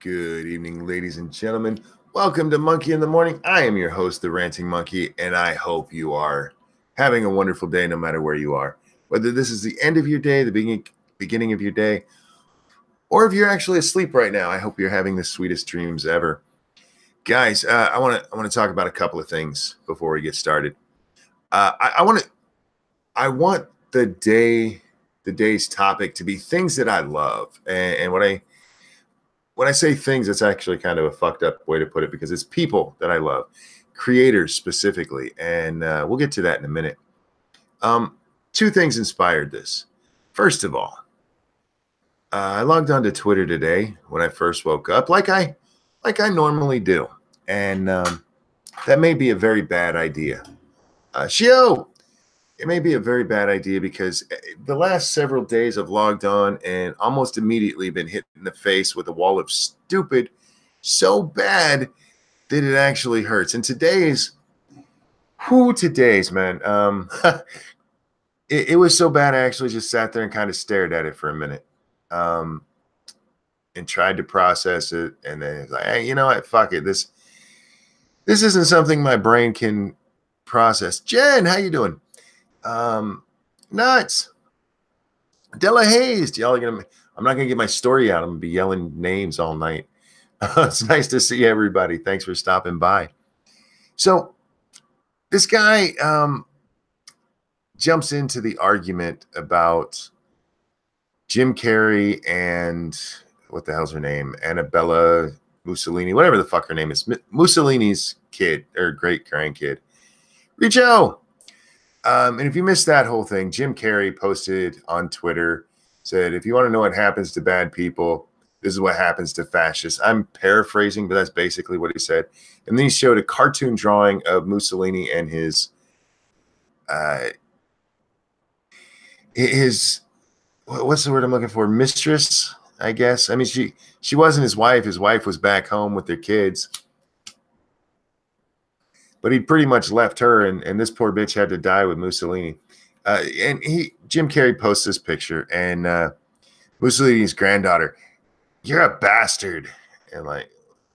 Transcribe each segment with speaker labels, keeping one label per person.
Speaker 1: Good evening, ladies and gentlemen. Welcome to Monkey in the Morning. I am your host, the Ranting Monkey, and I hope you are having a wonderful day no matter where you are. Whether this is the end of your day, the beginning of your day, or if you're actually asleep right now, I hope you're having the sweetest dreams ever. Guys, I want to talk about a couple of things before we get started. I want the day's topic to be things that I love, and when I say things, it's actually kind of a fucked up way to put it because it's people that I love, creators specifically, and we'll get to that in a minute. Two things inspired this. First of all, I logged onto Twitter today when I first woke up, like I normally do, and that may be a very bad idea. Shio, it may be a very bad idea because the last several days I've logged on and almost immediately been hit in the face with a wall of stupid so bad that it actually hurts. And today's, man. It was so bad I actually just sat there and kind of stared at it for a minute and tried to process it. And then it's like, hey, you know what? Fuck it. This isn't something my brain can process. Jen, how you doing? Nuts. Della Hayes, y'all are gonna. I'm not gonna get my story out. I'm gonna be yelling names all night. It's nice to see everybody. Thanks for stopping by. So, this guy jumps into the argument about Jim Carrey and what the hell's her name? Annabella Mussolini, whatever the fuck her name is. Mussolini's kid or great grandkid. Richo. And if you missed that whole thing, Jim Carrey posted on Twitter, said, if you want to know what happens to bad people, this is what happens to fascists. I'm paraphrasing, but that's basically what he said. And then he showed a cartoon drawing of Mussolini and his what's the word I'm looking for? Mistress, I guess. I mean, she wasn't his wife. His wife was back home with their kids. But he pretty much left her, and this poor bitch had to die with Mussolini. And Jim Carrey posts this picture, and Mussolini's granddaughter, you're a bastard. And like,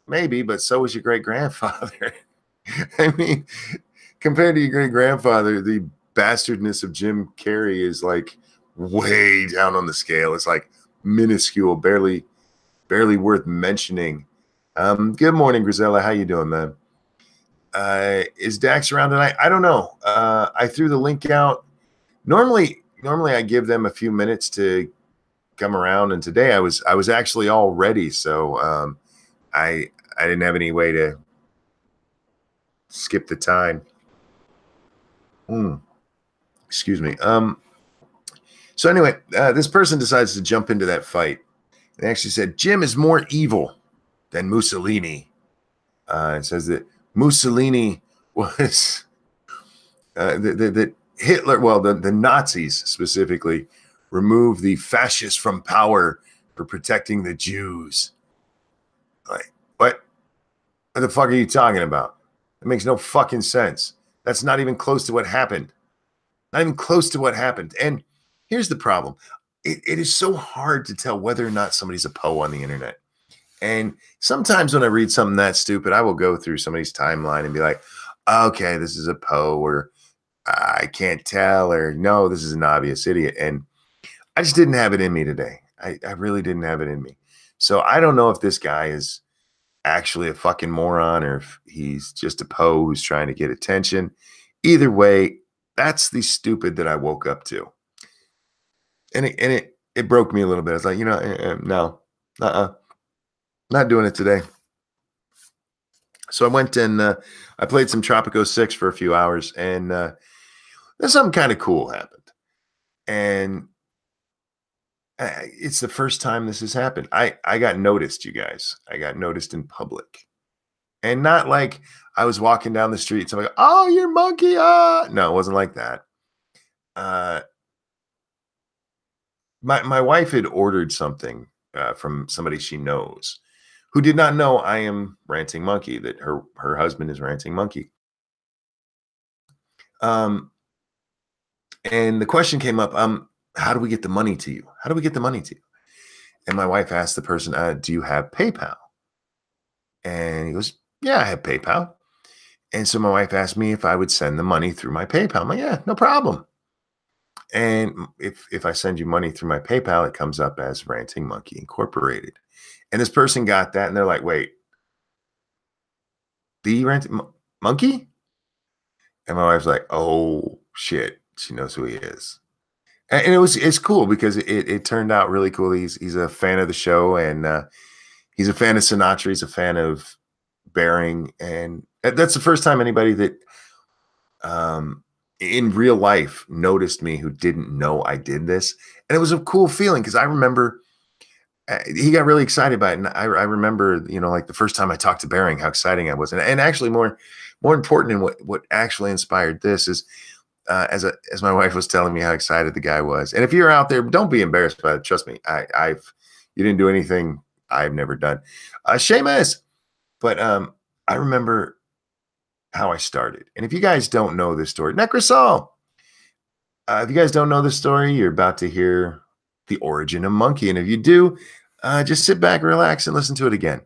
Speaker 1: maybe, but so was your great-grandfather. I mean, compared to your great-grandfather, the bastardness of Jim Carrey is like way down on the scale. It's like minuscule, barely worth mentioning. Good morning, Grisella. How you doing, man? Is Dax around tonight? I don't know. I threw the link out. Normally I give them a few minutes to come around, and today I was actually all ready, so I didn't have any way to skip the time. Excuse me. So anyway, this person decides to jump into that fight. They actually said Jim is more evil than Mussolini. It says that Mussolini was that Hitler, well, the Nazis specifically, removed the fascists from power for protecting the Jews. Like, what the fuck are you talking about? It makes no fucking sense. That's not even close to what happened. Not even close to what happened. And here's the problem. It is so hard to tell whether or not somebody's a Poe on the internet. And sometimes when I read something that stupid, I will go through somebody's timeline and be like, okay, this is a Poe, or I can't tell, or no, this is an obvious idiot. And I just didn't have it in me today. I really didn't have it in me. So I don't know if this guy is actually a fucking moron or if he's just a Poe who's trying to get attention. Either way, that's the stupid that I woke up to. And it broke me a little bit. I was like, no, not doing it today. So I went and I played some Tropico 6 for a few hours, and then something kind of cool happened. And it's the first time this has happened. I got noticed, you guys. I got noticed in public. And not like I was walking down the street, somebody go, oh, you're Monkey. No, it wasn't like that. My wife had ordered something from somebody she knows who did not know I am Ranting Monkey, that her husband is Ranting Monkey. And the question came up, how do we get the money to you? How do we get the money to you? And my wife asked the person, do you have PayPal? And he goes, yeah, I have PayPal. And so my wife asked me if I would send the money through my PayPal. I'm like, yeah, no problem. And if I send you money through my PayPal, it comes up as Ranting Monkey Incorporated. And this person got that, and they're like, wait, the Ranting Monkey? And my wife's like, oh shit, she knows who he is. And it's cool because it turned out really cool. He's a fan of the show, and he's a fan of Sinatra. He's a fan of Bering, and that's the first time anybody that in real life noticed me who didn't know I did this. And it was a cool feeling because I remember he got really excited by it. And I remember, like the first time I talked to Bering, how exciting I was. And actually more important than what actually inspired this is as my wife was telling me how excited the guy was. And if you're out there, don't be embarrassed by it. Trust me, you didn't do anything I've never done. Seamus. But I remember how I started. And if you guys don't know this story, Necrosol, if you guys don't know this story, you're about to hear the origin of Monkey. And if you do, just sit back, relax, and listen to it again.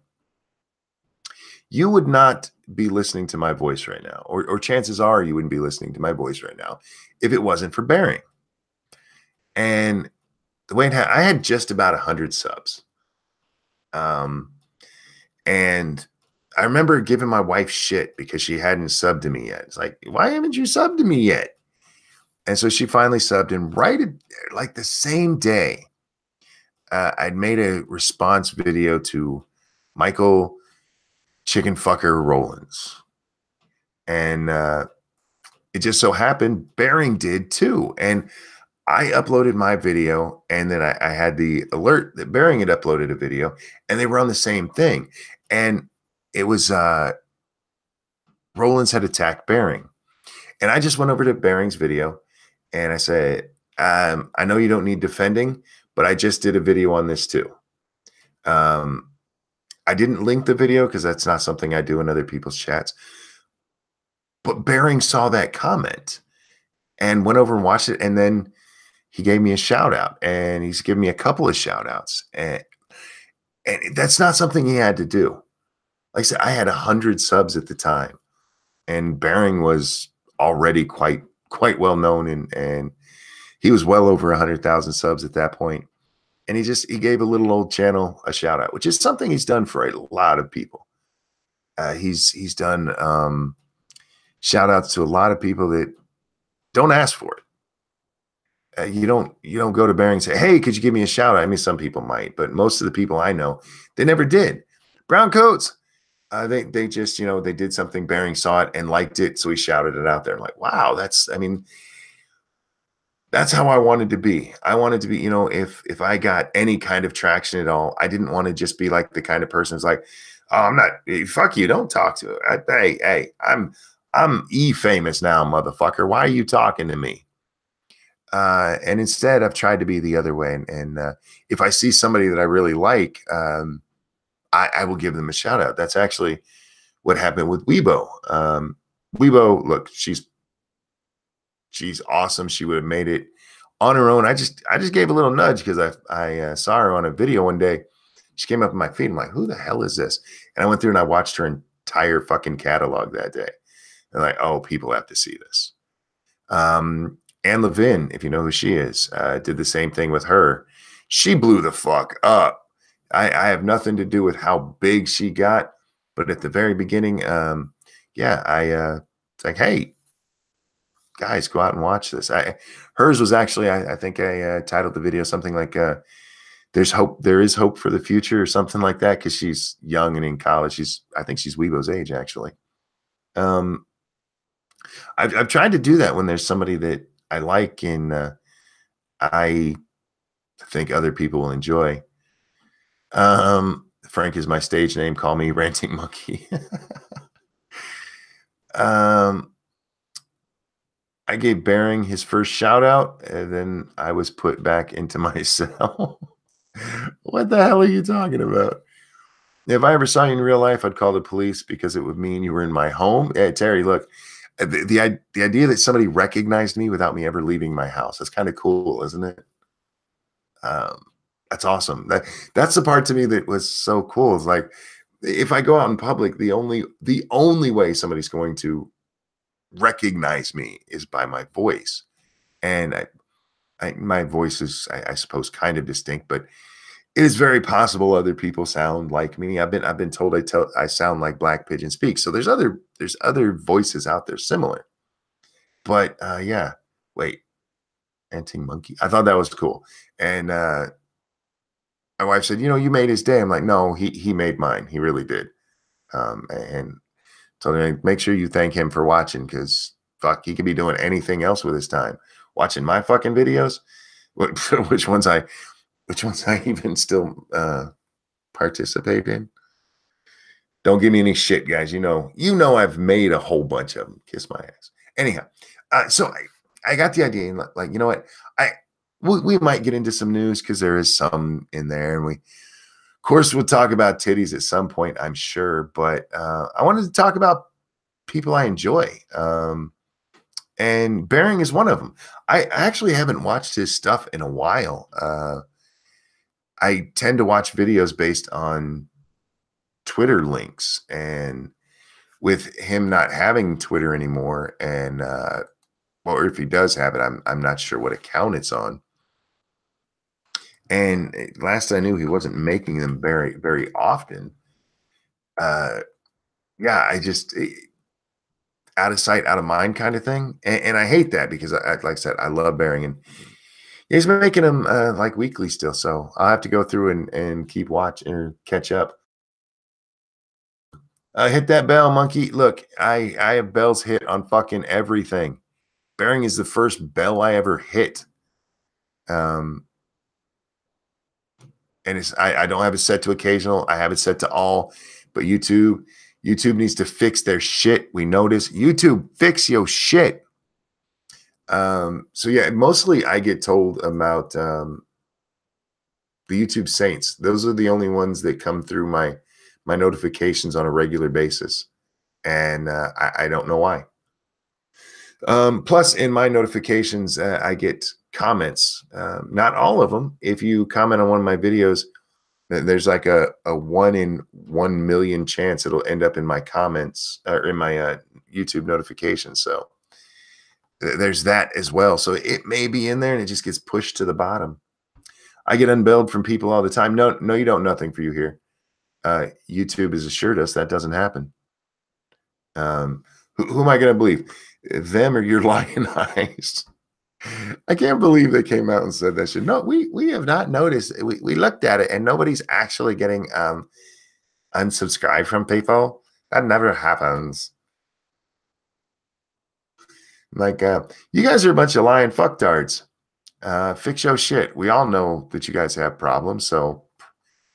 Speaker 1: You would not be listening to my voice right now, or chances are you wouldn't be listening to my voice right now if it wasn't for Bering. And the way I had just about 100 subs. And I remember giving my wife shit because she hadn't subbed to me yet. It's like, why haven't you subbed to me yet? And so she finally subbed, and right at like the same day, I'd made a response video to Michael Chicken Fucker Rollins. And it just so happened Bering did too. And I uploaded my video, and then I had the alert that Bering had uploaded a video, and they were on the same thing. And it was Rollins had attacked Bering. And I just went over to Bering's video and I said, I know you don't need defending, but I just did a video on this too. I didn't link the video because that's not something I do in other people's chats. But Bering saw that comment and went over and watched it. And then he gave me a shout out, and he's given me a couple of shout outs. And that's not something he had to do. Like I said, I had 100 subs at the time, and Bering was already quite well known, and he was well over 100,000 subs at that point. And he gave a little old channel a shout out, which is something he's done for a lot of people. He's done shout outs to a lot of people that don't ask for it. You don't go to Bering and say, hey, could you give me a shout out? I mean, some people might, but most of the people I know, they never did. Brown coats. They just, they did something, Bering saw it and liked it. So he shouted it out there. I'm like, wow, that's how I wanted to be. I wanted to be, if I got any kind of traction at all, I didn't want to just be like the kind of person who's like, oh, I'm not, fuck you. Don't talk to it. Hey, I'm famous now, motherfucker. Why are you talking to me? And instead I've tried to be the other way. And if I see somebody that I really like, I will give them a shout out. That's actually what happened with Weibo. Weibo, look, she's awesome. She would have made it on her own. I just gave a little nudge because I saw her on a video one day. She came up in my feed. I'm like, who the hell is this? And I went through and I watched her entire fucking catalog that day. And like, oh, people have to see this. Anne Levin, if you know who she is, did the same thing with her. She blew the fuck up. I have nothing to do with how big she got, but at the very beginning, it's like, hey, guys, go out and watch this. Hers was actually, I think I titled the video something like, "There's hope. There is hope for the future," or something like that, because she's young and in college. I think she's Weibo's age, actually. I've tried to do that when there's somebody that I like and I think other people will enjoy. Frank is my stage name. Call me Ranting Monkey. I gave Bering his first shout out, and then I was put back into my cell. What the hell are you talking about? If I ever saw you in real life, I'd call the police because it would mean you were in my home. Hey, Terry, look, the idea that somebody recognized me without me ever leaving my house, that's kind of cool, isn't it? That's awesome. That's the part to me that was so cool. It's like if I go out in public, the only way somebody's going to recognize me is by my voice. And my voice is, I suppose, kind of distinct, but it is very possible other people sound like me. I've been told I sound like Black Pigeon Speaks. So there's other voices out there similar. But yeah, wait, Anting Monkey. I thought that was cool. And my wife said, you made his day. I'm like, no, he made mine. He really did. And told him, make sure you thank him for watching, because fuck, he could be doing anything else with his time. Watching my fucking videos, which ones I even still participate in. Don't give me any shit, guys. You know I've made a whole bunch of them. Kiss my ass. Anyhow, so I got the idea, and like, you know what, we might get into some news, because there is some in there, and of course we'll talk about titties at some point, I'm sure. But I wanted to talk about people I enjoy, and Bearing is one of them. I actually haven't watched his stuff in a while. I tend to watch videos based on Twitter links, and with him not having Twitter anymore, and or if he does have it, I'm not sure what account it's on. And last I knew, he wasn't making them very, very often. Yeah, I just out of sight, out of mind kind of thing. And I hate that, because like I said, I love Bearing, and he's making them like weekly still. So I'll have to go through and keep watching or catch up. Hit that bell, monkey. Look, I have bells hit on fucking everything. Bearing is the first bell I ever hit. And I don't have it set to occasional. I have it set to all. But YouTube needs to fix their shit. We notice. YouTube, fix your shit. So yeah, mostly I get told about the YouTube Saints. Those are the only ones that come through my notifications on a regular basis, and I don't know why. Plus, in my notifications, I get comments. Not all of them. If you comment on one of my videos, there's like a 1 in 1 million chance it'll end up in my comments or in my YouTube notifications. So there's that as well. So it may be in there, and it just gets pushed to the bottom. I get unbilled from people all the time. No, you don't. Nothing for you here. YouTube has assured us that doesn't happen. Who am I going to believe? Them or your lying eyes? I can't believe they came out and said that shit. No, we have not noticed. We looked at it, and nobody's actually getting unsubscribed from people. That never happens. Like, you guys are a bunch of lying fucktards. Fix your shit. We all know that you guys have problems, so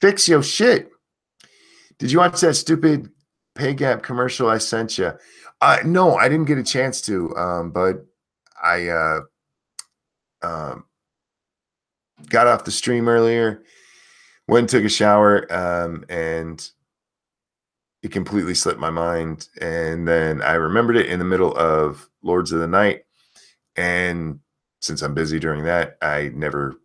Speaker 1: fix your shit. Did you watch that stupid pay gap commercial I sent you? No, I didn't get a chance to, but I got off the stream earlier, went and took a shower, and it completely slipped my mind. And then I remembered it in the middle of Lords of the Night. And since I'm busy during that, I never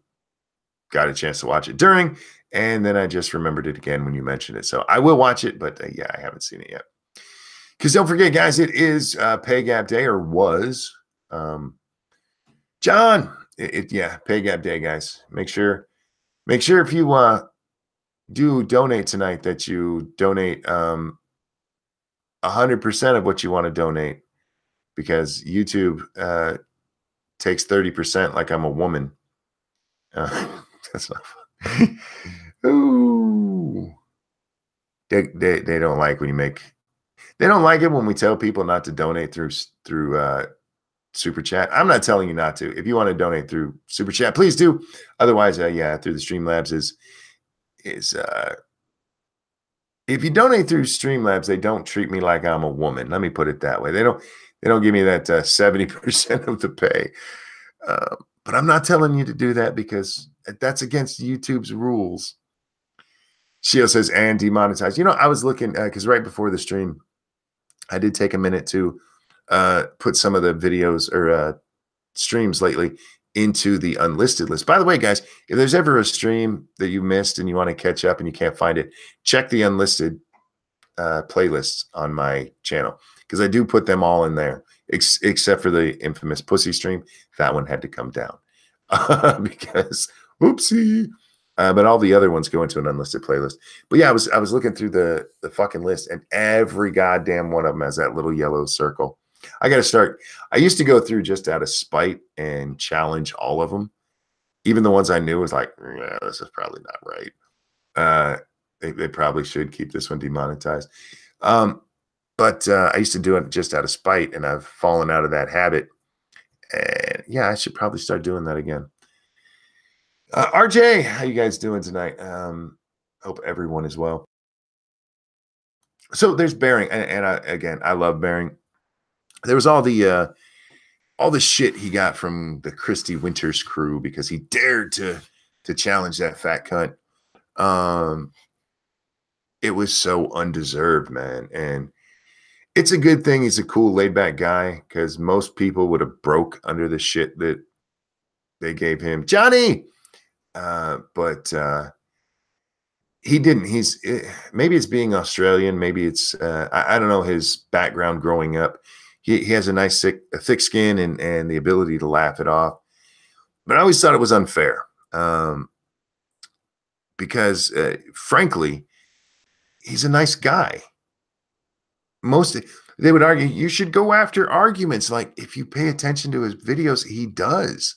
Speaker 1: got a chance to watch it during. And then I just remembered it again when you mentioned it. So I will watch it, but yeah, I haven't seen it yet. Because don't forget, guys, it is Pay Gap Day, or was. John, yeah, Pay Gap Day, guys. Make sure if you do donate tonight that you donate 100% of what you want to donate, because YouTube takes 30% like I'm a woman. That's not fun. Ooh. They don't like when you make. They don't like it when we tell people not to donate through Super Chat. I'm not telling you not to. If you want to donate through Super Chat, please do. Otherwise, yeah, through the Streamlabs is if you donate through Streamlabs, they don't treat me like I'm a woman. Let me put it that way. They don't give me that 70% of the pay. But I'm not telling you to do that, because that's against YouTube's rules. Shio says, and demonetized. I was looking, because right before the stream, I did take a minute to put some of the videos or streams lately into the unlisted list. By the way, guys, if there's ever a stream that you missed and you want to catch up and you can't find it, check the unlisted. playlists on my channel because I do put them all in there, except for the infamous pussy stream. That one had to come down because whoopsie. But all the other ones go into an unlisted playlist. But yeah, I was looking through the fucking list, and every goddamn one of them has that little yellow circle. I got to start. I used to go through just out of spite and challenge all of them. Even the ones I knew was like, yeah, this is probably not right. They probably should keep this one demonetized. But I used to do it just out of spite, and I've fallen out of that habit. And yeah, I should probably start doing that again. RJ, how you guys doing tonight? Hope everyone is well. So there's Bering, and I love Bering. There was all the shit he got from the Christy Winters crew because he dared to challenge that fat cunt. It was so undeserved, man. And it's a good thing he's a cool, laid back guy because most people would have broke under the shit that they gave him. Johnny! But he didn't. Maybe it's being Australian. Maybe it's, I don't know his background growing up. He has a nice, thick skin and the ability to laugh it off. But I always thought it was unfair because, frankly, he's a nice guy. They would argue you should go after arguments. Like if you pay attention to his videos, he does.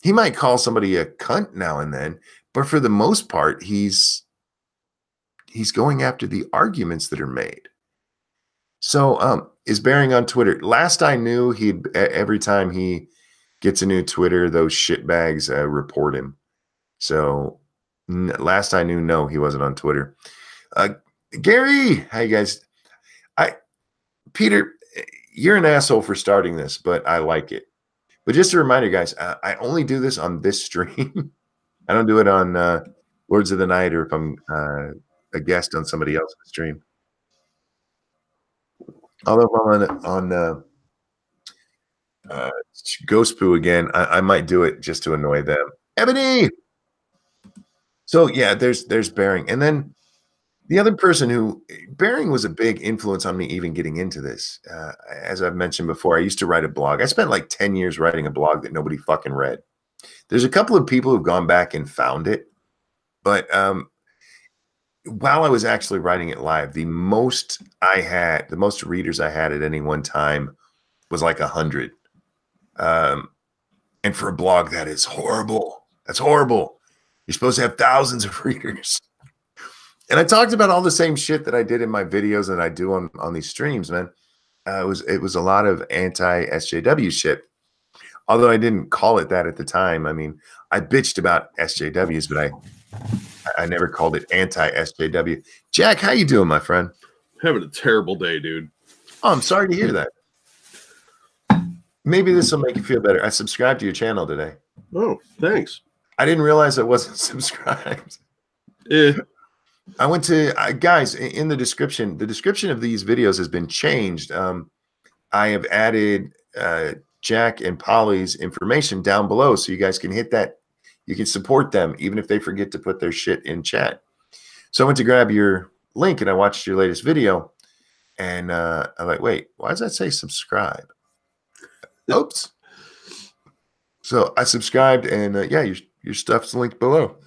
Speaker 1: He might call somebody a cunt now and then, but for the most part, he's going after the arguments that are made. So is Bering on Twitter? Last I knew, every time he gets a new Twitter, those shitbags report him. So last I knew, no, he wasn't on Twitter. Gary, how you guys? Peter, you're an asshole for starting this, but I like it. But just a reminder, guys, I only do this on this stream. I don't do it on Lords of the Night or if I'm a guest on somebody else's stream. Although if I'm on Ghost Poo again, I might do it just to annoy them. Ebony! So, yeah, there's Bering. And then the other person who Bering was a big influence on me even getting into this. As I've mentioned before, I used to write a blog. I spent like 10 years writing a blog that nobody fucking read. There's a couple of people who've gone back and found it. But while I was actually writing it live, the most readers I had at any one time was like 100. And for a blog, that is horrible. That's horrible. You're supposed to have thousands of readers. And I talked about all the same shit that I did in my videos and I do on these streams, man. It was a lot of anti-SJW shit. Although I didn't call it that at the time. I mean, I bitched about SJWs, but I never called it anti-SJW. Jack, how you doing, my friend?
Speaker 2: Having a terrible day, dude.
Speaker 1: Oh, I'm sorry to hear that. Maybe this will make you feel better. I subscribed to your channel today.
Speaker 2: Oh, thanks.
Speaker 1: I didn't realize I wasn't subscribed. I went to guys in the description of these videos has been changed. I have added Jack and Polly's information down below so you guys can hit that. You can support them even if they forget to put their shit in chat. So I went to grab your link and I watched your latest video and I'm like, wait, why does that say subscribe? Oops. So I subscribed and yeah, your stuff's linked below.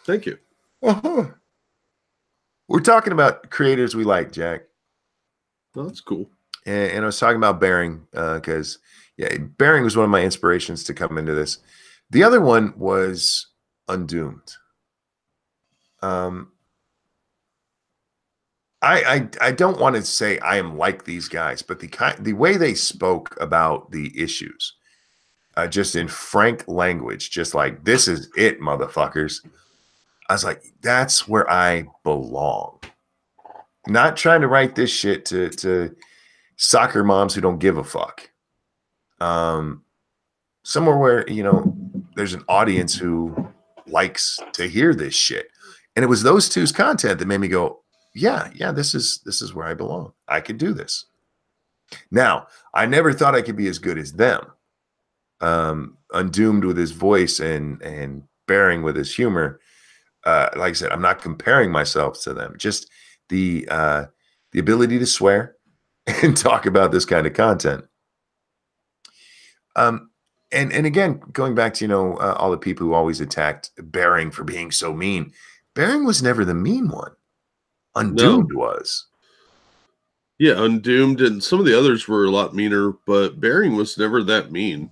Speaker 2: Thank you.
Speaker 1: We're talking about creators we like, Jack.
Speaker 2: Oh, that's cool.
Speaker 1: And I was talking about Bering because, yeah, Bering was one of my inspirations to come into this. The other one was Undoomed. I don't want to say I am like these guys, but the way they spoke about the issues, just in frank language, just like, this is it, motherfuckers. I was like, that's where I belong. Not trying to write this shit to soccer moms who don't give a fuck. Somewhere where, you know, there's an audience who likes to hear this shit. And it was those two's content that made me go, yeah, this is where I belong. I could do this. Now, I never thought I could be as good as them. Undoomed with his voice and Bering with his humor. Like I said, I'm not comparing myself to them. Just the the ability to swear and talk about this kind of content. And again, going back to, all the people who always attacked Bering for being so mean. Bering was never the mean one. Undoomed was.
Speaker 2: Yeah, Undoomed and some of the others were a lot meaner, but Bering was never that mean.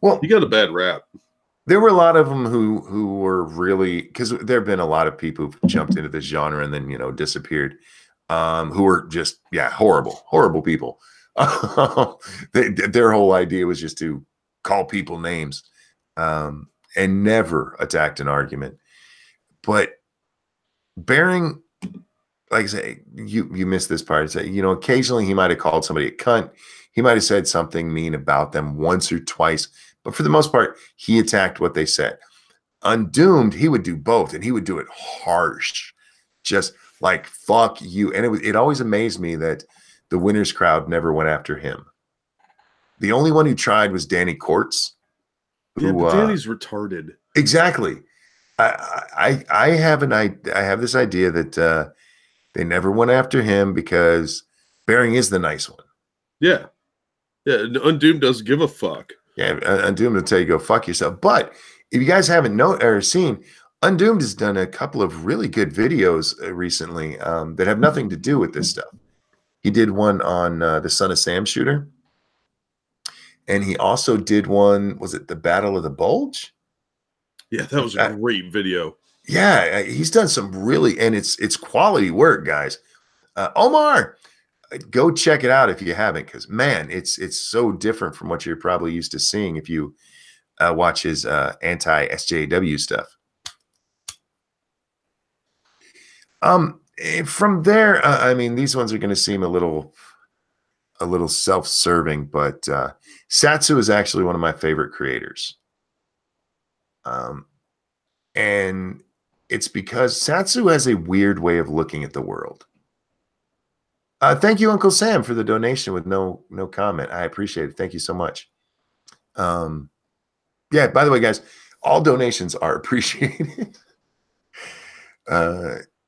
Speaker 1: Well,
Speaker 2: he got a bad rap.
Speaker 1: There were a lot of them who were really, because there have been a lot of people who've jumped into this genre and then disappeared, who were just horrible people. Their whole idea was just to call people names, and never attacked an argument. But Bering, like I say, you missed this part. Say, occasionally he might have called somebody a cunt. He might have said something mean about them once or twice, but for the most part, he attacked what they said. Undoomed, he would do both, and he would do it harsh, just like fuck you. And it always amazed me that the winners crowd never went after him. The only one who tried was Danny Kortz.
Speaker 2: But Danny's retarded.
Speaker 1: Exactly. I have this idea that they never went after him because Bering is the nice one.
Speaker 2: Yeah. Undoomed doesn't give a fuck.
Speaker 1: Yeah, Undoomed will tell you go fuck yourself. But if you guys haven't seen, Undoomed has done a couple of really good videos recently that have nothing to do with this stuff. He did one on the Son of Sam shooter, and he also did one. Was it the Battle of the Bulge?
Speaker 2: Yeah, that was a great video.
Speaker 1: Yeah, he's done some really, and it's quality work, guys. Omar, go check it out if you haven't, because man, it's so different from what you're probably used to seeing if you watch his anti-SJW stuff. From there, I mean, these ones are going to seem a little self-serving, but Satsu is actually one of my favorite creators. And it's because Satsu has a weird way of looking at the world. Thank you, Uncle Sam, for the donation with no comment. I appreciate it. Thank you so much. Yeah, by the way, guys, all donations are appreciated.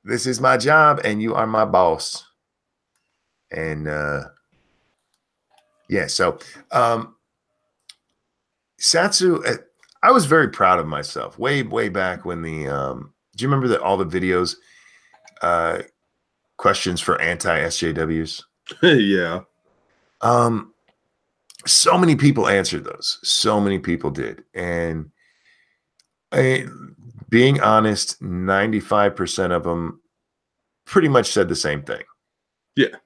Speaker 1: This is my job, and you are my boss. And yeah, so Satsu, I was very proud of myself way back when the do you remember that all the videos questions for anti-SJWs?
Speaker 2: Yeah.
Speaker 1: So many people answered those. So many people did. And being honest, 95% of them pretty much said the same thing.
Speaker 2: Yeah.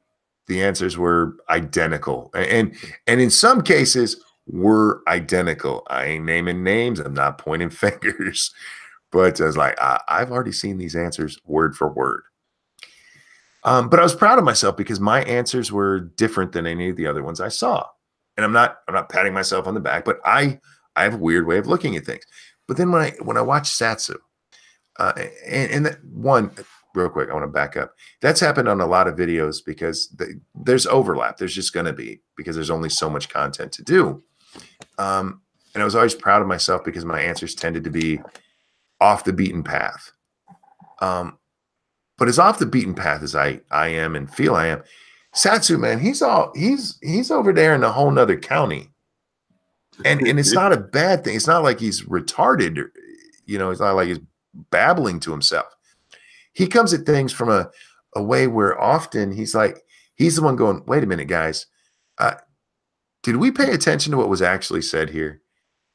Speaker 1: The answers were identical. And in some cases were identical. I ain't naming names. I'm not pointing fingers. But I was like, I've already seen these answers word for word. But I was proud of myself because my answers were different than any of the other ones I saw. And I'm not patting myself on the back, but I have a weird way of looking at things. But then when I watch Satsu, and that one, real quick, I want to back up. That's happened on a lot of videos because there's overlap. There's just going to be, because there's only so much content to do. And I was always proud of myself because my answers tended to be off the beaten path. But as off the beaten path as I am and feel I am, Satsu, man, he's over there in a whole nother county. And it's not a bad thing. It's not like he's retarded, or, it's not like he's babbling to himself. He comes at things from a way where often he's the one going, wait a minute, guys. Did we pay attention to what was actually said here?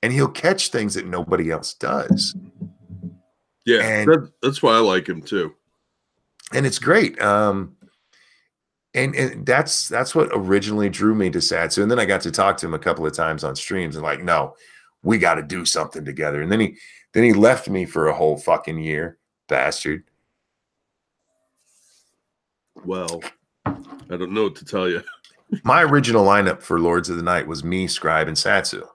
Speaker 1: And he'll catch things that nobody else does.
Speaker 2: Yeah, and that's why I like him too.
Speaker 1: And it's great. And that's what originally drew me to Satsu. And then I got to talk to him a couple of times on streams and no, we got to do something together. And then he left me for a whole fucking year, bastard.
Speaker 2: Well, I don't know what to tell you.
Speaker 1: My original lineup for Lords of the Night was me, Scribe, and Satsu.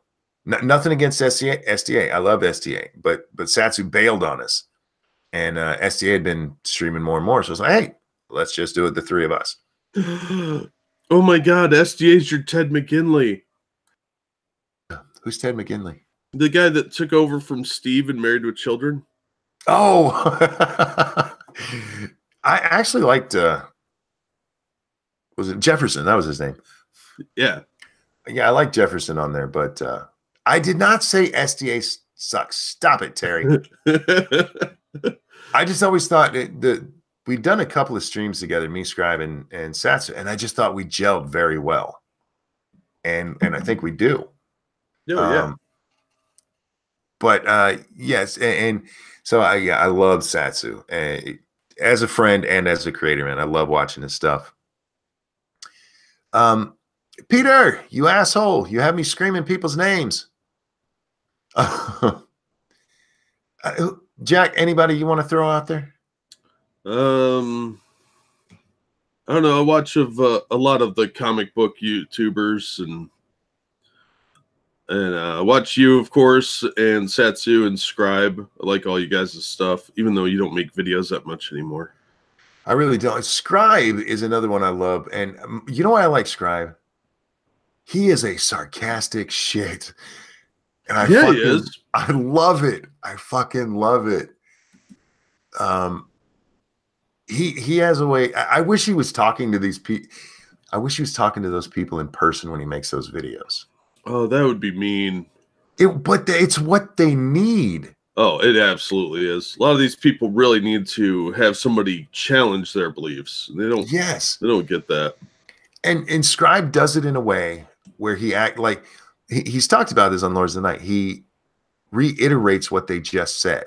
Speaker 1: Nothing against STA. I love STA, but Satsu bailed on us. And STA had been streaming more and more. So I was like, hey, let's just do it, the three of us.
Speaker 2: Oh my God, SDA's your Ted McGinley.
Speaker 1: Who's Ted McGinley?
Speaker 2: The guy that took over from Steve and Married with Children.
Speaker 1: Oh, I actually liked Was it Jefferson? That was his name.
Speaker 2: Yeah.
Speaker 1: Yeah, I like Jefferson on there, but I did not say SDA sucks. Stop it, Terry. I just always thought we'd done a couple of streams together, me, Scribe, and Satsu, and I just thought we gelled very well. And I think we do.
Speaker 2: Oh, yeah.
Speaker 1: But yes, and so I love Satsu as a friend and as a creator, man. I love watching his stuff. Peter, you asshole! You have me screaming people's names. Jack, anybody you want to throw out there?
Speaker 2: I don't know. I watch a lot of the comic book YouTubers and I watch you, of course, and Satsu and Scribe. I like all you guys' stuff, even though you don't make videos that much anymore.
Speaker 1: I really don't. Scribe is another one I love, and you know why I like Scribe? He is a sarcastic shit, and
Speaker 2: he is.
Speaker 1: I love it. I fucking love it. He has a way. I wish he was talking to these people. I wish he was talking to those people in person when he makes those videos.
Speaker 2: Oh, that would be mean.
Speaker 1: But it's what they need.
Speaker 2: Oh, it absolutely is. A lot of these people really need to have somebody challenge their beliefs. They don't.
Speaker 1: Yes,
Speaker 2: they don't get that.
Speaker 1: And Scribe does it in a way where he act like he's talked about this on Lords of the Night. He reiterates what they just said,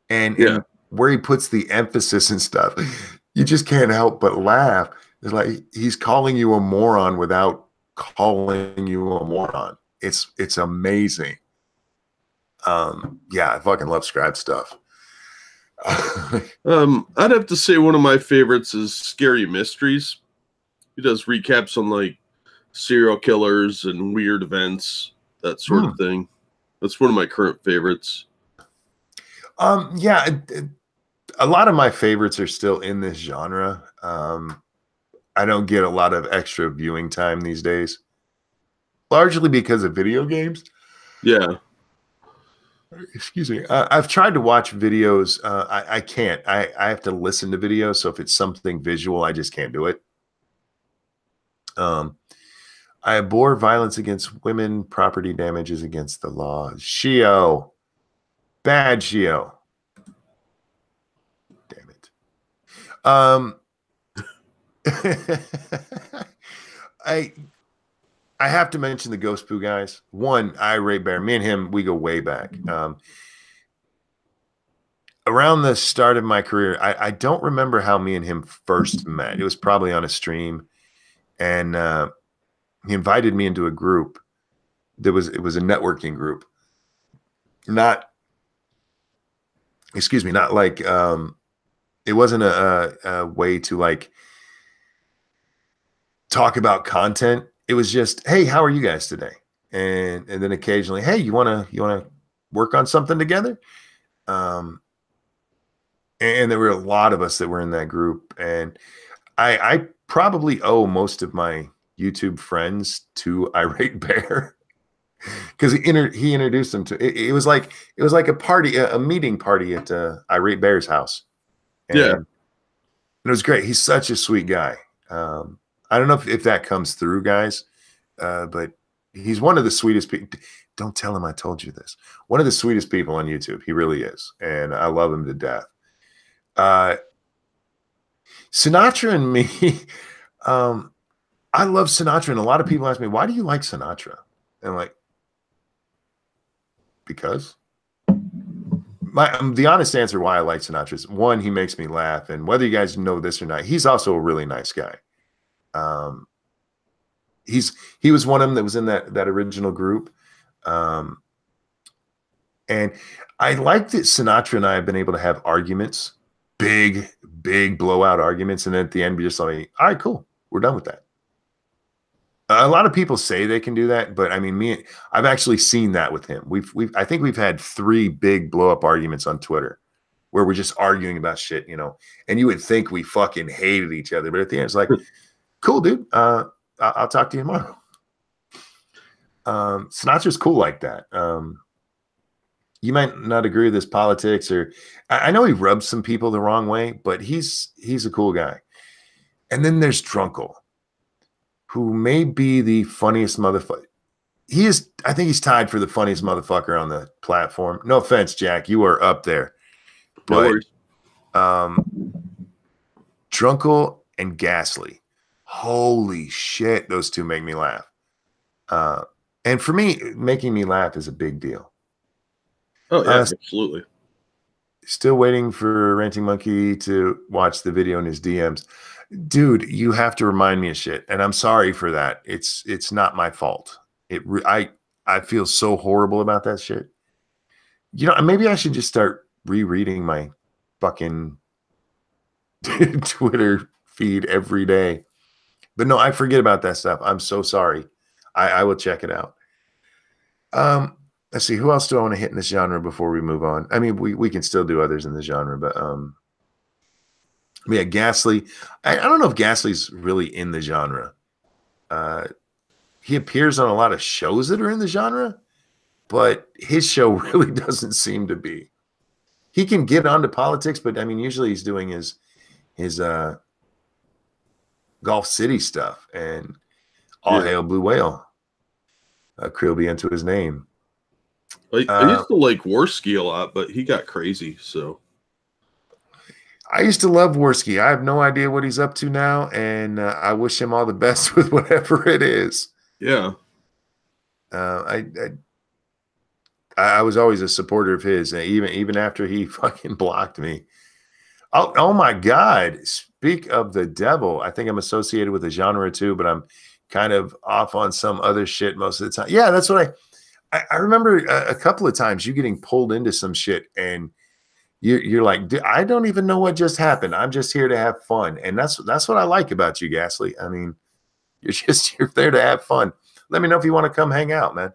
Speaker 1: and where he puts the emphasis and stuff, you just can't help but laugh. It's like he's calling you a moron without calling you a moron. It's amazing. Yeah, I fucking love Scribe stuff.
Speaker 2: I'd have to say one of my favorites is Scary Mysteries. He does recaps on like serial killers and weird events, that sort of thing. That's one of my current favorites.
Speaker 1: Yeah, a lot of my favorites are still in this genre. I don't get a lot of extra viewing time these days, largely because of video games.
Speaker 2: Yeah.
Speaker 1: Excuse me. I've tried to watch videos. I can't. I have to listen to videos. So if it's something visual, I just can't do it. I abhor violence against women. Property damage is against the law. Shio. Bad Shio. Damn it. I have to mention the Ghost Poo guys. One, Irate Bear. Me and him, we go way back. Around the start of my career, I don't remember how me and him first met. It was probably on a stream, and he invited me into a group. It was a networking group. Not like it wasn't a way to like talk about content. It was just, hey, how are you guys today? And then occasionally, hey, you wanna work on something together? And there were a lot of us that were in that group, and I probably owe most of my YouTube friends to Irate Bear because he introduced them to it. It was like a party, a meeting party at Irate Bear's house. And it was great. He's such a sweet guy. I don't know if that comes through, guys, but he's one of the sweetest people. Don't tell him I told you this. One of the sweetest people on YouTube. He really is, and I love him to death. Sinatra and me, I love Sinatra, and a lot of people ask me, why do you like Sinatra? And I'm like, because the honest answer why I like Sinatra is, one, he makes me laugh, and whether you guys know this or not, he's also a really nice guy. He was one of them that was in that original group, and I like that Sinatra and I have been able to have arguments, big blowout arguments, and then at the end we just like, all right, cool, we're done with that. A lot of people say they can do that, but I mean, I've actually seen that with him. I think we've had 3 big blow up arguments on Twitter where we're just arguing about shit, and you would think we fucking hated each other, but at the end it's like, cool, dude. I'll talk to you tomorrow. Sinatra's cool like that. You might not agree with his politics, or I know he rubs some people the wrong way, but he's a cool guy. And then there's Drunkle, who may be the funniest motherfucker. He is, I think he's tied for the funniest motherfucker on the platform. No offense, Jack, you are up there.
Speaker 2: No
Speaker 1: But
Speaker 2: worries.
Speaker 1: Drunkle and Ghastly, holy shit, those two make me laugh. And for me, making me laugh is a big deal.
Speaker 2: Oh yeah, absolutely.
Speaker 1: Still waiting for Ranting Monkey to watch the video in his DMs. Dude, you have to remind me of shit, and I'm sorry for that. It's not my fault. I feel so horrible about that shit. You know, maybe I should just start rereading my fucking Twitter feed every day. But no, I forget about that stuff. I'm so sorry. I will check it out. Let's see, who else do I want to hit in this genre before we move on? I mean, we can still do others in the genre, but yeah, Ghastly. I don't know if Ghastly's really in the genre. He appears on a lot of shows that are in the genre, but his show really doesn't seem to be. He can get onto politics, but I mean, usually he's doing his Golf City stuff and All Hail Blue Whale. Creel be into his name.
Speaker 2: I used to like Worski a lot, but he got crazy. So
Speaker 1: I used to love Worski. I have no idea what he's up to now, and I wish him all the best with whatever it is.
Speaker 2: Yeah.
Speaker 1: I was always a supporter of his, even after he fucking blocked me. Oh my God! Speak of the devil. I think I'm associated with the genre too, but I'm kind of off on some other shit most of the time. Yeah, that's what I remember a couple of times you getting pulled into some shit, and you're like, I don't even know what just happened. I'm just here to have fun, and that's what I like about you, Ghastly. I mean, you're there to have fun. Let me know if you want to come hang out, man.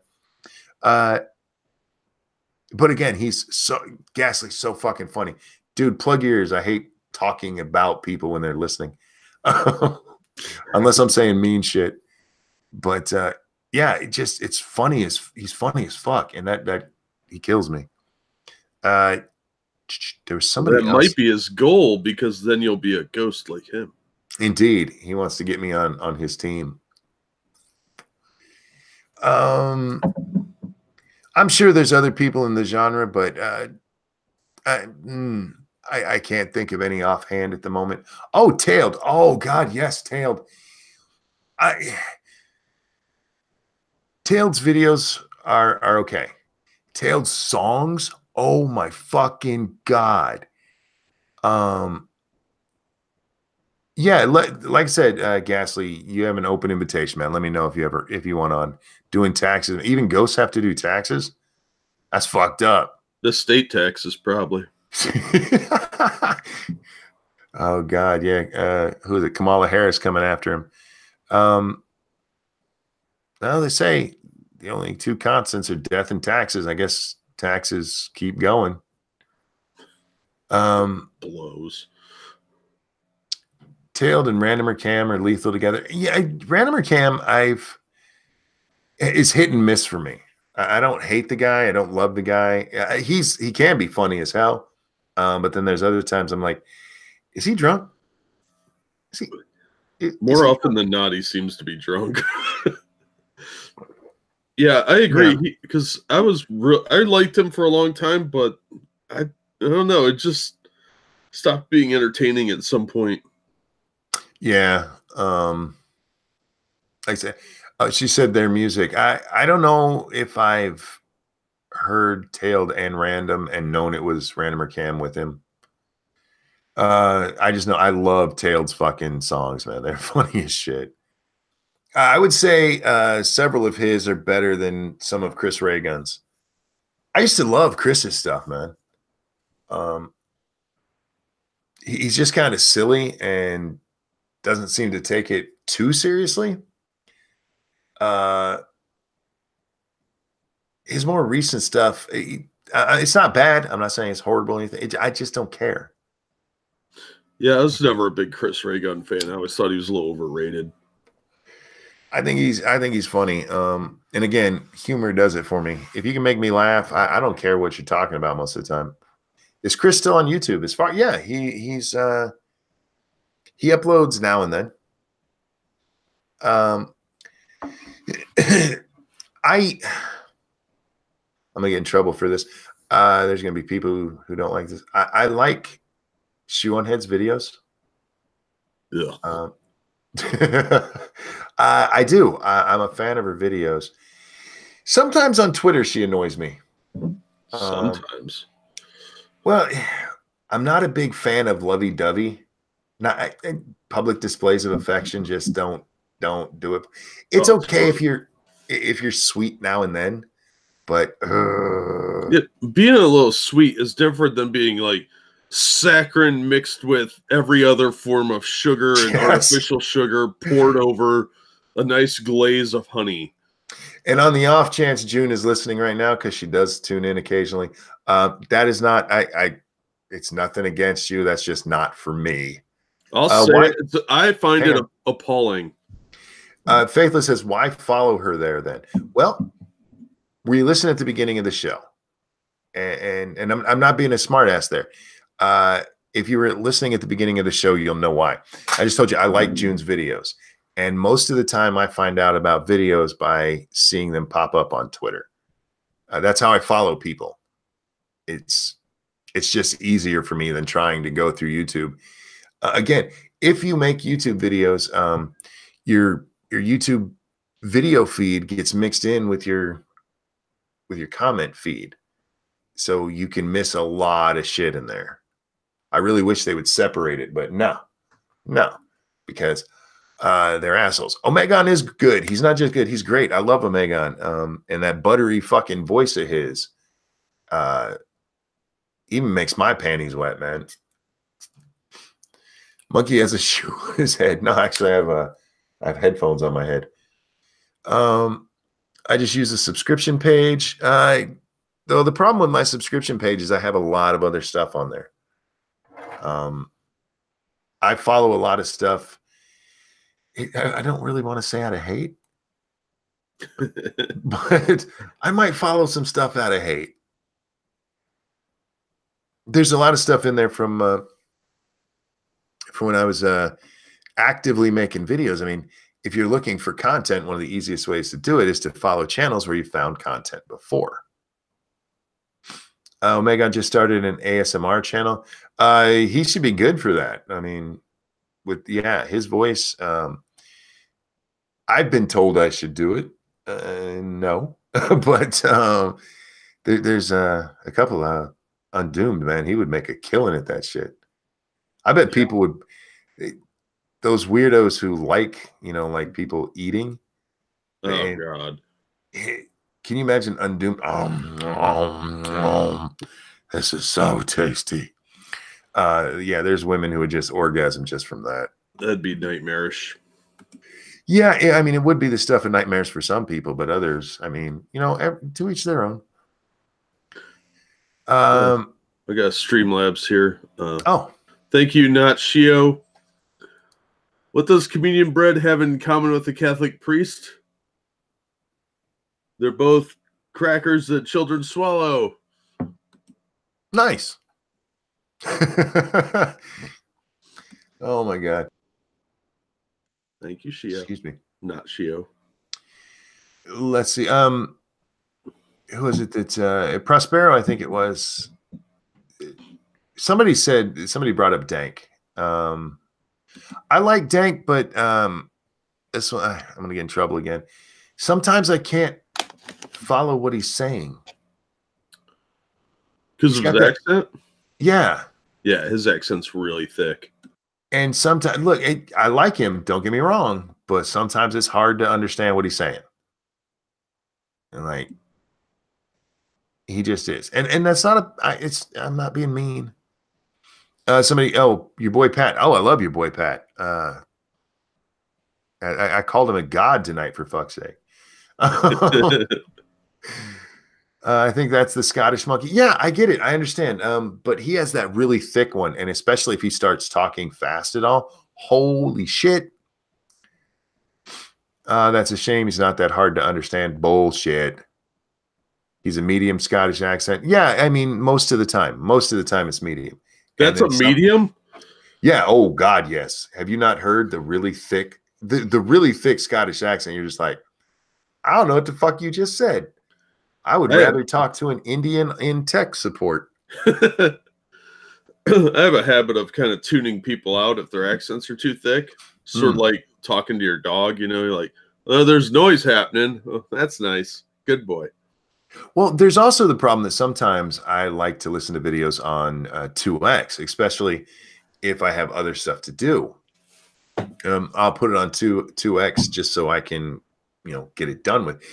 Speaker 1: But again, Ghastly's so fucking funny. Dude, plug your ears. I hate talking about people when they're listening. Unless I'm saying mean shit. But yeah, it's funny he's funny as fuck. And that he kills me. There was somebody
Speaker 2: that
Speaker 1: else.
Speaker 2: Might be his goal, because then you'll be a ghost like him.
Speaker 1: Indeed. He wants to get me on his team. I'm sure there's other people in the genre, but I can't think of any offhand at the moment. Oh, Tailed. Oh God, yes, Tailed. Tailed's videos are okay. Tailed's songs, oh my fucking God. Yeah, like I said, Ghastly, you have an open invitation, man. Let me know if you want on doing taxes. Even ghosts have to do taxes. That's fucked up.
Speaker 2: The state taxes, probably.
Speaker 1: Oh God, yeah. Who is it? Kamala Harris coming after him. Well, they say the only two constants are death and taxes. I guess taxes keep going.
Speaker 2: Blows.
Speaker 1: Tailed and Randomer Cam are lethal together. Yeah, Randomer Cam is hit and miss for me. I don't hate the guy. I don't love the guy. He can be funny as hell. But then there's other times I'm like, is he drunk?
Speaker 2: More often than not, he seems to be drunk. Yeah, I agree. Because I liked him for a long time, but I don't know. It just stopped being entertaining at some point.
Speaker 1: Yeah. Like I said, she said their music. I don't know if I've heard Tailed and Random and known it was Randomer Cam with him. I just know I love Tailed's fucking songs, man. They're funny as shit. I would say several of his are better than some of Chris Raygun's. I used to love Chris's stuff, man. He's just kind of silly and doesn't seem to take it too seriously. His more recent stuff, it's not bad. I'm not saying it's horrible or anything. I just don't care.
Speaker 2: Yeah, I was never a big Chris Raygun fan. I always thought he was a little overrated.
Speaker 1: I think he's funny. And again, humor does it for me. If you can make me laugh, I don't care what you're talking about most of the time. Is Chris still on YouTube? As far, yeah, He uploads now and then. I'm gonna get in trouble for this. There's gonna be people who don't like this. I like Shoe on Head's videos.
Speaker 2: Yeah.
Speaker 1: I do. I'm a fan of her videos. Sometimes on Twitter she annoys me.
Speaker 2: Sometimes.
Speaker 1: Well, I'm not a big fan of lovey-dovey. Not public displays of affection. Just don't do it. It's okay if you're sweet now and then, but
Speaker 2: yeah, being a little sweet is different than being like saccharin mixed with every other form of sugar and artificial sugar poured over a nice glaze of honey.
Speaker 1: And on the off chance June is listening right now, because she does tune in occasionally, that is not. It's nothing against you. That's just not for me.
Speaker 2: I'll say I find it appalling.
Speaker 1: Faithless says, "Why follow her there then?" Well, we listen at the beginning of the show, and I'm not being a smartass there. If you were listening at the beginning of the show, you'll know why. I just told you I like June's videos, and most of the time I find out about videos by seeing them pop up on Twitter. That's how I follow people. It's just easier for me than trying to go through YouTube. Again, if you make YouTube videos, your YouTube video feed gets mixed in with your comment feed, so you can miss a lot of shit in there. I really wish they would separate it, but no, because they're assholes. Omegon is good. He's not just good. He's great. I love Omegon. And that buttery fucking voice of his even makes my panties wet, man. Monkey has a shoe on his head. No, actually, I have headphones on my head. I just use a subscription page. Though the problem with my subscription page is I have a lot of other stuff on there. I follow a lot of stuff. I don't really want to say out of hate, but I might follow some stuff out of hate. There's a lot of stuff in there from when I was actively making videos. I mean, if you're looking for content, one of the easiest ways to do it is to follow channels where you found content before. Omegon just started an ASMR channel. He should be good for that. I mean, with his voice. I've been told I should do it. No, but there's a couple Undoomed, man. He would make a killing at that shit. I bet people would. Those weirdos who like people eating.
Speaker 2: Oh God.
Speaker 1: Can you imagine Undoomed? This is so tasty. Yeah, there's women who would just orgasm just from that.
Speaker 2: That'd be nightmarish.
Speaker 1: Yeah, I mean, it would be the stuff of nightmares for some people, but others, I mean, to each their own.
Speaker 2: I got Streamlabs here. Thank you, Not Shio. What does communion bread have in common with the Catholic priest? They're both crackers that children swallow.
Speaker 1: Nice. Oh my God.
Speaker 2: Thank you, Shio.
Speaker 1: Excuse me.
Speaker 2: Not Shio.
Speaker 1: Let's see. Who is it that Prospero, I think it was. Somebody brought up Dank. I like Dank, but this one I'm gonna get in trouble again. Sometimes I can't follow what he's saying.
Speaker 2: Because of his accent?
Speaker 1: Yeah.
Speaker 2: Yeah, his accent's really thick.
Speaker 1: And sometimes, look, I like him, don't get me wrong, but sometimes it's hard to understand what he's saying. And he just is. And that's not I'm not being mean. Your boy Pat. Oh, I love your boy Pat. I called him a god tonight, for fuck's sake. I think that's the Scottish monkey. Yeah, I get it. I understand. But he has that really thick one, and especially if he starts talking fast at all, holy shit. That's a shame he's not that hard to understand. Bullshit. He's a medium Scottish accent. Yeah, I mean, most of the time it's medium.
Speaker 2: That's a medium?
Speaker 1: Yeah. Oh God, yes. Have you not heard the really thick, the really thick Scottish accent? You're just like, I don't know what the fuck you just said. I would rather talk to an Indian in tech support.
Speaker 2: I have a habit of kind of tuning people out if their accents are too thick. Sort of like talking to your dog, you know, you're like, oh, there's noise happening. Oh, that's nice. Good boy.
Speaker 1: Well, there's also the problem that sometimes I like to listen to videos on 2x, especially if I have other stuff to do. I'll put it on 2x just so I can, get it done with.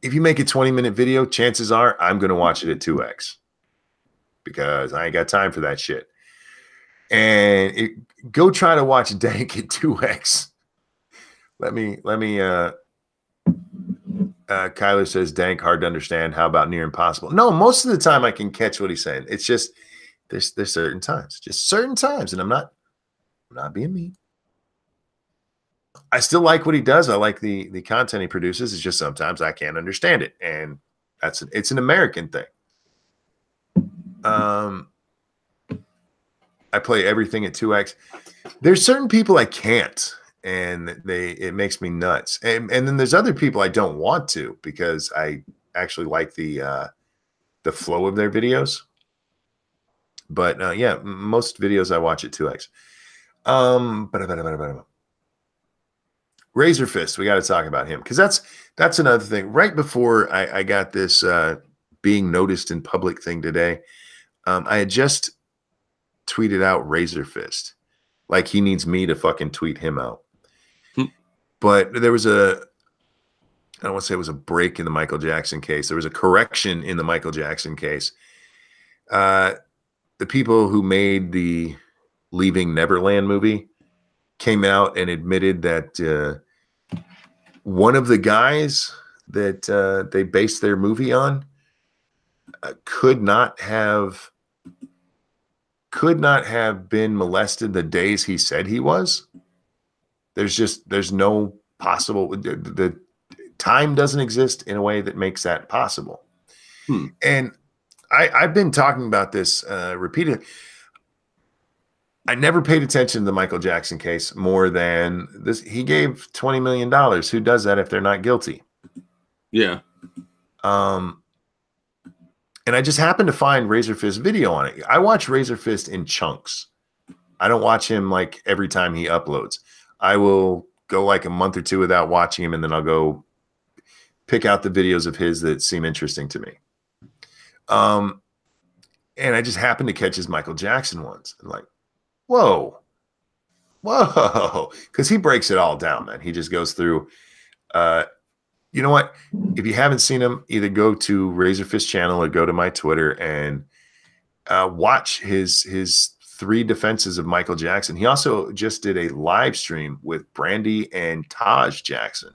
Speaker 1: If you make a 20-minute video, chances are I'm going to watch it at 2x because I ain't got time for that shit. And go try to watch Dank at 2x. Kyler says Dank hard to understand. How about near impossible? No, most of the time I can catch what he's saying. It's just there's certain times, and I'm not being mean. I still like what he does. I like the content he produces. It's just sometimes I can't understand it, and it's an American thing. I play everything at 2x. There's certain people I can't, and it makes me nuts. And then there's other people I don't want to because I actually like the flow of their videos. But yeah, most videos I watch at 2x. Razor Fist, we got to talk about him because that's another thing. Right before I got this being noticed in public thing today, I had just tweeted out Razor Fist, like he needs me to fucking tweet him out. But there was I don't want to say it was a break in the Michael Jackson case. There was a correction in the Michael Jackson case. The people who made the Leaving Neverland movie came out and admitted that one of the guys that they based their movie on could not have been molested the days he said he was. There's no possible, the time doesn't exist in a way that makes that possible. And I've been talking about this repeatedly. I never paid attention to the Michael Jackson case more than this. He gave $20 million. Who does that if they're not guilty?
Speaker 2: Yeah.
Speaker 1: And I just happened to find Razor Fist video on it. I watch Razor Fist in chunks. I don't watch him like every time he uploads. I will go like a month or two without watching him, and then I'll go pick out the videos of his that seem interesting to me. And I just happened to catch his Michael Jackson ones. I'm like, whoa, because he breaks it all down, man. He just goes through. You know what? If you haven't seen him, either go to Razor Fist channel or go to my Twitter and watch his 3 defenses of Michael Jackson. He also just did a live stream with Brandy and Taj Jackson,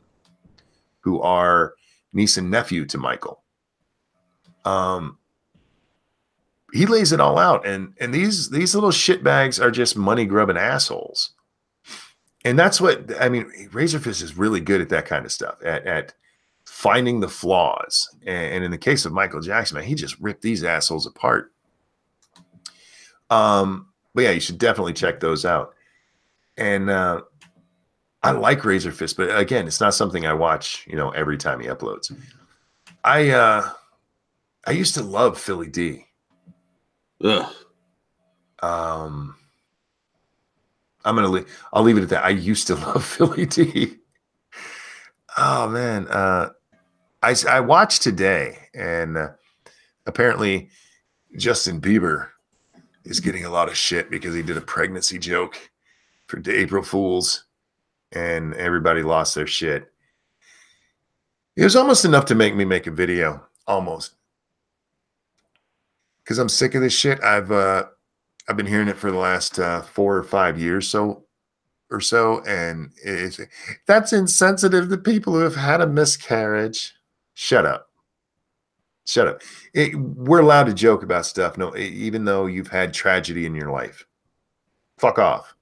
Speaker 1: who are niece and nephew to Michael. He lays it all out, and these little shitbags are just money grubbing assholes. And that's what I mean. Razor Fist is really good at that kind of stuff, at finding the flaws. And in the case of Michael Jackson, man, he just ripped these assholes apart. But yeah, you should definitely check those out. And I like Razor Fist, but again, it's not something I watch, every time he uploads. I used to love Philly D.
Speaker 2: Ugh.
Speaker 1: I'll leave it at that. I used to love Philly D. Oh man. I watched today, and apparently Justin Bieber is getting a lot of shit because he did a pregnancy joke for April Fools, and everybody lost their shit. It was almost enough to make me make a video, almost, because I'm sick of this shit. I've been hearing it for the last 4 or 5 years or so, and that's insensitive to people who have had a miscarriage. Shut up. We're allowed to joke about stuff, no, even though you've had tragedy in your life. Fuck off.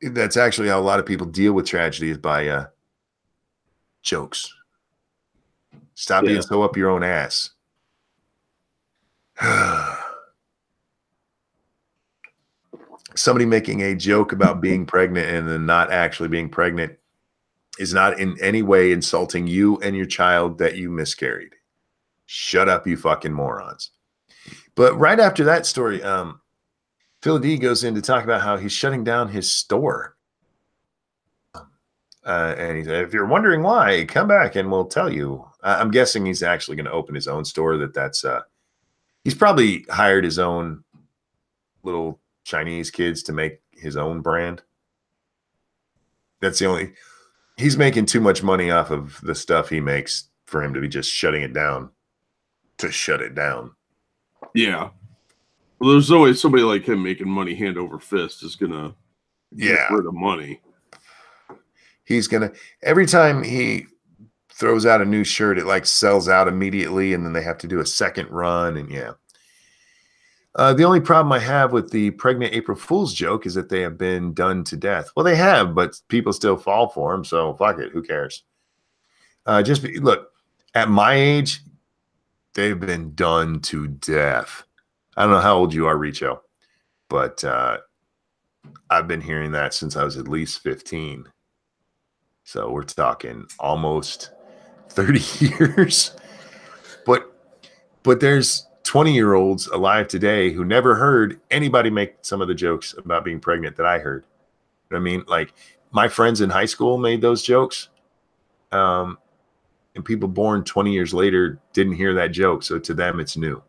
Speaker 1: That's actually how a lot of people deal with tragedy, is by jokes. Stop being so up your own ass. somebody making a joke about being pregnant and then not actually being pregnant is not in any way insulting you and your child that you miscarried. Shut up, you fucking morons. But right after that story, Phil D goes in to talk about how he's shutting down his store. And he said, if you're wondering why, come back and we'll tell you. I'm guessing he's actually going to open his own store. He's probably hired his own little Chinese kids to make his own brand. He's making too much money off of the stuff he makes for him to be just shutting it down to shut it down.
Speaker 2: Yeah. Well, there's always somebody like him making money hand over fist is going to get rid of money.
Speaker 1: He's going to, every time he throws out a new shirt, it like sells out immediately. And then they have to do a second run. And the only problem I have with the pregnant April Fool's joke is that they have been done to death. Well, they have, but people still fall for them. So fuck it. Who cares? Look, at my age, they've been done to death. I don't know how old you are, Richo, but I've been hearing that since I was at least 15. So we're talking almost 30 years. But there's 20-year-olds alive today who never heard anybody make some of the jokes about being pregnant that I heard. You know what I mean? Like my friends in high school made those jokes. And people born 20 years later didn't hear that joke. So to them, it's new.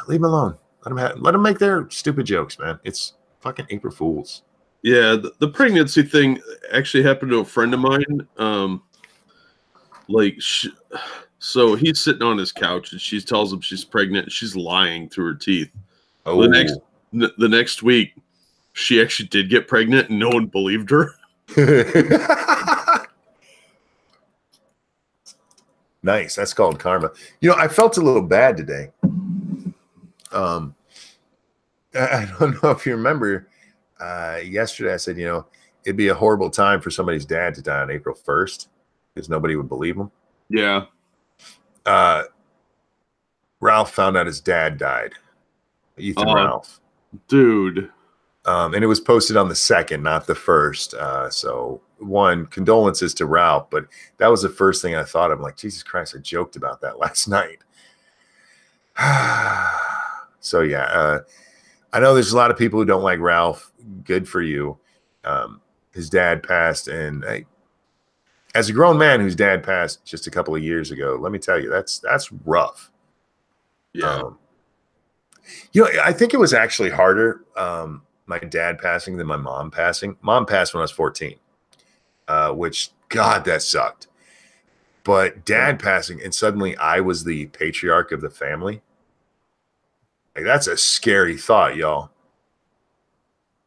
Speaker 1: Leave them alone. Let them make their stupid jokes, man. It's fucking April Fools.
Speaker 2: Yeah, the pregnancy thing actually happened to a friend of mine. So he's sitting on his couch and she tells him she's pregnant. She's lying through her teeth.
Speaker 1: Oh,
Speaker 2: the next week, she actually did get pregnant and no one believed her.
Speaker 1: Nice. That's called karma. I felt a little bad today. I don't know if you remember. Yesterday I said, it'd be a horrible time for somebody's dad to die on April 1st because nobody would believe him.
Speaker 2: Yeah.
Speaker 1: Ralph found out his dad died. Ethan Ralph.
Speaker 2: Dude.
Speaker 1: And it was posted on the 2nd, not the 1st. So one, condolences to Ralph, but that was the first thing I thought of. I'm like, Jesus Christ, I joked about that last night. So yeah, I know there's a lot of people who don't like Ralph. Good for you. His dad passed, and as a grown man whose dad passed just a couple of years ago, let me tell you, that's rough.
Speaker 2: Yeah.
Speaker 1: I think it was actually harder, my dad passing than my mom passing. Mom passed when I was 14, which, God, that sucked. But dad passing, and suddenly I was the patriarch of the family. Like, that's a scary thought, y'all.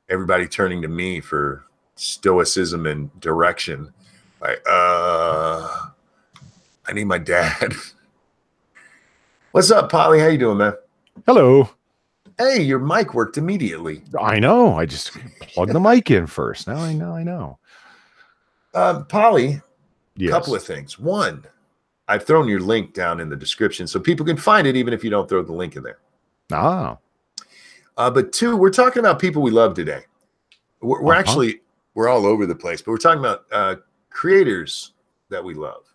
Speaker 1: Everybody turning to me for stoicism and direction. Like, I need my dad. What's up, Polly? How you doing, man?
Speaker 3: Hello.
Speaker 1: Hey, your mic worked immediately.
Speaker 3: I know. I just plugged the mic in first. Now I know.
Speaker 1: Polly,
Speaker 3: yes.
Speaker 1: Couple of things. One, I've thrown your link down in the description so people can find it even if you don't throw the link in there.
Speaker 3: Ah.
Speaker 1: But two, we're talking about people we love today. We're actually, we're all over the place, but we're talking about creators that we love.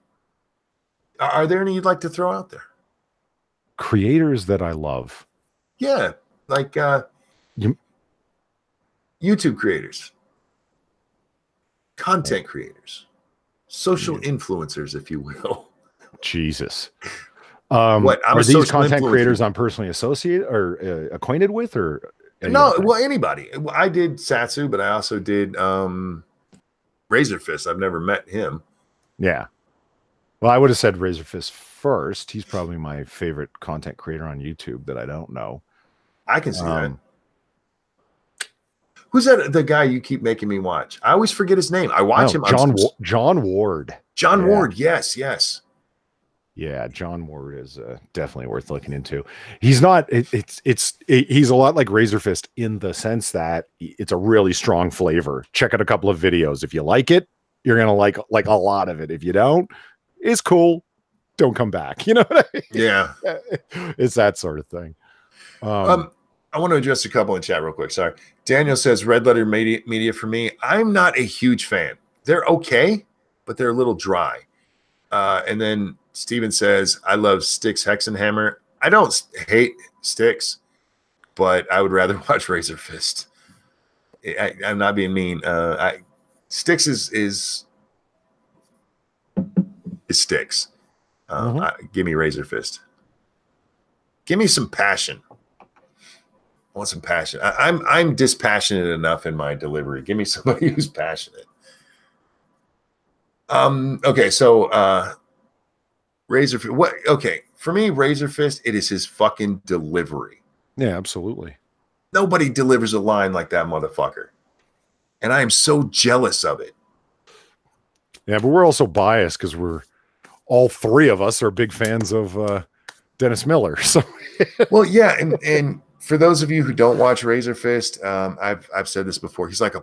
Speaker 1: Are there any you'd like to throw out there?
Speaker 3: Creators that I love.
Speaker 1: Yeah, like YouTube creators, content creators, social influencers, if you will.
Speaker 3: Jesus.
Speaker 1: What?
Speaker 3: Are these content creators I'm personally associated or acquainted with, or
Speaker 1: no? Well, anybody. I did Satsu, but I also did Razorfist. I've never met him.
Speaker 3: Yeah. Well, I would have said Razorfist first. He's probably my favorite content creator on YouTube that I don't know.
Speaker 1: I can see that. Who's that? The guy you keep making me watch? I always forget his name. I watch him.
Speaker 3: John Ward.
Speaker 1: John Ward. Yes.
Speaker 3: Yeah, John Ward is definitely worth looking into. He's not. He's a lot like Razorfist in the sense that it's a really strong flavor. Check out a couple of videos. If you like it, you're gonna like a lot of it. If you don't, it's cool. Don't come back. You know what I mean?
Speaker 1: Yeah.
Speaker 3: It's that sort of thing.
Speaker 1: I want to address a couple in chat real quick. Sorry. Daniel says Red Letter Media for me. I'm not a huge fan. They're okay, but they're a little dry. And then Steven says, I love Styx Hexenhammer. I don't hate Styx, but I would rather watch Razor Fist. I'm not being mean. Styx is Styx. Give me Razor Fist. Give me some passion. I want some passion. I'm dispassionate enough in my delivery. Give me somebody who's passionate. Okay, so Razor Fist. What? Okay, for me, Razor Fist. It is his fucking delivery.
Speaker 3: Yeah, absolutely.
Speaker 1: Nobody delivers a line like that motherfucker, and I am so jealous of it.
Speaker 3: Yeah, but we're also biased because all three of us are big fans of Dennis Miller. So,
Speaker 1: well, yeah, and for those of you who don't watch Razor Fist, I've said this before. He's like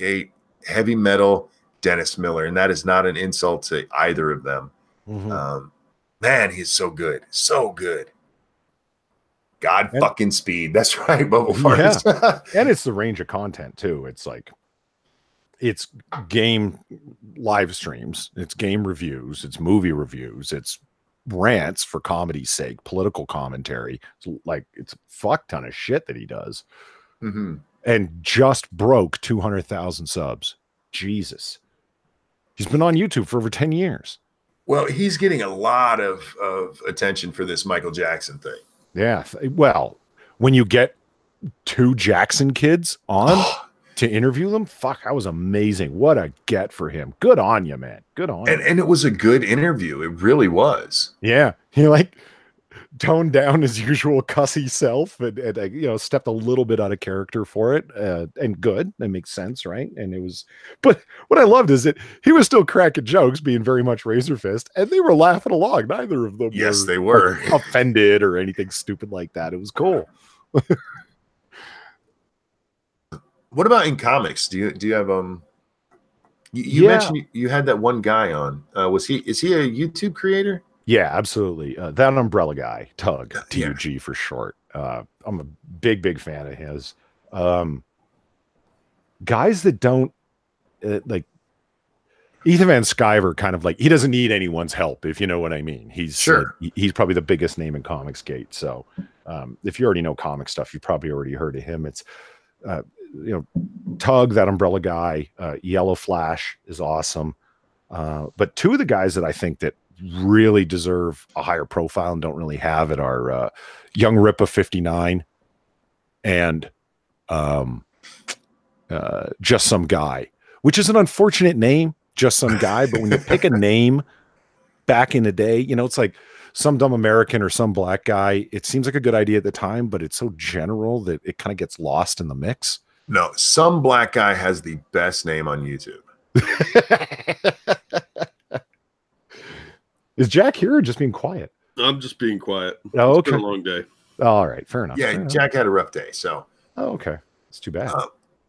Speaker 1: a heavy metal Dennis Miller, and that is not an insult to either of them. Mm-hmm. Man, he's so good, so good. Fucking speed. That's right, Bubble Farts.
Speaker 3: Yeah. And it's the range of content too. It's like it's game live streams, it's game reviews, it's movie reviews, it's rants for comedy's sake, political commentary. It's a fuck ton of shit that he does. Mm-hmm. And just broke 200,000 subs. Jesus. He's been on YouTube for over 10 years.
Speaker 1: Well, he's getting a lot of attention for this Michael Jackson thing.
Speaker 3: Yeah. Well, when you get two Jackson kids on to interview them, fuck, that was amazing. What a get for him. Good on you, man. Good on you.
Speaker 1: And it was a good interview. It really was.
Speaker 3: Yeah. He toned down his usual cussy self and stepped a little bit out of character for it. And good. That makes sense, right? And it was, but what I loved is that he was still cracking jokes, being very much Razor Fist, and they were laughing along. Neither of them
Speaker 1: they were
Speaker 3: offended or anything stupid like that. It was cool.
Speaker 1: What about in comics? Do you have you mentioned you had that one guy on. Is he a YouTube creator?
Speaker 3: Yeah, absolutely. That Umbrella Guy, Tug, TUG for short. I'm a big fan of his. Guys that don't like Ethan Van Sciver, kind of like, he doesn't need anyone's help, if you know what I mean. He's he's probably the biggest name in Comicsgate. So if you already know comic stuff, you probably already heard of him. It's Tug, that Umbrella Guy, Yellow Flash is awesome. But two of the guys that I think that really deserve a higher profile and don't really have it are Young Ripa 59 and Just Some Guy, which is an unfortunate name, Just Some Guy. But when you pick a name back in the day, it's like Some Dumb American or Some Black Guy. It seems like a good idea at the time, but it's so general that it kind of gets lost in the mix.
Speaker 1: No, Some Black Guy has the best name on YouTube.
Speaker 3: Is Jack here or just being quiet?
Speaker 2: I'm just being quiet.
Speaker 3: Oh, okay.
Speaker 2: It's been a long day.
Speaker 3: All right, fair enough.
Speaker 1: Yeah,
Speaker 3: fair
Speaker 1: Jack had a rough day, so.
Speaker 3: Oh, okay. It's too bad.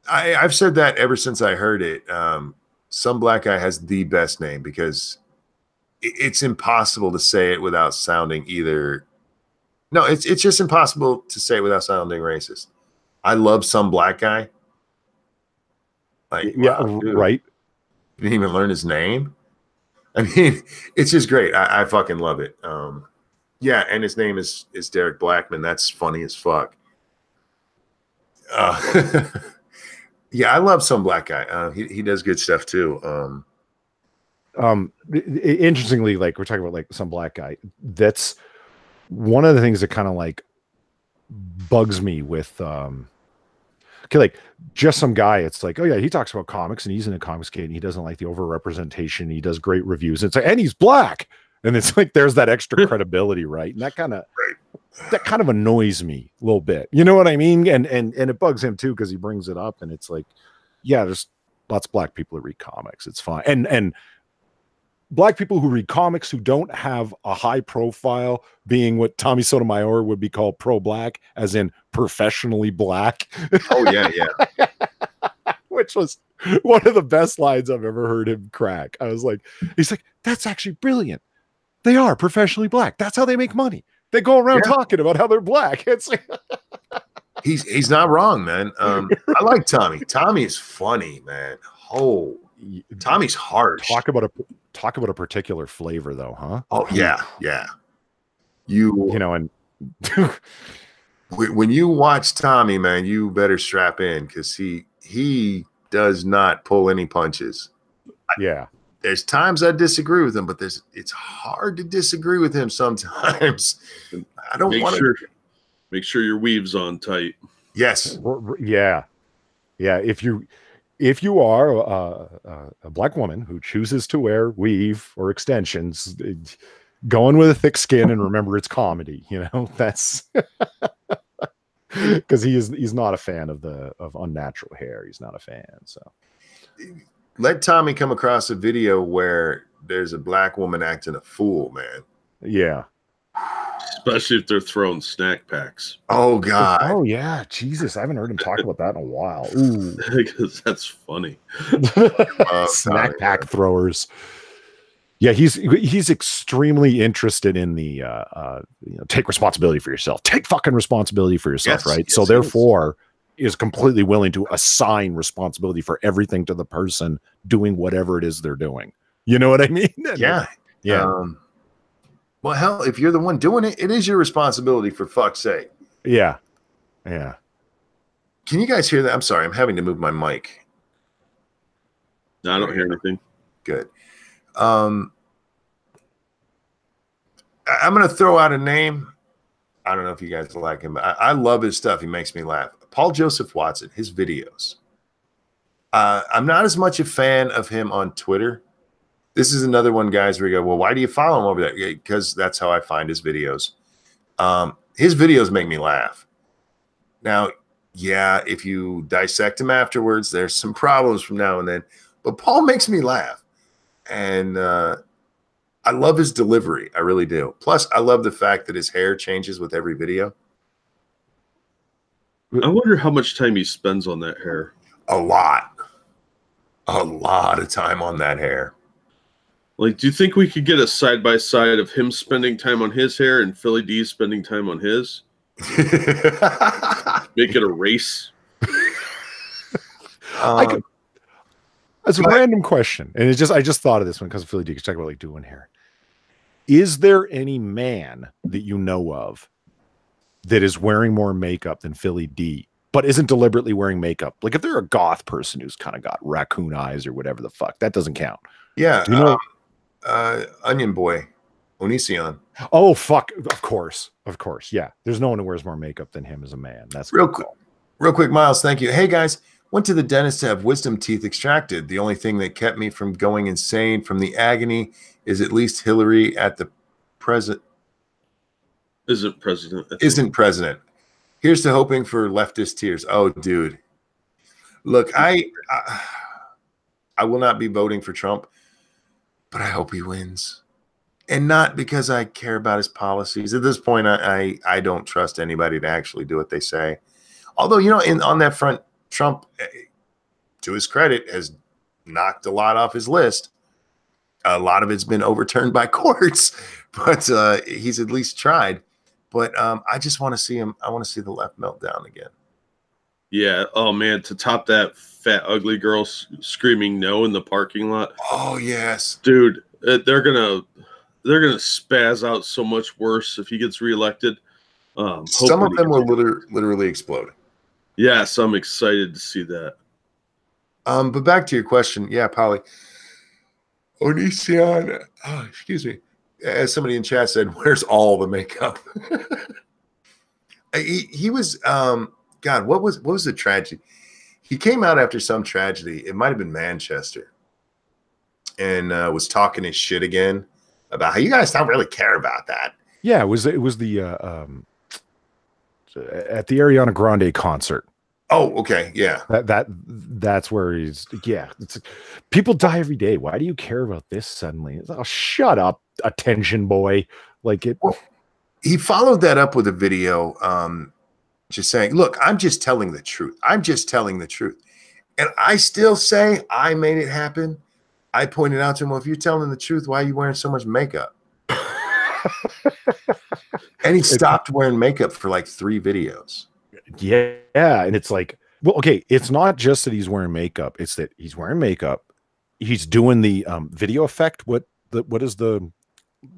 Speaker 1: I've said that ever since I heard it. Some Black Guy has the best name because it's impossible to say it without sounding either. No, it's just impossible to say it without sounding racist. I love Some Black Guy.
Speaker 3: Yeah, wow, right.
Speaker 1: Didn't even learn his name. I mean, it's just great. I fucking love it. Yeah, and his name is Derek Blackman. That's funny as fuck. Yeah, I love Some Black Guy. He does good stuff too.
Speaker 3: Interestingly, like we're talking about like Some Black Guy. That's one of the things that kind of like bugs me with like Just Some Guy. It's like, oh yeah, he talks about comics and he's in a Comicsgate and he doesn't like the overrepresentation. He does great reviews. It's like, and he's black. And it's like there's that extra credibility, right? And that kind of annoys me a little bit. You know what I mean? And it bugs him too because he brings it up, and it's like, yeah, there's lots of black people that read comics. It's fine. And black people who read comics who don't have a high profile, being what Tommy Sotomayor would be called pro-black, as in professionally black.
Speaker 1: Oh yeah, yeah.
Speaker 3: Which was one of the best lines I've ever heard him crack. I was like, he's like, that's actually brilliant. They are professionally black. That's how they make money. They go around talking about how they're black. It's like
Speaker 1: He's not wrong, man. I like Tommy. Tommy is funny, man. Oh, Tommy's harsh.
Speaker 3: Talk about a particular flavor, though, huh?
Speaker 1: Oh yeah.
Speaker 3: You know, and
Speaker 1: when you watch Tommy, man, you better strap in because he does not pull any punches.
Speaker 3: Yeah.
Speaker 1: There's times I disagree with him, but it's hard to disagree with him sometimes. I don't want to.
Speaker 2: Make sure your weave's on tight.
Speaker 1: Yes.
Speaker 3: Yeah. If you are a black woman who chooses to wear weave or extensions, go in with a thick skin and remember it's comedy. You know, that's because he's not a fan of unnatural hair. He's not a fan. So
Speaker 1: let Tommy come across a video where there's a black woman acting a fool, man.
Speaker 3: Yeah.
Speaker 2: Especially if they're throwing snack packs.
Speaker 1: Oh God.
Speaker 3: Oh yeah. Jesus. I haven't heard him talk about that in a while. Ooh.
Speaker 2: Because that's funny.
Speaker 3: Snack pack throwers. Yeah, he's extremely interested in the take responsibility for yourself. Take fucking responsibility for yourself, right? Yes, so therefore is completely willing to assign responsibility for everything to the person doing whatever it is they're doing. You know what I mean?
Speaker 1: Yeah. Well, hell, if you're the one doing it, it is your responsibility, for fuck's sake.
Speaker 3: Yeah.
Speaker 1: Can you guys hear that? I'm sorry, I'm having to move my mic.
Speaker 2: No, I don't hear anything.
Speaker 1: Good. I'm going to throw out a name. I don't know if you guys like him, but I love his stuff. He makes me laugh. Paul Joseph Watson, his videos. I'm not as much a fan of him on Twitter. This is another one, guys, where you go, well, why do you follow him over there? Because that's how I find his videos. His videos make me laugh. Now, yeah, if you dissect him afterwards, there's some problems from now and then. But Paul makes me laugh. And I love his delivery. I really do. Plus, I love the fact that his hair changes with every video.
Speaker 2: I wonder how much time he spends on that hair.
Speaker 1: A lot of time on that hair.
Speaker 2: Like, do you think we could get a side-by-side of him spending time on his hair and Philly D spending time on his? Make it a race?
Speaker 3: That's a random question. And I just thought of this one because of Philly D. Talk about like doing hair. Is there any man that you know of that is wearing more makeup than Philly D, but isn't deliberately wearing makeup? Like if they're a goth person who's kind of got raccoon eyes or whatever the fuck, that doesn't count.
Speaker 1: Yeah. You know, Onion Boy, Onision.
Speaker 3: Oh, fuck. Of course. Yeah. There's no one who wears more makeup than him as a man. That's
Speaker 1: real quick, Miles. Thank you. Hey, guys. Went to the dentist to have wisdom teeth extracted. The only thing that kept me from going insane from the agony is at least Hillary at the present.
Speaker 2: Isn't president.
Speaker 1: Here's to hoping for leftist tears. Oh, dude. Look, I will not be voting for Trump, but I hope he wins. And not because I care about his policies. At this point, I don't trust anybody to actually do what they say. Although, you know, on that front, Trump, to his credit, has knocked a lot off his list. A lot of it's been overturned by courts, but he's at least tried. But I just want to see him. I want to see the left melt down again.
Speaker 2: Yeah. Oh man, to top that, fat ugly girl screaming no in the parking lot.
Speaker 1: Oh yes,
Speaker 2: dude. They're gonna spaz out so much worse if he gets reelected.
Speaker 1: Some of them will literally explode.
Speaker 2: Yes, I'm excited to see that.
Speaker 1: But back to your question, yeah, Polly. Onision, excuse me. As somebody in chat said, where's all the makeup? he was God, what was the tragedy? He came out after some tragedy. It might have been Manchester, and was talking his shit again about how you guys don't really care about that.
Speaker 3: Yeah, it was the at the Ariana Grande concert.
Speaker 1: Oh, okay, yeah.
Speaker 3: That's where he's. Yeah, people die every day. Why do you care about this suddenly? Oh, shut up, attention boy. Like it.
Speaker 1: Well, he followed that up with a video, just saying, "Look, I'm just telling the truth. I'm just telling the truth," and I still say I made it happen. I pointed out to him, "Well, if you're telling the truth, why are you wearing so much makeup?" And he stopped wearing makeup for like 3 videos.
Speaker 3: Yeah, and it's like, well, okay, it's not just that he's wearing makeup, it's that he's wearing makeup, he's doing the video effect. What is the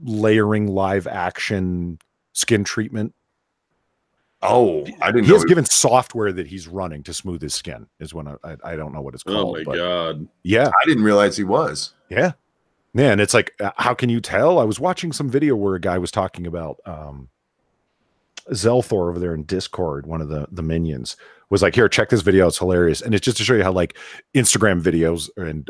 Speaker 3: layering live action skin treatment?
Speaker 1: Oh, I didn't
Speaker 3: He
Speaker 1: know.
Speaker 3: has given software that he's running to smooth his skin. Is when I don't know what it's called.
Speaker 2: Oh my god!
Speaker 3: Yeah,
Speaker 1: I didn't realize he was.
Speaker 3: Yeah, man. It's like, how can you tell? I was watching some video where a guy was talking about Zelthor over there in Discord. One of the minions was like, "Here, check this video. It's hilarious." And it's just to show you how like Instagram videos and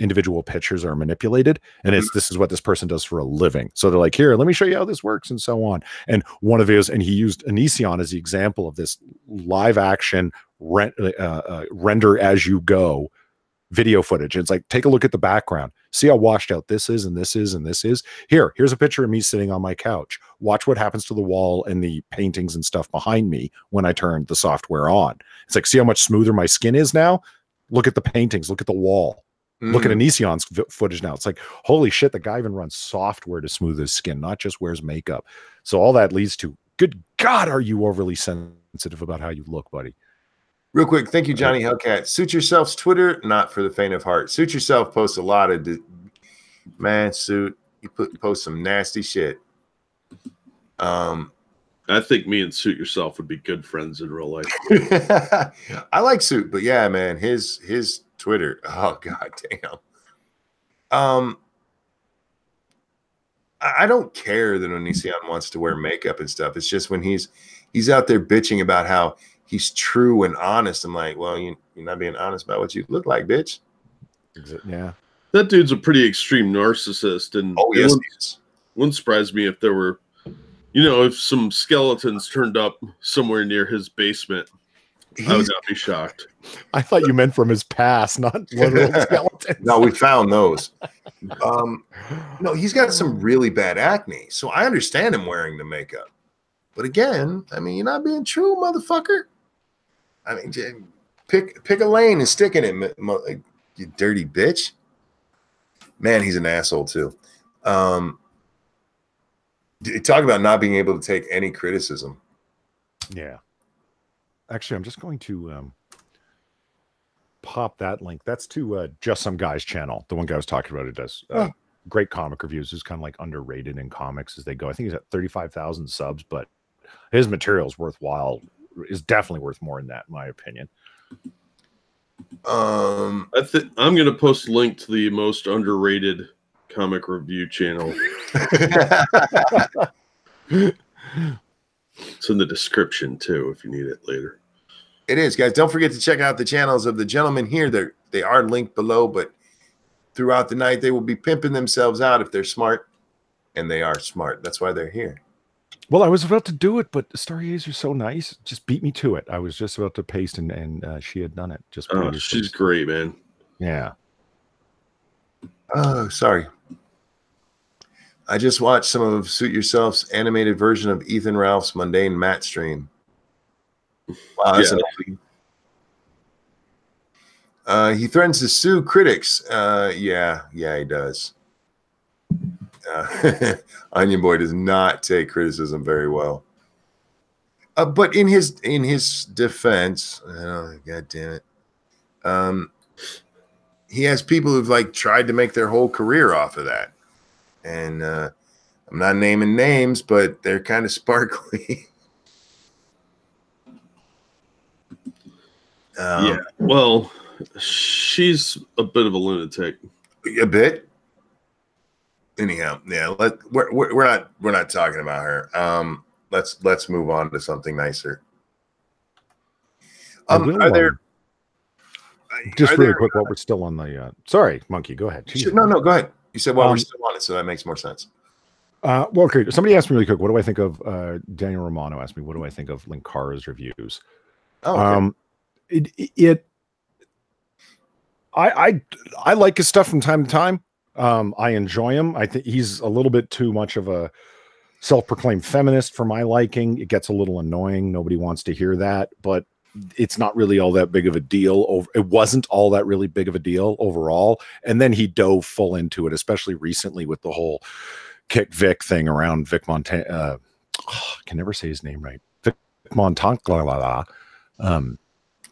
Speaker 3: individual pictures are manipulated, and this is what this person does for a living. So they're like, here, let me show you how this works, and so on. And one of his, and he used Onision as the example of this live action render as you go video footage. It's like, take a look at the background, see how washed out this is, and this is, and this is. Here's a picture of me sitting on my couch. Watch what happens to the wall and the paintings and stuff behind me when I turn the software on. It's like, see how much smoother my skin is now? Look at the paintings, look at the wall. Look at Onision's footage now. It's like, holy shit, the guy even runs software to smooth his skin, not just wears makeup. So all that leads to, good God, are you overly sensitive about how you look, buddy?
Speaker 1: Real quick, thank you, Johnny Hellcat. Suit Yourself's Twitter, not for the faint of heart. Suit Yourself posts a lot of Suit. You post some nasty shit.
Speaker 2: I think me and Suit Yourself would be good friends in real life.
Speaker 1: I like Suit, but yeah, man, his Twitter. Oh god damn. I don't care that Onision wants to wear makeup and stuff. It's just when he's out there bitching about how he's true and honest. I'm like, well, you're not being honest about what you look like, bitch.
Speaker 3: Yeah.
Speaker 2: That dude's a pretty extreme narcissist, and
Speaker 1: yes, he is.
Speaker 2: Wouldn't surprise me if there were, if some skeletons turned up somewhere near his basement. I would not be shocked.
Speaker 3: I thought you meant from his past, not literal skeletons.
Speaker 1: No, we found those. No, he's got some really bad acne, so I understand him wearing the makeup. But again, I mean, you're not being true, motherfucker. I mean, pick a lane and stick in it, you dirty bitch. Man, he's an asshole too. Talk about not being able to take any criticism.
Speaker 3: Yeah. Actually, I'm just going to pop that link. That's to Just Some Guy's channel. The one guy I was talking about, it does great comic reviews. He's kind of like underrated in comics as they go. I think he's at 35,000 subs, but his material is worthwhile. Is definitely worth more than that, in my opinion.
Speaker 2: I'm going to post a link to the most underrated comic review channel. It's in the description too, if you need it later.
Speaker 1: It is, guys. Don't forget to check out the channels of the gentlemen here. They are linked below, but throughout the night they will be pimping themselves out if they're smart, and they are smart. That's why they're here.
Speaker 3: Well, I was about to do it, but Stargazer is so nice. Just beat me to it. I was just about to paste, and she had done it. Just
Speaker 2: she's great, man.
Speaker 3: Yeah.
Speaker 1: Oh, sorry. I just watched some of Suit Yourself's animated version of Ethan Ralph's Mundane Matte stream. Wow, that's he threatens to sue critics. Yeah, he does. Onion Boy does not take criticism very well. But in his defense, oh, god damn it, he has people who've like tried to make their whole career off of that. And I'm not naming names, but they're kind of sparkly.
Speaker 2: Yeah, well, she's a bit of a lunatic.
Speaker 1: A bit. Anyhow, yeah. We're not talking about her. Let's move on to something nicer. Are there?
Speaker 3: Just really quick, while we're still on the. Sorry, Monkey, go ahead.
Speaker 1: No, go ahead. You said while we're still on it, so that makes more sense.
Speaker 3: Well, okay. Somebody asked me really quick, what do I think of Daniel Romano asked me, what do I think of Linkara's reviews?
Speaker 1: Oh, okay.
Speaker 3: I like his stuff from time to time. I enjoy him. I think he's a little bit too much of a self-proclaimed feminist for my liking. It gets a little annoying. Nobody wants to hear that, but it's not really all that big of a deal. It wasn't all that really big of a deal overall. And then he dove full into it, especially recently with the whole Kick Vic thing around Vic Montana. I can never say his name right. Vic Montancla.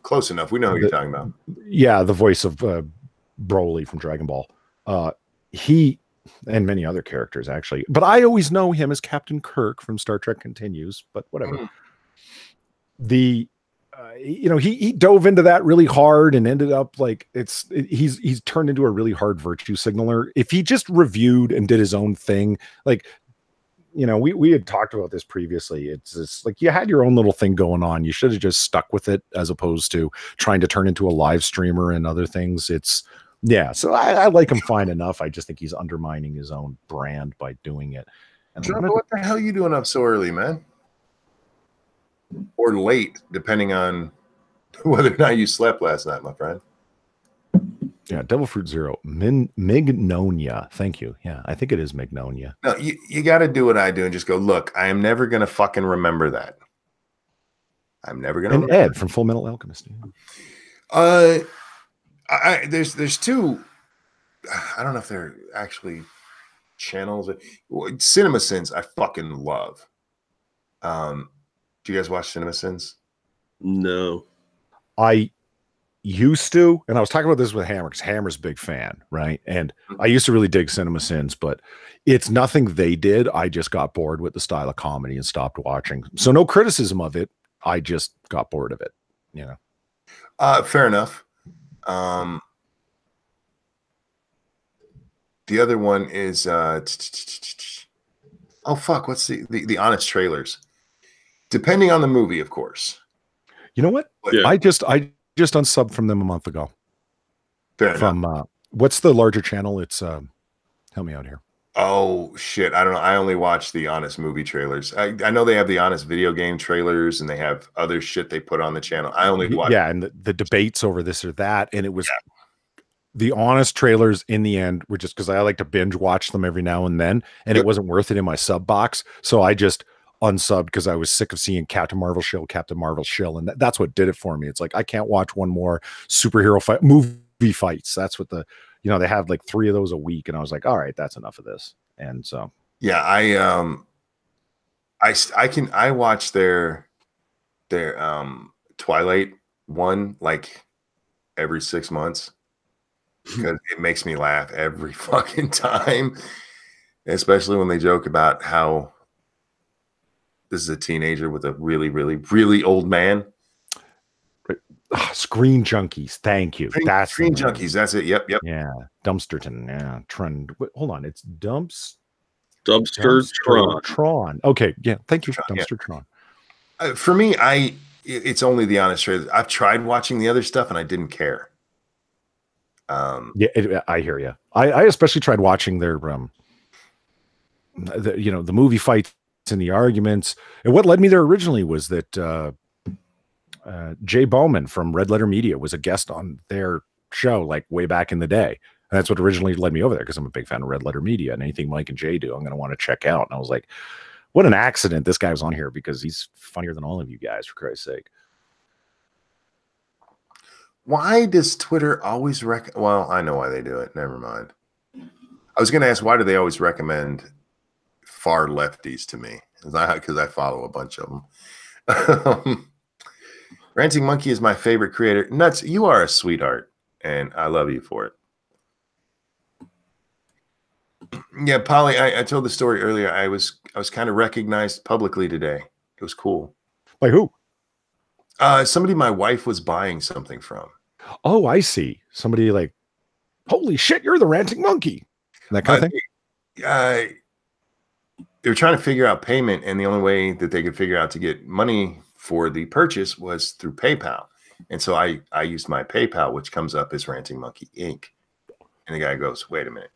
Speaker 1: Close enough. We know who you're talking about.
Speaker 3: Yeah, the voice of Broly from Dragon Ball. He and many other characters actually, but I always know him as Captain Kirk from Star Trek Continues. But whatever. He dove into that really hard and ended up like he's turned into a really hard virtue signaler. If he just reviewed and did his own thing, like. We had talked about this previously. It's just like you had your own little thing going on. You should have just stuck with it as opposed to trying to turn into a live streamer and other things. So I like him fine enough. I just think he's undermining his own brand by doing it. And
Speaker 1: what the hell are you doing up so early, man? Or late, depending on whether or not you slept last night, my friend.
Speaker 3: Yeah, Devil Fruit Zero. Mignonia. Thank you. Yeah, I think it is Mignonia.
Speaker 1: No, you got to do what I do and just go, look, I am never going to fucking remember that. I'm never going to remember.
Speaker 3: Ed from Full Metal Alchemist.
Speaker 1: There's two, I don't know if they're actually channels. Cinema Sins, I fucking love. Do you guys watch Cinema Sins?
Speaker 2: No.
Speaker 3: I used to, and I was talking about this with Hammer because Hammer's a big fan, right? And I used to really dig Cinema Sins, but it's nothing they did. I just got bored with the style of comedy and stopped watching. So no criticism of it. I just got bored of it,
Speaker 1: Fair enough. The other one is what's the Honest Trailers? Depending on the movie, of course.
Speaker 3: You know what?
Speaker 2: Yeah.
Speaker 3: I just unsubbed from them a month ago.
Speaker 1: Fair
Speaker 3: from
Speaker 1: enough.
Speaker 3: What's the larger channel? It's help me out here.
Speaker 1: Oh shit, I don't know. I only watch the Honest movie trailers. I know they have the Honest video game trailers and they have other shit they put on the channel. I only watch
Speaker 3: and the debates over this or that, and it was the Honest trailers in the end were just because I like to binge watch them every now and then, and it wasn't worth it in my sub box, so I just unsubbed because I was sick of seeing Captain Marvel shill, and that's what did it for me. It's like I can't watch one more superhero movie fights. That's what they have like 3 of those a week, and I was like, all right, that's enough of this. And so
Speaker 1: I watch their Twilight one like every 6 months because it makes me laugh every fucking time, especially when they joke about how this is a teenager with a really, really, really old man.
Speaker 3: Screen Junkies. Thank you.
Speaker 1: That's Screen Junkies. That's it. Yep.
Speaker 3: Yeah. Dumpsterton. Yeah. Trend. Wait, hold on. It's
Speaker 2: Dumpster
Speaker 3: Tron. Okay. Yeah. Thank you. Dumpster Tron.
Speaker 1: For me, it's only the Honest Trailer. I've tried watching the other stuff and I didn't care.
Speaker 3: I hear you. I especially tried watching their the movie fights and the arguments. And what led me there originally was that Jay Bowman from Red Letter Media was a guest on their show like way back in the day. And that's what originally led me over there because I'm a big fan of Red Letter Media and anything Mike and Jay do, I'm going to want to check out. And I was like, what an accident this guy was on here because he's funnier than all of you guys, for Christ's sake.
Speaker 1: Why does Twitter always well, I know why they do it. Never mind. I was going to ask, why do they always recommend far lefties to me? Because I follow a bunch of them. Ranting Monkey is my favorite creator. Nuts, you are a sweetheart, and I love you for it. Yeah, Polly, I told the story earlier. I was kind of recognized publicly today. It was cool.
Speaker 3: By who?
Speaker 1: Somebody my wife was buying something from.
Speaker 3: Oh, I see. Somebody like, holy shit, you're the Ranting Monkey. That kind of thing.
Speaker 1: They were trying to figure out payment, and the only way that they could figure out to get money for the purchase was through PayPal. And so I used my PayPal, which comes up as Ranting Monkey Inc. And the guy goes, wait a minute.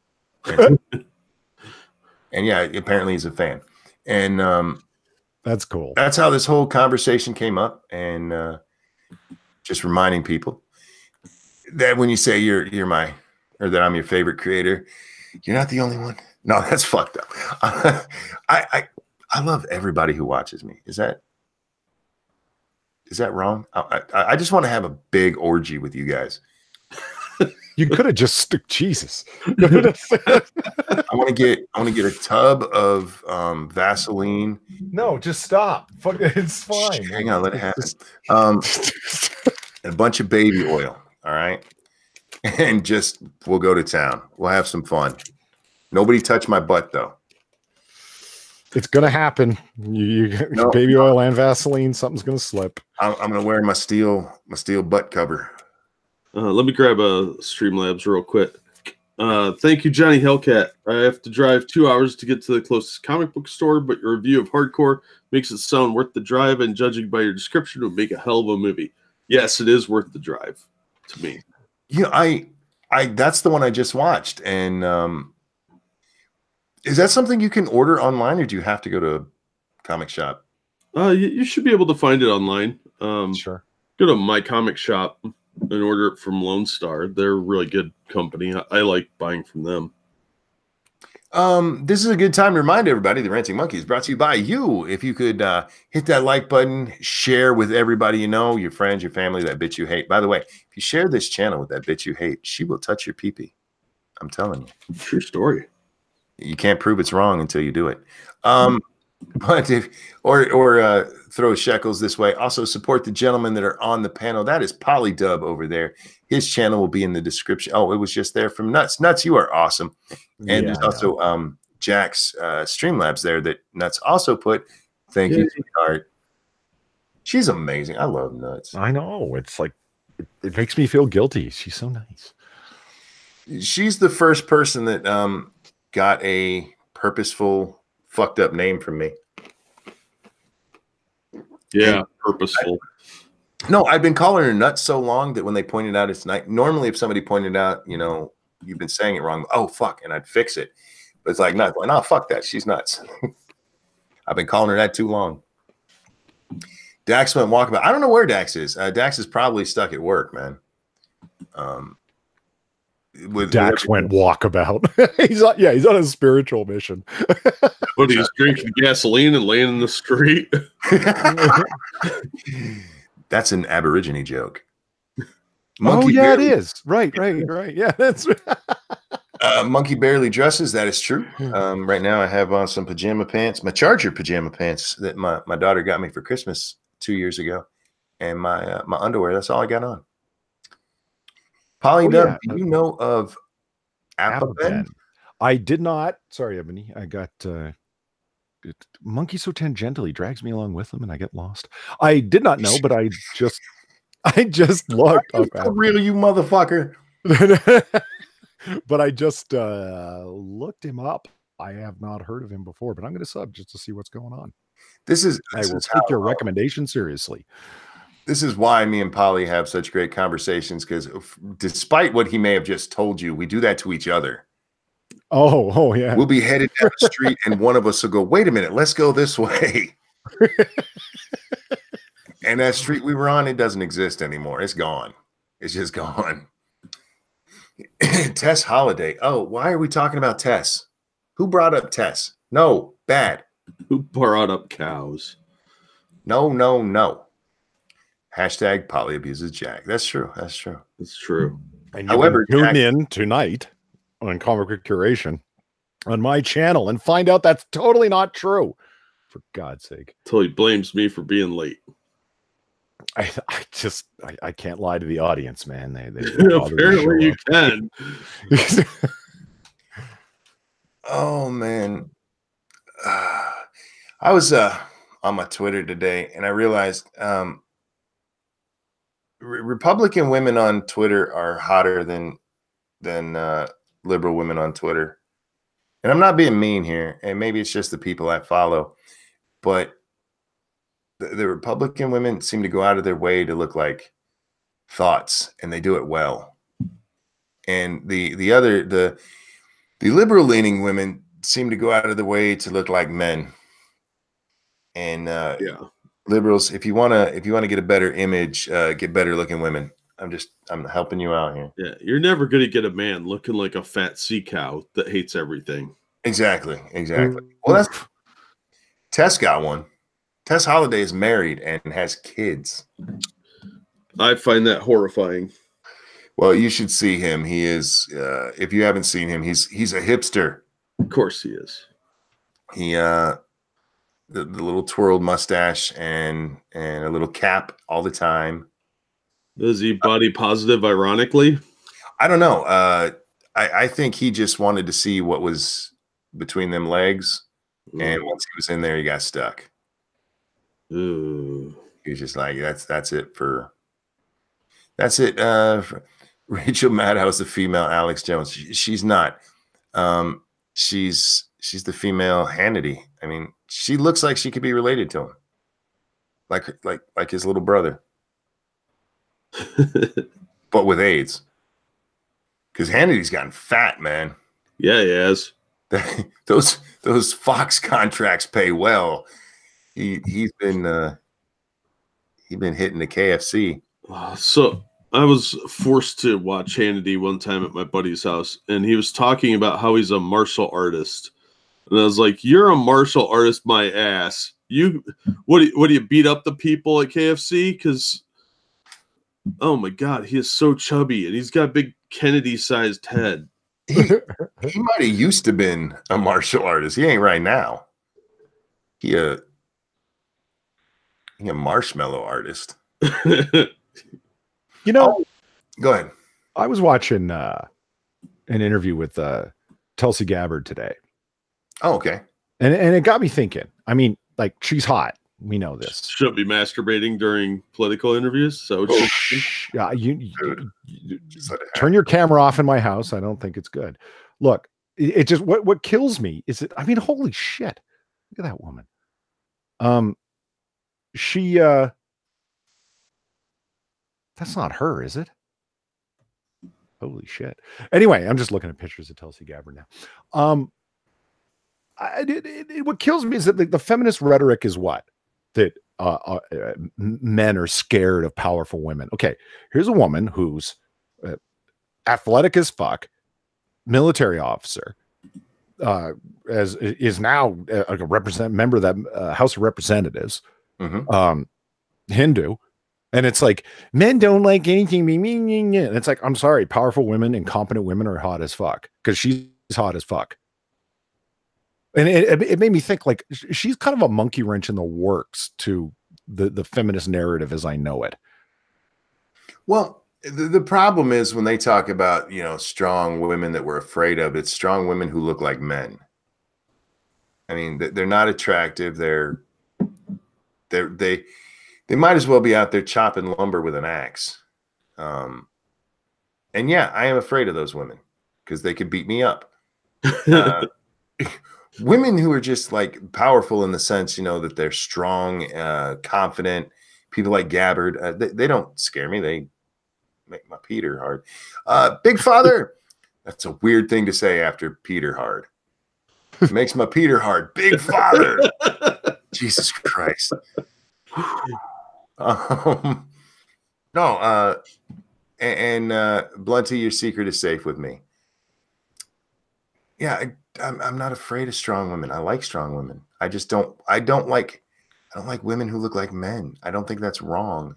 Speaker 1: And yeah, apparently he's a fan. And
Speaker 3: that's cool.
Speaker 1: That's how this whole conversation came up. And just reminding people that when you say you're my, or that I'm your favorite creator, you're not the only one. No, that's fucked up. I love everybody who watches me. Is that wrong? I just want to have a big orgy with you guys.
Speaker 3: You could have just Jesus.
Speaker 1: I want to get a tub of Vaseline.
Speaker 3: No, just stop. Fuck, it's fine.
Speaker 1: Hang on, let it happen. A bunch of baby oil. All right, and we'll go to town. We'll have some fun. Nobody touch my butt though.
Speaker 3: It's gonna happen. Baby oil and Vaseline. Something's gonna slip.
Speaker 1: I'm gonna wear my steel butt cover.
Speaker 2: Let me grab a Streamlabs real quick. Thank you, Johnny Hellcat. I have to drive 2 hours to get to the closest comic book store, but your review of Hardcore makes it sound worth the drive, and judging by your description, it would make a hell of a movie. Yes, it is worth the drive to me.
Speaker 1: Yeah, I that's the one I just watched, and is that something you can order online, or do you have to go to a comic shop?
Speaker 2: You should be able to find it online.
Speaker 3: Sure.
Speaker 2: Go to My Comic Shop and order it from Lone Star. They're a really good company. I like buying from them.
Speaker 1: This is a good time to remind everybody the Ranting Monkey is brought to you by you. If you could hit that like button, share with everybody you know, your friends, your family, that bitch you hate. By the way, if you share this channel with that bitch you hate, she will touch your pee-pee. I'm telling you.
Speaker 2: True story.
Speaker 1: You can't prove it's wrong until you do it. But if throw shekels this way. Also support the gentlemen that are on the panel. That is Polydub over there. His channel will be in the description. Oh, it was just there from Nuts. Nuts, you are awesome. And there's also Jack's Streamlabs there that Nuts also put. Thank you, sweetheart. She's amazing. I love Nuts.
Speaker 3: I know. It's like it makes me feel guilty. She's so nice.
Speaker 1: She's the first person that got a purposeful fucked up name from me.
Speaker 2: Yeah, purposeful.
Speaker 1: No, I've been calling her Nuts so long that when they pointed out it's night. Normally, if somebody pointed out, you've been saying it wrong. Oh fuck, and I'd fix it. But it's like Nuts. No, fuck that. She's nuts. I've been calling her that too long. Dax went walkabout. I don't know where Dax is. Dax is probably stuck at work, man.
Speaker 3: Dax went walkabout. he's on a spiritual mission.
Speaker 2: But he's drinking gasoline and laying in the street.
Speaker 1: That's an Aborigine joke.
Speaker 3: It is. Right. Yeah, that's
Speaker 1: Monkey barely dresses. That is true. Right now I have on some pajama pants, my Charger pajama pants that my daughter got me for Christmas 2 years ago, and my underwear. That's all I got on. Polydub, do you know of Applepen?
Speaker 3: I did not. Sorry, Ebony. I got Monkey so tangentially drags me along with him, and I get lost. I did not know, but I just looked up.
Speaker 1: For real, you motherfucker.
Speaker 3: But I just looked him up. I have not heard of him before, but I'm going to sub just to see what's going on. I will take your recommendation seriously.
Speaker 1: This is why me and Polly have such great conversations, because despite what he may have just told you, we do that to each other.
Speaker 3: Oh, yeah.
Speaker 1: We'll be headed down the street, and one of us will go, wait a minute, let's go this way. And that street we were on, it doesn't exist anymore. It's gone. It's just gone. Tess Holiday. Oh, why are we talking about Tess? Who brought up Tess? No, bad.
Speaker 2: Who brought up cows?
Speaker 1: No. Hashtag Polly abuses Jack. That's true.
Speaker 2: It's true.
Speaker 3: And however, tune in tonight on Comic Book Curation on my channel and find out that's totally not true. For God's sake.
Speaker 2: Until he blames me for being late.
Speaker 3: I can't lie to the audience, man. They
Speaker 2: apparently you can.
Speaker 1: Oh man. I was on my Twitter today, and I realized Republican women on Twitter are hotter than liberal women on Twitter. And I'm not being mean here, and maybe it's just the people I follow, but the Republican women seem to go out of their way to look like thoughts, and they do it well. And the liberal leaning women seem to go out of their way to look like men. And liberals, if you want to get a better image, get better looking women. I'm helping you out here.
Speaker 2: Yeah, you're never going to get a man looking like a fat sea cow that hates everything.
Speaker 1: Exactly. Well, Tess got one. Tess Holiday is married and has kids.
Speaker 2: I find that horrifying.
Speaker 1: Well, you should see him. He is. If you haven't seen him, he's a hipster.
Speaker 2: Of course he is.
Speaker 1: He the little twirled mustache and a little cap all the time.
Speaker 2: Is he body positive? Ironically,
Speaker 1: I don't know. I think he just wanted to see what was between them legs, and once he was in there, he got stuck.
Speaker 2: Ooh.
Speaker 1: He was just like, that's it. For Rachel Maddow, the female Alex Jones. She's not. She's the female Hannity. I mean, she looks like she could be related to him, like his little brother, but with AIDS. Because Hannity's gotten fat, man.
Speaker 2: Yeah, he has.
Speaker 1: Those Fox contracts pay well. He's been hitting the KFC.
Speaker 2: So I was forced to watch Hannity one time at my buddy's house, and he was talking about how he's a martial artist. And I was like, "You're a martial artist, my ass. What do you beat up the people at KFC? Because oh my god, he is so chubby, and he's got a big Kennedy-sized head."
Speaker 1: He might have used to been a martial artist. He ain't right now. He a marshmallow artist.
Speaker 3: You know,
Speaker 1: go ahead.
Speaker 3: I was watching an interview with Tulsi Gabbard today.
Speaker 1: Oh, okay.
Speaker 3: And it got me thinking. I mean, like, she's hot. We know this.
Speaker 2: Shouldn't be masturbating during political interviews. So
Speaker 3: yeah, you turn your camera off in my house. I don't think it's good. Look, it just what kills me is that, I mean, holy shit. Look at that woman. She that's not her, is it? Holy shit. Anyway, I'm just looking at pictures of Tulsi Gabbard now. What kills me is that the feminist rhetoric is what? That men are scared of powerful women. Okay, here's a woman who's athletic as fuck, military officer, is now a member of that House of Representatives, Hindu, and it's like men don't like anything. And it's like, I'm sorry, powerful women and competent women are hot as fuck because she's hot as fuck. And it made me think, like, she's kind of a monkey wrench in the works to the feminist narrative as I know it.
Speaker 1: Well, the problem is when they talk about, strong women that we're afraid of, it's strong women who look like men. I mean, they're not attractive. They might as well be out there chopping lumber with an axe. And yeah, I am afraid of those women because they could beat me up. Women who are just like powerful in the sense, that they're strong, confident. People like Gabbard, they don't scare me. They make my Peter hard. Big Father. That's a weird thing to say after Peter hard. Makes my Peter hard. Big Father. Jesus Christ. No. And Blunty, your secret is safe with me. Yeah. I'm not afraid of strong women. I like strong women. I don't like women who look like men. I don't think that's wrong.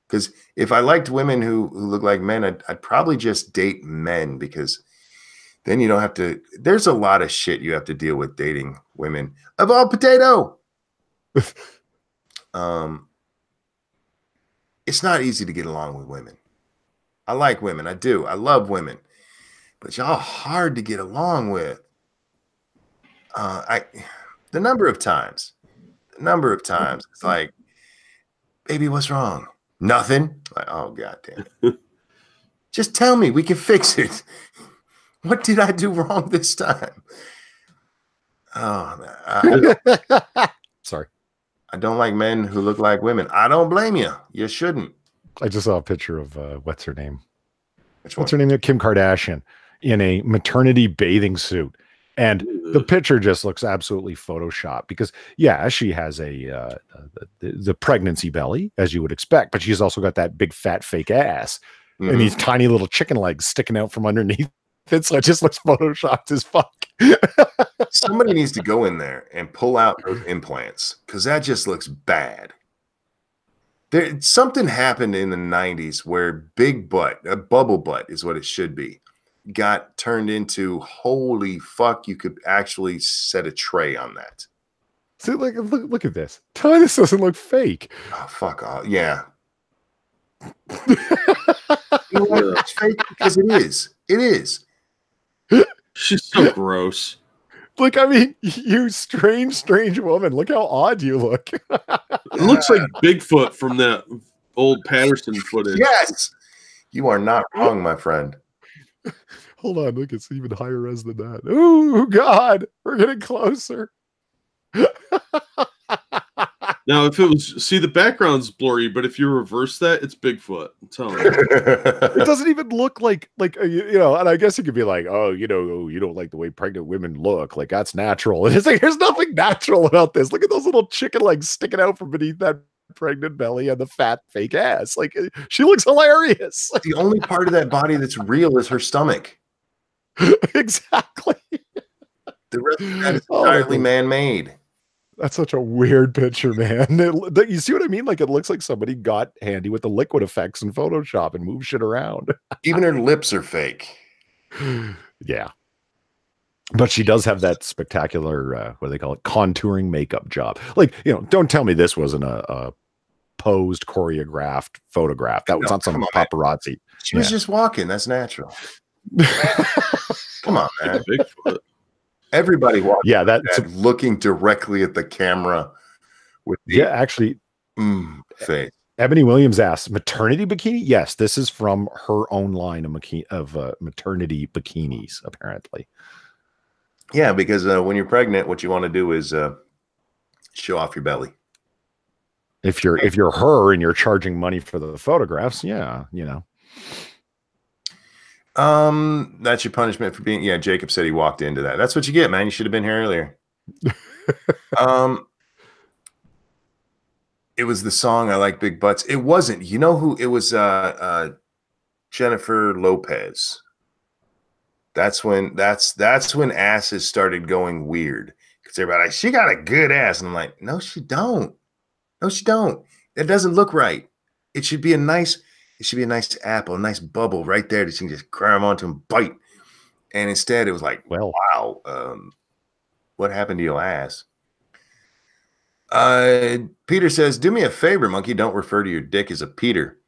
Speaker 1: Because if I liked women who look like men, I'd probably just date men, because then you don't have to. There's a lot of shit you have to deal with dating women. Of all potato. It's not easy to get along with women. I like women. I do. I love women. But y'all hard to get along with. The number of times it's like, baby, what's wrong? Nothing. Like, oh god damn it. Just tell me, we can fix it. What did I do wrong this time? Oh man.
Speaker 3: Sorry.
Speaker 1: I don't like men who look like women. I don't blame you. You shouldn't.
Speaker 3: I just saw a picture of what's her name?
Speaker 1: What's her
Speaker 3: name? Kim Kardashian in a maternity bathing suit. And the picture just looks absolutely photoshopped because, yeah, she has the pregnancy belly, as you would expect, but she's also got that big fat fake ass and these tiny little chicken legs sticking out from underneath it. So it just looks photoshopped as fuck.
Speaker 1: Somebody needs to go in there and pull out those implants because that just looks bad. Something happened in the 90s where big butt, a bubble butt is what it should be, got turned into holy fuck, you could actually set a tray on that.
Speaker 3: See, look at this. Tell me this doesn't look fake.
Speaker 1: Oh, fuck off. Yeah. You know what? It's fake because it is. It is.
Speaker 2: She's so gross.
Speaker 3: Look, I mean, you strange woman. Look how odd you look.
Speaker 2: It looks like Bigfoot from that old Patterson footage.
Speaker 1: Yes. You are not wrong, my friend.
Speaker 3: Hold on. Look, it's even higher res than that. Oh, God. We're getting closer.
Speaker 2: Now, if it was, see, the background's blurry, but if you reverse that, it's Bigfoot. I'm telling you.
Speaker 3: It doesn't even look like you know. And I guess you could be like, oh, you know, you don't like the way pregnant women look. Like that's natural. And it's like there's nothing natural about this. Look at those little chicken legs sticking out from beneath that pregnant belly and the fat fake ass. Like she looks hilarious.
Speaker 1: The only part of that body that's real is her stomach.
Speaker 3: Exactly.
Speaker 1: The rest of that is entirely man-made.
Speaker 3: That's such a weird picture, man. You see what I mean? Like it looks like somebody got handy with the liquid effects in Photoshop and moved shit around.
Speaker 1: Even her lips are fake.
Speaker 3: Yeah. But she does have that spectacular, what do they call it? Contouring makeup job. Like, you know, don't tell me this wasn't a posed, choreographed photograph. That was not some paparazzi.
Speaker 1: She was just walking. That's natural. Come on, man.
Speaker 2: Bigfoot.
Speaker 1: Everybody walks.
Speaker 3: Yeah, that's
Speaker 1: looking directly at the camera with the
Speaker 3: actually
Speaker 1: face.
Speaker 3: Ebony Williams asks, maternity bikini? Yes, this is from her own line of maternity bikinis, apparently.
Speaker 1: Yeah, because when you're pregnant, what you want to do is show off your belly.
Speaker 3: If you're her and you're charging money for the photographs, yeah, you know.
Speaker 1: That's your punishment for being. Yeah, Jacob said he walked into that. That's what you get, man. You should have been here earlier. It was the song "I Like Big Butts." It wasn't. You know who it was? Jennifer Lopez. That's when asses started going weird because everybody like, she got a good ass, and I'm like, no, she don't. No, she don't. That doesn't look right. It should be a nice apple, a nice bubble right there that you can just cram onto and bite. And instead, it was like, well, wow, what happened to your ass? Peter says, do me a favor, monkey. Don't refer to your dick as a Peter.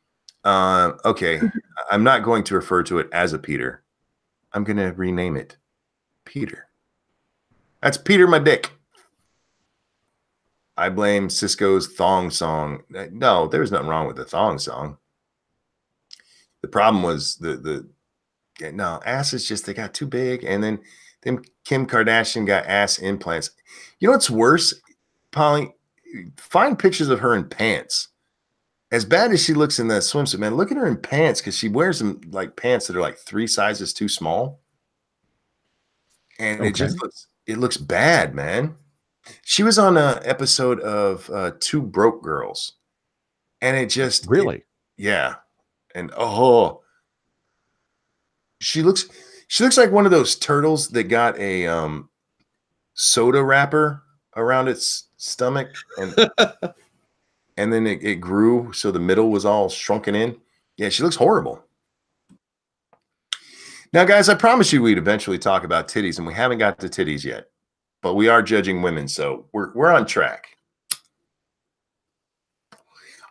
Speaker 1: Okay, I'm not going to refer to it as a Peter. I'm going to rename it Peter. That's Peter, my dick. I blame Cisco's thong song. No, there was nothing wrong with the thong song. The problem was asses they got too big, and then Kim Kardashian got ass implants. You know what's worse, Polly? Find pictures of her in pants. As bad as she looks in that swimsuit, man, look at her in pants because she wears them like pants that are like 3 sizes too small, and it looks bad, man. She was on an episode of Two Broke Girls, and it just
Speaker 3: really,
Speaker 1: yeah. And she looks like one of those turtles that got a soda wrapper around its stomach, and then it grew so the middle was all shrunken in. Yeah, she looks horrible. Now, guys, I promised you we'd eventually talk about titties, and we haven't got to titties yet, but we are judging women, so we're on track.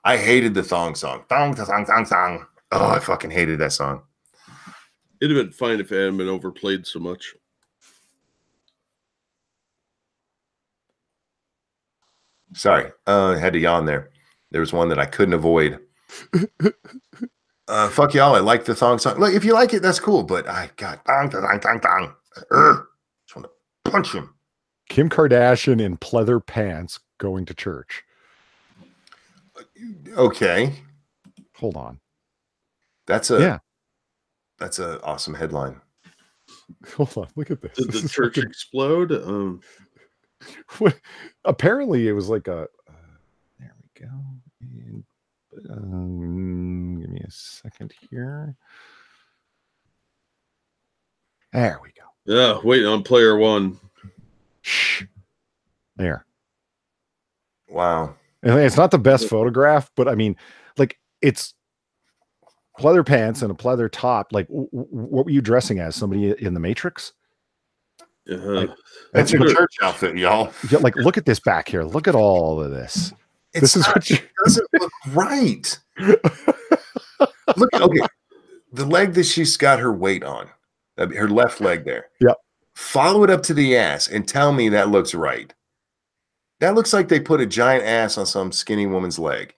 Speaker 1: I hated the thong song. Thong, thong, thong, thong. Oh, I fucking hated that song.
Speaker 2: It'd have been fine if it hadn't been overplayed so much.
Speaker 1: Sorry, I had to yawn there. There was one that I couldn't avoid. Fuck y'all. I like the thong song. Look, if you like it, that's cool. But I got thong, thong, thong, thong. Just want to punch him.
Speaker 3: Kim Kardashian in pleather pants going to church.
Speaker 1: Okay.
Speaker 3: Hold on.
Speaker 1: That's an awesome headline.
Speaker 3: Hold on. Look at this.
Speaker 2: Did the church explode?
Speaker 3: Apparently, it was like a. There we go. And, give me a second here. There we go.
Speaker 2: Yeah, waiting on player one.
Speaker 3: Shh. There.
Speaker 1: Wow.
Speaker 3: And it's not the best photograph, but I mean, like, it's pleather pants and a pleather top. Like, what were you dressing as? Somebody in the Matrix? Like,
Speaker 1: that's your church outfit, y'all.
Speaker 3: Like, look at this back here. Look at all of this. This is what
Speaker 1: it doesn't look right. Look, okay, the leg that she's got her weight on, her left leg there.
Speaker 3: Yep.
Speaker 1: Follow it up to the ass and tell me that looks right. That looks like they put a giant ass on some skinny woman's leg.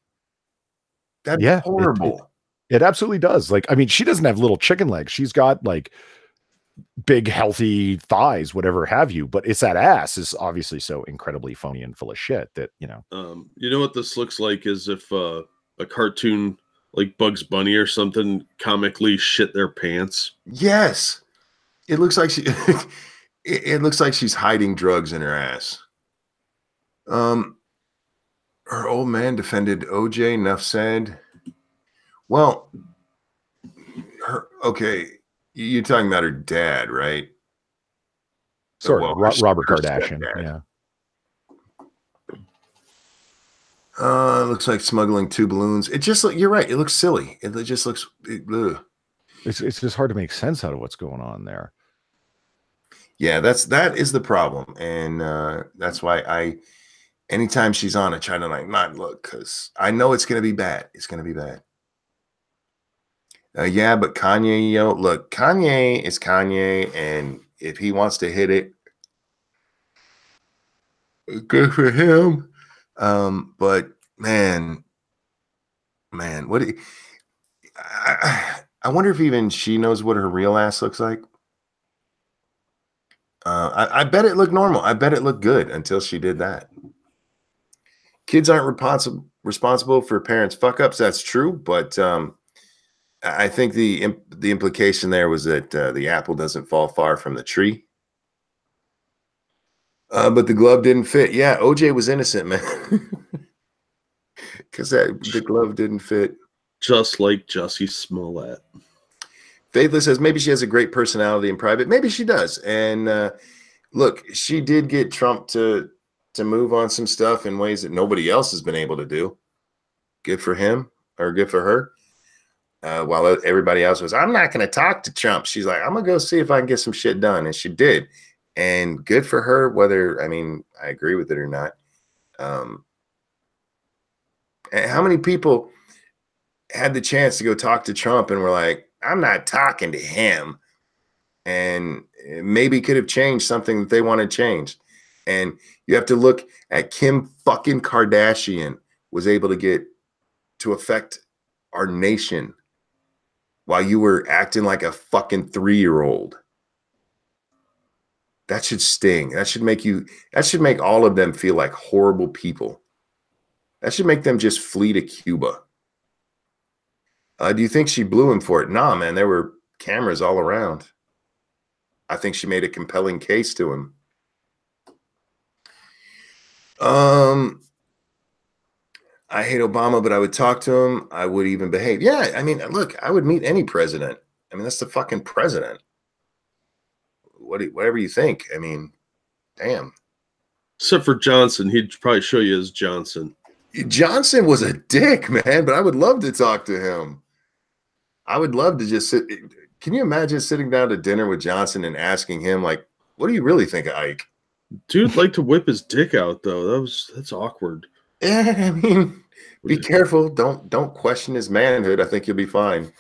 Speaker 1: That's horrible.
Speaker 3: It absolutely does. Like, I mean, she doesn't have little chicken legs. She's got like big, healthy thighs, whatever have you. But it's that ass is obviously so incredibly phony and full of shit that, you know.
Speaker 2: You know what this looks like is if a cartoon like Bugs Bunny or something comically shit their pants.
Speaker 1: Yes. It looks like it looks like she's hiding drugs in her ass. Her old man defended OJ, enough said. Well, you're talking about her dad, right?
Speaker 3: Sorry, Robert Kardashian. Yeah.
Speaker 1: Looks like smuggling 2 balloons. It just you're right. It looks silly. It just looks.
Speaker 3: It's just hard to make sense out of what's going on there.
Speaker 1: Yeah, that is the problem, and that's why anytime she's on, I try to not look because I know it's gonna be bad. It's gonna be bad. Yeah, but Kanye, look, Kanye is Kanye, and if he wants to hit it, good for him. But man, what? I wonder if even she knows what her real ass looks like. I bet it looked normal. I bet it looked good until she did that. Kids aren't responsible for parents' fuck ups. That's true, but I think the implication there was that the apple doesn't fall far from the tree. But the glove didn't fit. Yeah, OJ was innocent, man, because the glove didn't fit.
Speaker 2: Just like Jussie Smollett.
Speaker 1: Faithless says maybe she has a great personality in private. Maybe she does. And look, she did get Trump to move on some stuff in ways that nobody else has been able to do. Good for him or good for her. While everybody else was, I'm not going to talk to Trump. She's like, I'm going to go see if I can get some shit done. And she did. And good for her, whether, I mean, I agree with it or not. And how many people had the chance to go talk to Trump and were like, I'm not talking to him, and maybe could have changed something that they want to change. And you have to look at Kim fucking Kardashian was able to get to affect our nation while you were acting like a fucking 3-year-old. That should sting. That should make all of them feel like horrible people. That should make them just flee to Cuba. Do you think she blew him for it? Nah, man, there were cameras all around. I think she made a compelling case to him. I hate Obama, but I would talk to him. I would even behave. Yeah, I mean, look, I would meet any president. I mean, that's the fucking president. Whatever you think. I mean, damn.
Speaker 2: Except for Johnson. He'd probably show you as Johnson.
Speaker 1: Johnson was a dick, man, but I would love to talk to him. I would love to just sit. Can you imagine sitting down to dinner with Johnson and asking him, like, what do you really think of Ike?
Speaker 2: Dude'd like to whip his dick out, though. That's awkward.
Speaker 1: Yeah, I mean, be careful. Don't question his manhood. I think you'll be fine.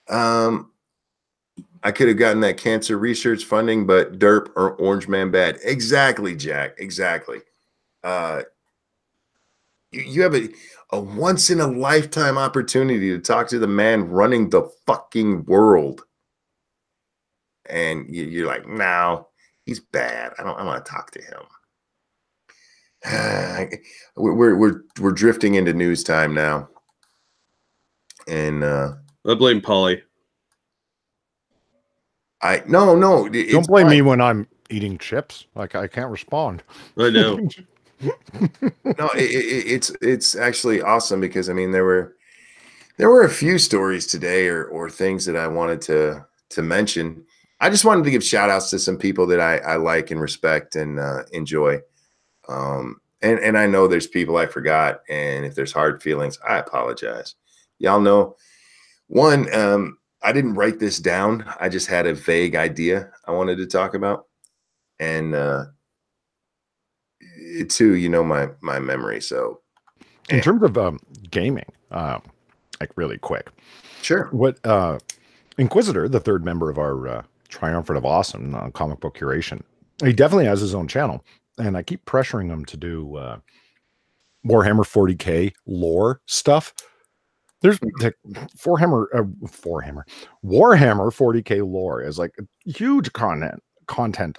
Speaker 1: I could have gotten that cancer research funding, but derp or orange man bad. Exactly, Jack. Exactly. You have a once in a lifetime opportunity to talk to the man running the fucking world. And you're like, no, he's bad. I don't want to talk to him. We're drifting into news time now. And I
Speaker 2: blame Polly.
Speaker 1: No.
Speaker 3: Don't blame me when I'm eating chips. Like, I can't respond.
Speaker 2: I know.
Speaker 1: No, it's actually awesome because I mean there were a few stories today or things that I wanted to mention. I just wanted to give shout outs to some people that I like and respect and enjoy. And I know there's people I forgot, and if there's hard feelings, I apologize. Y'all know, one, I didn't write this down. I just had a vague idea I wanted to talk about. And two, you know, my memory. So
Speaker 3: in terms of gaming, like really quick.
Speaker 1: Sure.
Speaker 3: What Inquisitor, the third member of our Triumvirate of Awesome comic book curation, he definitely has his own channel, and I keep pressuring him to do Warhammer 40K lore stuff. There's like Warhammer 40K lore is like huge content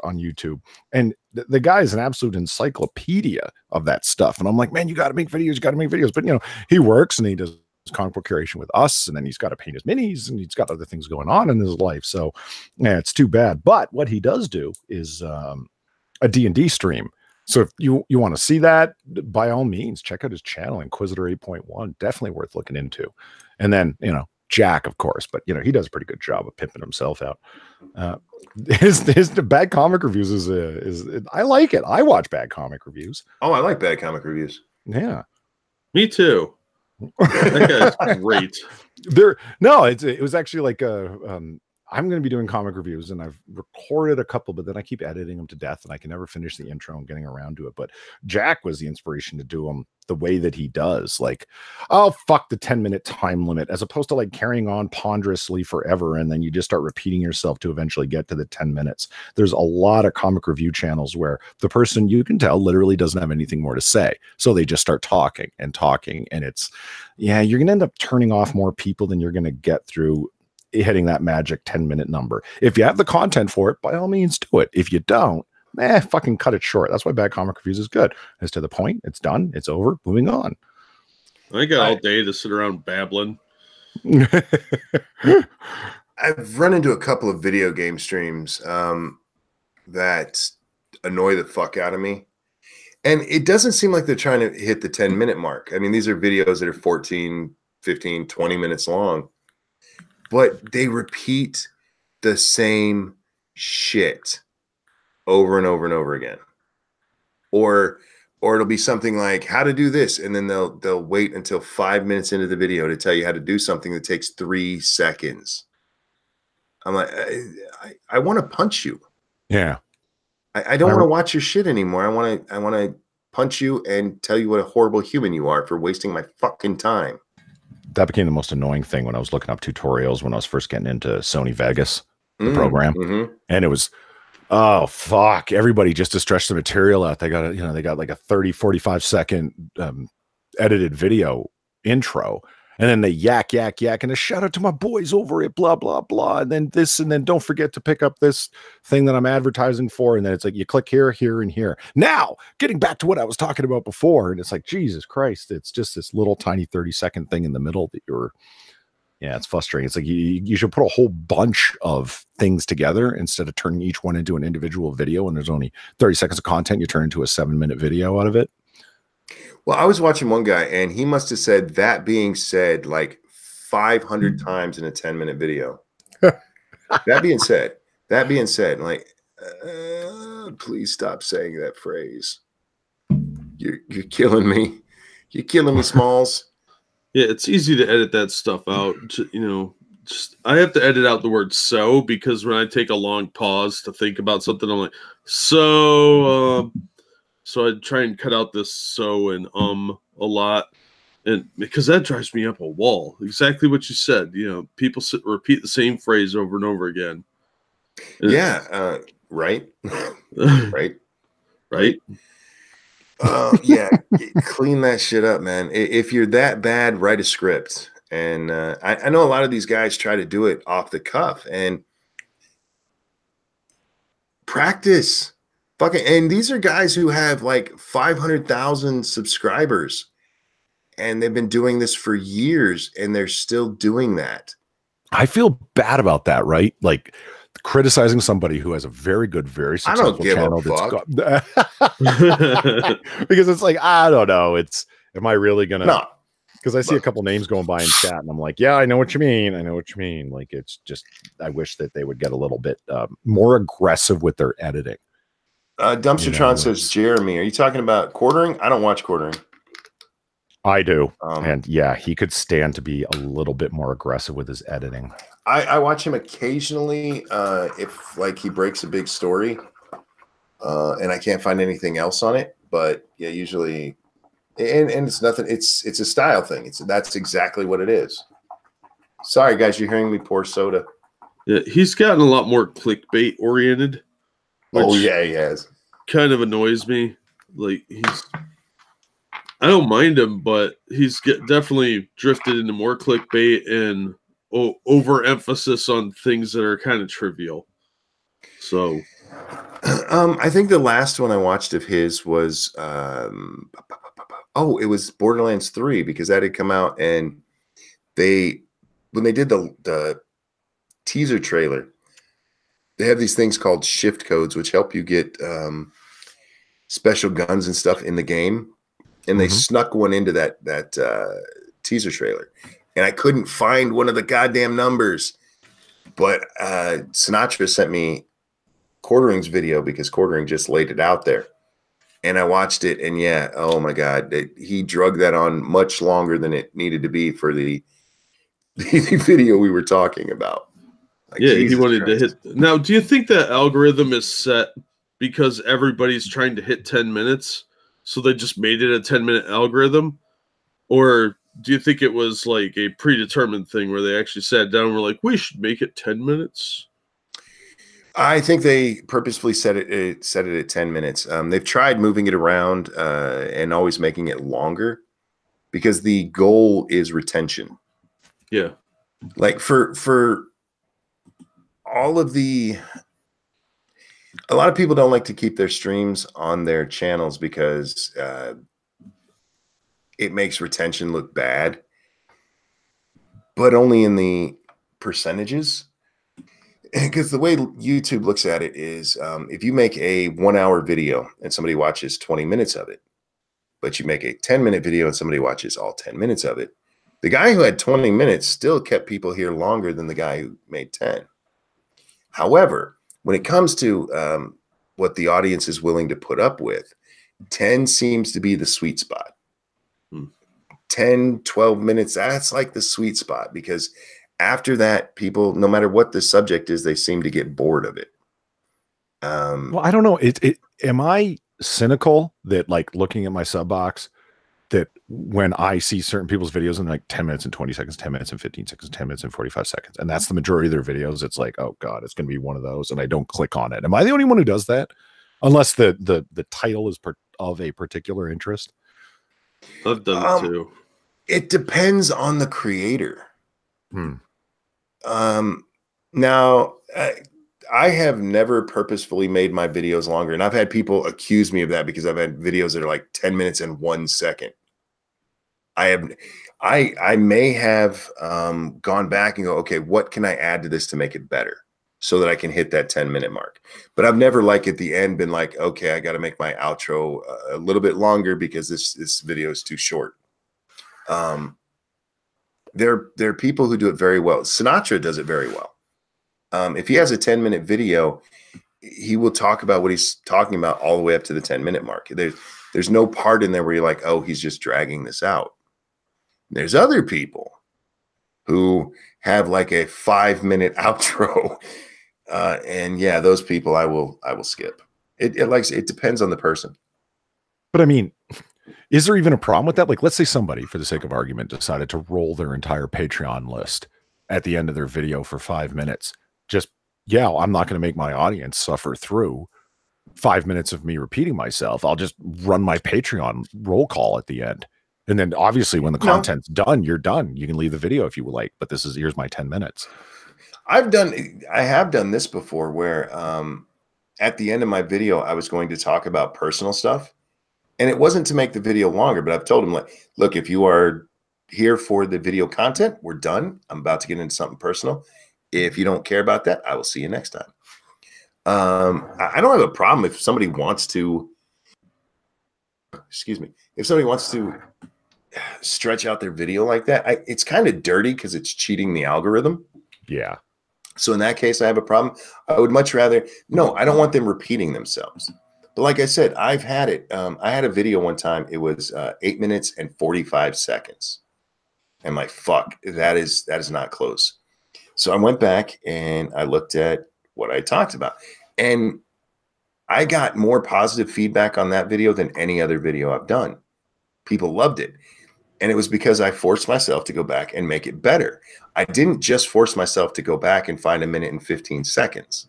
Speaker 3: on YouTube, and the guy is an absolute encyclopedia of that stuff. And I'm like, man, you got to make videos. But you know, he works and he does comic book curation with us, and then he's got to paint his minis, and he's got other things going on in his life. So yeah, it's too bad. But what he does do is a D&D stream. So if you want to see that, by all means, check out his channel, Inquisitor 8.1. Definitely worth looking into. And then, you know, Jack, of course, but you know, he does a pretty good job of pimping himself out. His bad comic reviews is I like it. I watch bad comic reviews.
Speaker 1: Oh, I like bad comic reviews.
Speaker 3: Yeah.
Speaker 2: Me too. That guy's great.
Speaker 3: It was actually like I'm going to be doing comic reviews, and I've recorded a couple, but then I keep editing them to death, and I can never finish the intro and getting around to it. But Jack was the inspiration to do them the way that he does. Like, oh, fuck the 10-minute time limit, as opposed to like carrying on ponderously forever, and then you just start repeating yourself to eventually get to the 10 minutes. There's a lot of comic review channels where the person, you can tell, literally doesn't have anything more to say. So they just start talking, and it's, yeah, you're going to end up turning off more people than you're going to get through hitting that magic 10-minute number. If you have the content for it, by all means do it. If you don't, fucking cut it short. That's why bad comic reviews is good. It's to the point, it's done, it's over, moving on.
Speaker 2: I got all day to sit around babbling.
Speaker 1: I've run into a couple of video game streams that annoy the fuck out of me. And it doesn't seem like they're trying to hit the 10-minute mark. I mean, these are videos that are 14, 15, 20 minutes long. But they repeat the same shit over and over and over again. Or it'll be something like how to do this, and then they'll wait until 5 minutes into the video to tell you how to do something that takes 3 seconds. I'm like, I want to punch you.
Speaker 3: Yeah.
Speaker 1: I don't want to watch your shit anymore. I want to punch you and tell you what a horrible human you are for wasting my fucking time.
Speaker 3: That became the most annoying thing when I was looking up tutorials when I was first getting into Sony Vegas, the program. Mm-hmm. And it was, oh, fuck. Everybody just to stretch the material out. They got like a 30, 45 second edited video intro. And then they yak, and a shout out to my boys over at blah, blah, blah. And then this, and then don't forget to pick up this thing that I'm advertising for. And then it's like, you click here, here, and here. Now, getting back to what I was talking about before. And it's like, Jesus Christ, it's just this little tiny 30-second thing in the middle that it's frustrating. It's like you should put a whole bunch of things together instead of turning each one into an individual video. And there's only 30 seconds of content. You turn into a 7-minute video out of it.
Speaker 1: Well, I was watching one guy, and he must have said that being said like 500 times in a 10-minute video. That being said, like, please stop saying that phrase. You're killing me. You're killing me, Smalls.
Speaker 2: Yeah, it's easy to edit that stuff out. I have to edit out the word "so" because when I take a long pause to think about something, I'm like, so I try and cut out this "so" and a lot, and because that drives me up a wall. Exactly what you said. You know, people repeat the same phrase over and over again. And
Speaker 1: right.
Speaker 2: Right.
Speaker 1: Yeah, clean that shit up, man. If you're that bad, write a script. And I know a lot of these guys try to do it off the cuff and practice. And these are guys who have like 500,000 subscribers, and they've been doing this for years, and they're still doing that.
Speaker 3: I feel bad about that, right? Like criticizing somebody who has a very good, very successful channel that's because it's like, I don't know. Am I really gonna?
Speaker 1: No.
Speaker 3: Because I see a couple names going by in chat, and I'm like, yeah, I know what you mean. Like, it's just, I wish that they would get a little bit more aggressive with their editing.
Speaker 1: Dumpstertron says, Jeremy, are you talking about quartering? I don't watch quartering.
Speaker 3: I do. And yeah, he could stand to be a little bit more aggressive with his editing.
Speaker 1: I watch him occasionally if like he breaks a big story and I can't find anything else on it. But yeah, usually, and it's nothing. It's a style thing. That's exactly what it is. Sorry, guys, you're hearing me pour soda.
Speaker 2: Yeah, he's gotten a lot more clickbait oriented.
Speaker 1: Oh yeah, he has.
Speaker 2: Kind of annoys me. Like I don't mind him, but he's definitely drifted into more clickbait and overemphasis on things that are kind of trivial. So,
Speaker 1: I think the last one I watched of his was it was Borderlands 3 because that had come out, and when they did the teaser trailer, they have these things called shift codes which help you get special guns and stuff in the game. And they snuck one into that teaser trailer, and I couldn't find one of the goddamn numbers. But Sinatra sent me Quartering's video because Quartering just laid it out there, and I watched it. And yeah, oh my god, he drug that on much longer than it needed to be for the video we were talking about.
Speaker 2: Like, yeah, he wanted to hit. Now, do you think that algorithm is set because everybody's trying to hit 10 minutes? So they just made it a 10-minute algorithm? Or do you think it was like a predetermined thing where they actually sat down and were like, we should make it 10 minutes?
Speaker 1: I think they purposefully set it at 10 minutes. They've tried moving it around and always making it longer because the goal is retention.
Speaker 2: Yeah.
Speaker 1: Like for all of a lot of people don't like to keep their streams on their channels because it makes retention look bad, but only in the percentages. Because the way YouTube looks at it is if you make a 1-hour video and somebody watches 20 minutes of it, but you make a 10-minute video and somebody watches all 10 minutes of it, the guy who had 20 minutes still kept people here longer than the guy who made 10. However, when it comes to what the audience is willing to put up with, 10 seems to be the sweet spot. 10, 12 minutes, that's like the sweet spot because after that, people, no matter what the subject is, they seem to get bored of it.
Speaker 3: Well, I don't know. Am I cynical that, like, looking at my sub box, that when I see certain people's videos in like 10 minutes and 20 seconds, 10 minutes and 15 seconds, 10 minutes and 45 seconds, and that's the majority of their videos, it's like, oh God, it's going to be one of those, and I don't click on it. Am I the only one who does that? Unless the title is of a particular interest.
Speaker 2: I've done it too.
Speaker 1: It depends on the creator. Now, I have never purposefully made my videos longer, and I've had people accuse me of that because I've had videos that are like 10 minutes and 1 second. I may have gone back and go, okay, what can I add to this to make it better so that I can hit that 10-minute mark? But I've never, like, at the end been like, okay, I got to make my outro a little bit longer because this video is too short. There are people who do it very well. Sinatra does it very well. If he has a 10-minute video, he will talk about what he's talking about all the way up to the 10-minute mark. There's no part in there where you're like, oh, he's just dragging this out. There's other people who have like a 5-minute outro. And yeah, those people I will skip. It depends on the person.
Speaker 3: But I mean, is there even a problem with that? Like, let's say somebody, for the sake of argument, decided to roll their entire Patreon list at the end of their video for 5 minutes. Just, yeah, I'm not going to make my audience suffer through 5 minutes of me repeating myself. I'll just run my Patreon roll call at the end. And then obviously when the content's done, you're done. You can leave the video if you would like, but here's my 10 minutes.
Speaker 1: I have done this before where at the end of my video, I was going to talk about personal stuff. And it wasn't to make the video longer, but I've told him, like, look, if you are here for the video content, we're done. I'm about to get into something personal. If you don't care about that, I will see you next time. I don't have a problem if somebody wants to, if somebody wants to stretch out their video like that. It's kind of dirty because it's cheating the algorithm.
Speaker 3: Yeah.
Speaker 1: So in that case, I have a problem. I would much rather, no, I don't want them repeating themselves. But like I said, I've had it. I had a video one time. It was 8 minutes and 45 seconds. And like, fuck, that is not close. So I went back and I looked at what I talked about. And I got more positive feedback on that video than any other video I've done. People loved it. And it was because I forced myself to go back and make it better. I didn't just force myself to go back and find 1 minute and 15 seconds.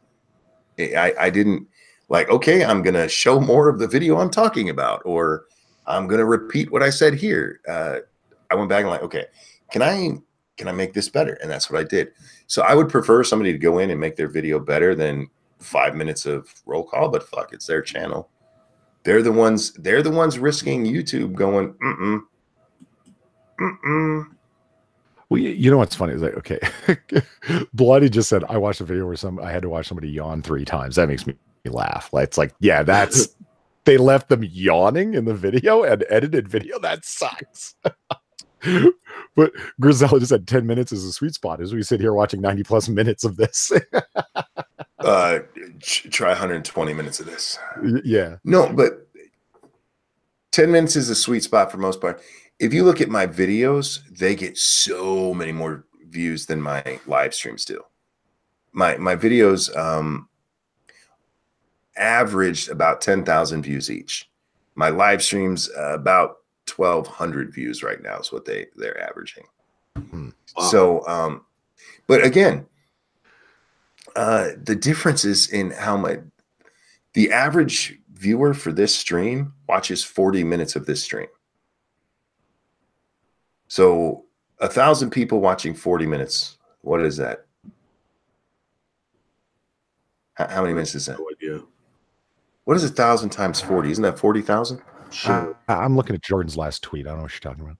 Speaker 1: I didn't like, okay, I'm going to show more of the video I'm talking about, or I'm going to repeat what I said here. I went back and like, okay, can I make this better? And that's what I did. So I would prefer somebody to go in and make their video better than 5 minutes of roll call, but fuck, it's their channel. They're the ones risking YouTube going,
Speaker 3: Well, you know what's funny is like, okay, Bloody just said I watched a video where I had to watch somebody yawn 3 times. That makes me laugh. Like, it's like, yeah, that's they left them yawning in the video and edited video. That sucks. But Grisella just said 10 minutes is a sweet spot as we sit here watching 90 plus minutes of this.
Speaker 1: Try 120 minutes of this.
Speaker 3: Yeah.
Speaker 1: No, but 10 minutes is a sweet spot for most part. If you look at my videos, they get so many more views than my live streams do. My videos averaged about 10,000 views each. My live streams about 1,200 views right now is what they're averaging. Wow. So, but again, the difference is in how the average viewer for this stream watches 40 minutes of this stream. So 1,000 people watching 40 minutes. What is that? How many minutes is that?
Speaker 2: No idea.
Speaker 1: What is 1,000 times 40? Isn't that 40,000?
Speaker 2: Sure.
Speaker 3: I'm looking at Jordan's last tweet. I don't know what you're talking about.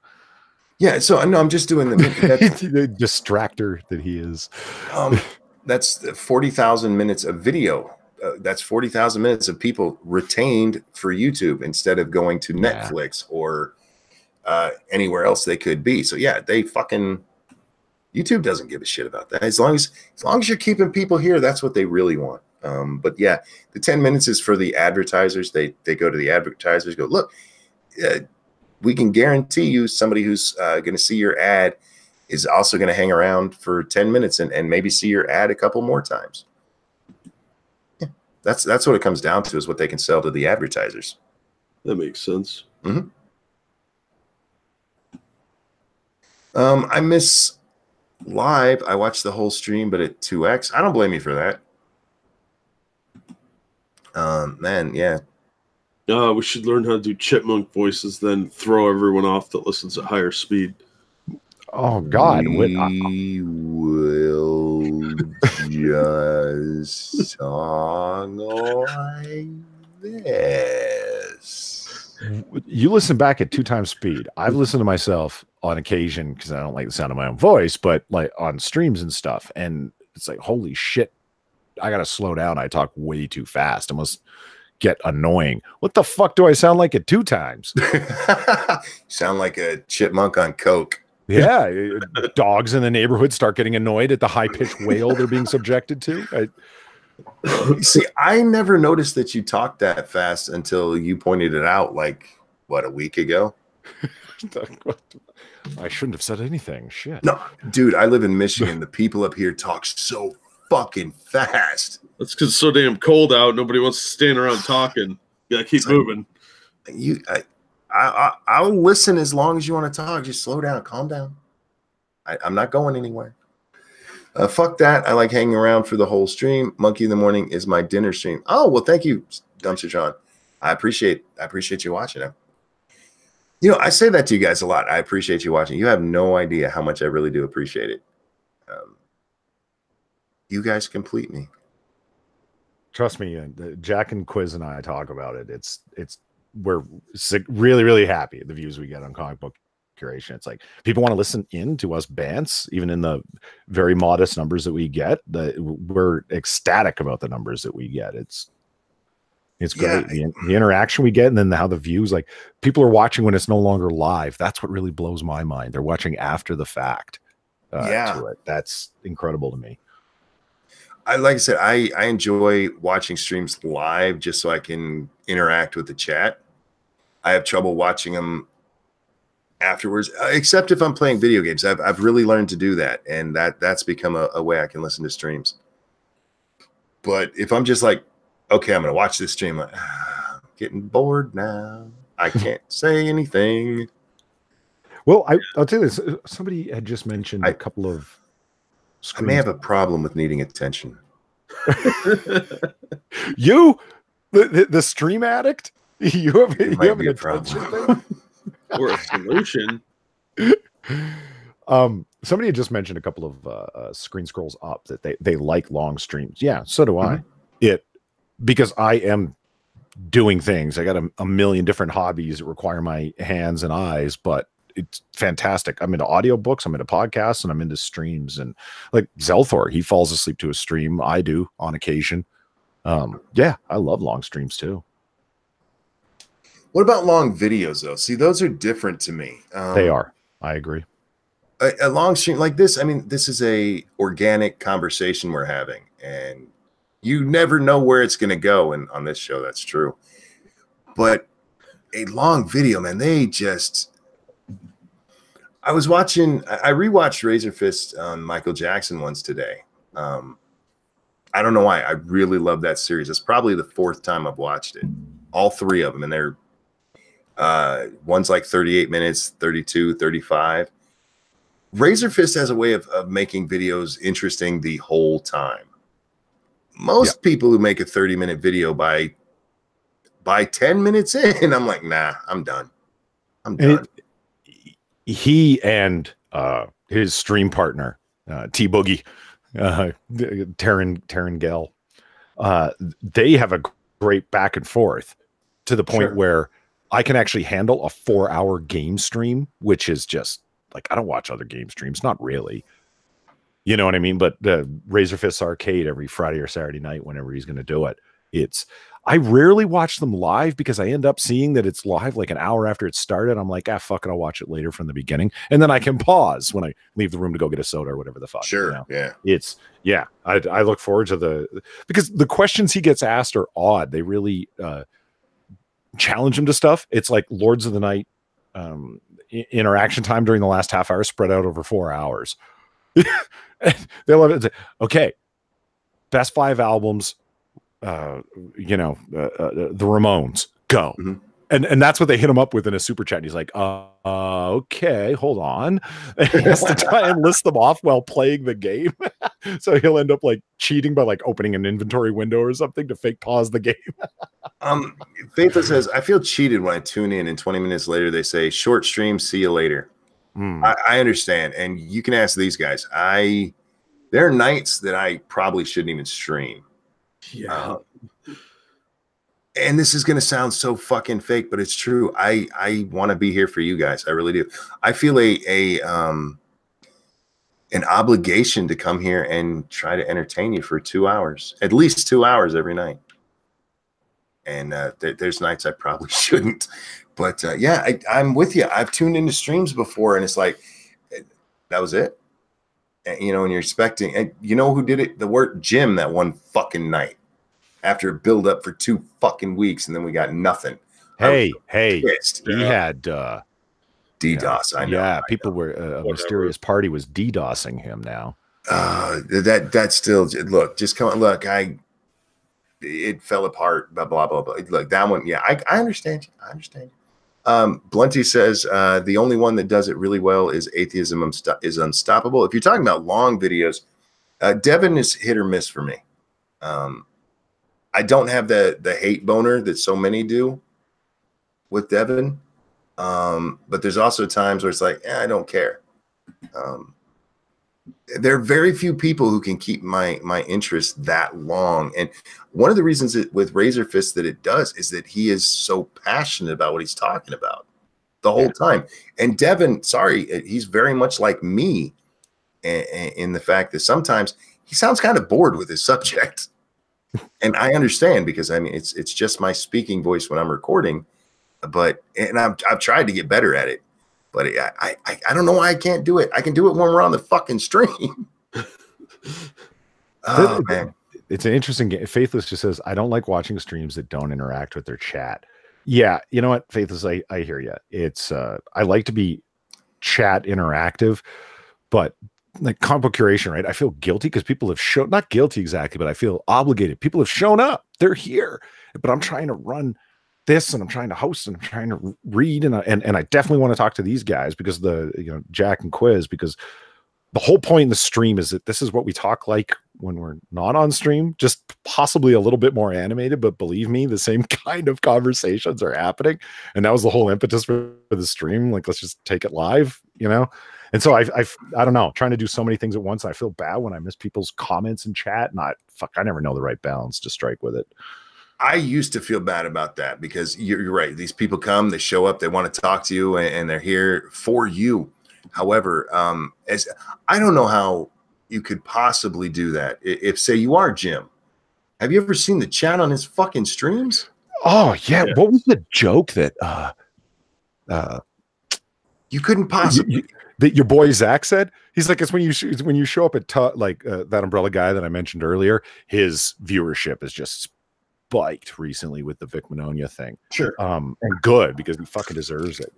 Speaker 1: Yeah. So no, I'm just doing
Speaker 3: the distractor that he is.
Speaker 1: That's 40,000 minutes of video. That's 40,000 minutes of people retained for YouTube instead of going to Netflix or anywhere else they could be. So yeah, YouTube doesn't give a shit about that. As long as you're keeping people here, that's what they really want. But yeah, the 10 minutes is for the advertisers. They go to the advertisers, go, look, we can guarantee you somebody who's going to see your ad is also going to hang around for 10 minutes and maybe see your ad a couple more times. Yeah, that's what it comes down to, is what they can sell to the advertisers.
Speaker 2: That makes sense.
Speaker 1: Mm-hmm. I miss live. I watched the whole stream, but at 2x. I don't blame you for that. Man, yeah.
Speaker 2: We should learn how to do chipmunk voices, then throw everyone off that listens at higher speed.
Speaker 3: Oh God!
Speaker 1: We will just talk like this.
Speaker 3: You listen back at 2 times speed. I've listened to myself on occasion because I don't like the sound of my own voice, but like on streams and stuff, and it's like, holy shit, I gotta slow down. I talk way too fast. I must get annoying. What the fuck do I sound like at 2 times?
Speaker 1: Sound like a chipmunk on coke.
Speaker 3: Yeah, dogs in the neighborhood start getting annoyed at the high-pitched wail they're being subjected to.
Speaker 1: See, I never noticed that you talked that fast until you pointed it out, like, what, a week ago?
Speaker 3: I shouldn't have said anything. Shit.
Speaker 1: No, dude, I live in Michigan. The people up here talk so fucking fast.
Speaker 2: That's because it's so damn cold out. Nobody wants to stand around talking. You gotta keep moving.
Speaker 1: I'll listen as long as you want to talk. Just slow down, calm down. I'm not going anywhere. Fuck that. I like hanging around for the whole stream. Monkey in the Morning is my dinner stream. Oh, well, thank you, Dumpster John. I appreciate you watching it. You know, I say that to you guys a lot. I appreciate you watching. You have no idea how much I really do appreciate it. You guys complete me.
Speaker 3: Trust me, Jack and Quiz and I talk about it. We're really, really happy at the views we get on Comic Book Curation. It's like people want to listen in to us bants, even in the very modest numbers that we get. We're ecstatic about the numbers that we get. It's great. The interaction we get, and then how the views, like people are watching when it's no longer live. That's what really blows my mind. They're watching after the fact. To it. That's incredible to me.
Speaker 1: like I said, I enjoy watching streams live just so I can interact with the chat. I have trouble watching them afterwards, except if I'm playing video games. I've really learned to do that, and that's become a way I can listen to streams. But if I'm just like, okay, I'm gonna watch this stream, like, I'm getting bored now. I can't say anything.
Speaker 3: Well, I'll tell you this. Somebody had just mentioned a couple of
Speaker 1: I may have a problem with needing attention.
Speaker 3: You, the stream addict, you have an attention thing?
Speaker 2: Or a solution.
Speaker 3: Somebody had just mentioned a couple of screen scrolls up that they like long streams. Yeah, so do I. Because I am doing things. I got a million different hobbies that require my hands and eyes, but it's fantastic. I'm into audiobooks, I'm into podcasts, and I'm into streams. And like Zelthor, he falls asleep to a stream. I do on occasion. Yeah, I love long streams too.
Speaker 1: What about long videos though? See, those are different to me.
Speaker 3: They are. I agree.
Speaker 1: A long stream like this, I mean, this is a organic conversation we're having, and you never know where it's going to go. And on this show, that's true. But a long video, man, I rewatched Razor Fist on Michael Jackson once today. I don't know why. I really love that series. It's probably the 4th time I've watched it. All 3 of them. And they're one's like 38 minutes, 32, 35. Razor Fist has a way of making videos interesting the whole time. Most people who make a 30-minute video by 10 minutes in, I'm like, nah, I'm done. I'm done.
Speaker 3: He and his stream partner, T Boogie, Taryn Gell, they have a great back and forth to the point where I can actually handle a 4-hour game stream, which is just like, I don't watch other game streams, not really. You know what I mean? But the Razor Fist Arcade every Friday or Saturday night, whenever he's going to do it, I rarely watch them live because I end up seeing that it's live like an hour after it started. I'm like, fuck it, I'll watch it later from the beginning. And then I can pause when I leave the room to go get a soda or whatever the fuck.
Speaker 1: Sure.
Speaker 3: You know? I look forward to because the questions he gets asked are odd. They really challenge him to stuff. It's like Lords of the Night interaction time during the last half hour spread out over 4 hours. They love it. Okay. Best 5 albums. The Ramones, go. And that's what they hit him up with in a super chat. And he's like, okay, hold on. And he has to try and list them off while playing the game. So he'll end up like cheating by like opening an inventory window or something to fake pause the game.
Speaker 1: Faithful says, I feel cheated when I tune in and 20 minutes later they say, short stream, see you later. I understand. And you can ask these guys. There are nights that I probably shouldn't even stream.
Speaker 2: Yeah.
Speaker 1: And this is going to sound so fucking fake, but it's true. I want to be here for you guys. I really do. I feel an obligation to come here and try to entertain you for 2 hours, at least 2 hours every night. And there's nights I probably shouldn't, but I'm with you. I've tuned into streams before, and it's like, that was it. And, and you're expecting, and you know who did it? The word Jim that one fucking night after a build up for 2 fucking weeks, and then we got nothing.
Speaker 3: He had
Speaker 1: DDoS. I know.
Speaker 3: Yeah, people were a mysterious party was DDoSing him now.
Speaker 1: That still look. Just come on, look. It fell apart. Blah blah blah blah. Look, that one. Yeah, I understand you. I understand. Blunty says the only one that does it really well is Atheism is Unstoppable. If you're talking about long videos, Devin is hit or miss for me. I don't have the hate boner that so many do with Devin. But there's also times where it's like, I don't care. There are very few people who can keep my interest that long. And one of the reasons with Razor Fist that it does is that he is so passionate about what he's talking about the whole time. And Devin, he's very much like me in the fact that sometimes he sounds kind of bored with his subject. And I understand, because I mean, it's just my speaking voice when I'm recording, and I've tried to get better at it, but I don't know why I can't do it. I can do it when we're on the fucking stream. Oh man,
Speaker 3: it's an interesting game. Faithless just says, I don't like watching streams that don't interact with their chat. Yeah, you know what, Faithless, I hear you. It's I like to be chat interactive, but like comic book curation, right? I feel guilty because people have shown, not guilty exactly, but I feel obligated. People have shown up, they're here, but I'm trying to run this and I'm trying to host and I'm trying to read and I definitely want to talk to these guys because Jack and Quiz, because the whole point in the stream is that this is what we talk like when we're not on stream, just possibly a little bit more animated, but believe me, the same kind of conversations are happening. And that was the whole impetus for the stream. Like, let's just take it live, And so I don't know, trying to do so many things at once. I feel bad when I miss people's comments in chat. And I never know the right balance to strike with it.
Speaker 1: I used to feel bad about that because you're right. These people come, they show up, they want to talk to you, and they're here for you. However, as I don't know how you could possibly do that. If say you are Jim, have you ever seen the chat on his fucking streams?
Speaker 3: Oh yeah. What was the joke that
Speaker 1: you couldn't possibly
Speaker 3: that your boy Zach said? He's like, it's when you show up at that umbrella guy that I mentioned earlier, his viewership is just spiked recently with the Vic Minonia thing.
Speaker 1: Sure.
Speaker 3: And good, because he fucking deserves it.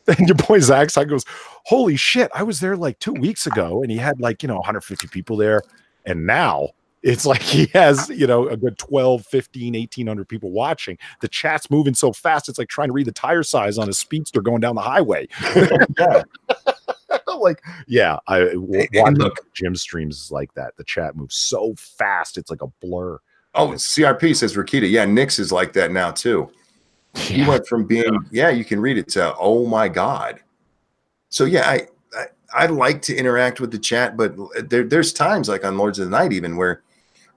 Speaker 3: And your boy Zach goes, holy shit, I was there like 2 weeks ago and he had 150 people there. And now it's like he has, a good 12, 15, 1,800 people watching. The chat's moving so fast. It's like trying to read the tire size on a speedster going down the highway. Watching Jim streams is like that. The chat moves so fast. It's like a blur.
Speaker 1: Oh, CRP says Rakita. Yeah, Nix is like that now too. He went from being, you can read it, to, oh my God. So yeah, I like to interact with the chat, but there's times like on Lords of the Night even where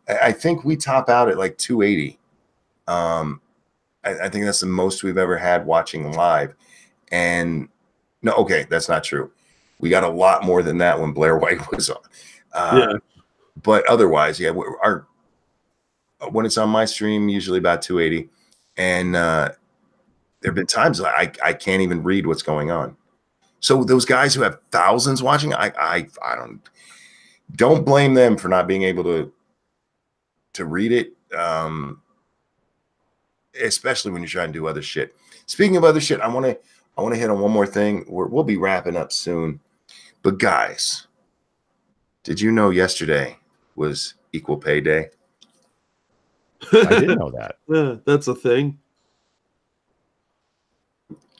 Speaker 1: I think we top out at like 280. I think that's the most we've ever had watching live. And no, okay, that's not true. We got a lot more than that when Blair White was on. But otherwise, when it's on my stream, usually about 280. And there have been times I can't even read what's going on. So those guys who have thousands watching, I don't blame them for not being able to read it, especially when you're trying to do other shit. Speaking of other shit, I want to hit on one more thing. We'll be wrapping up soon. But guys, did you know yesterday was Equal Pay Day?
Speaker 3: I didn't know that.
Speaker 2: Yeah, that's a thing.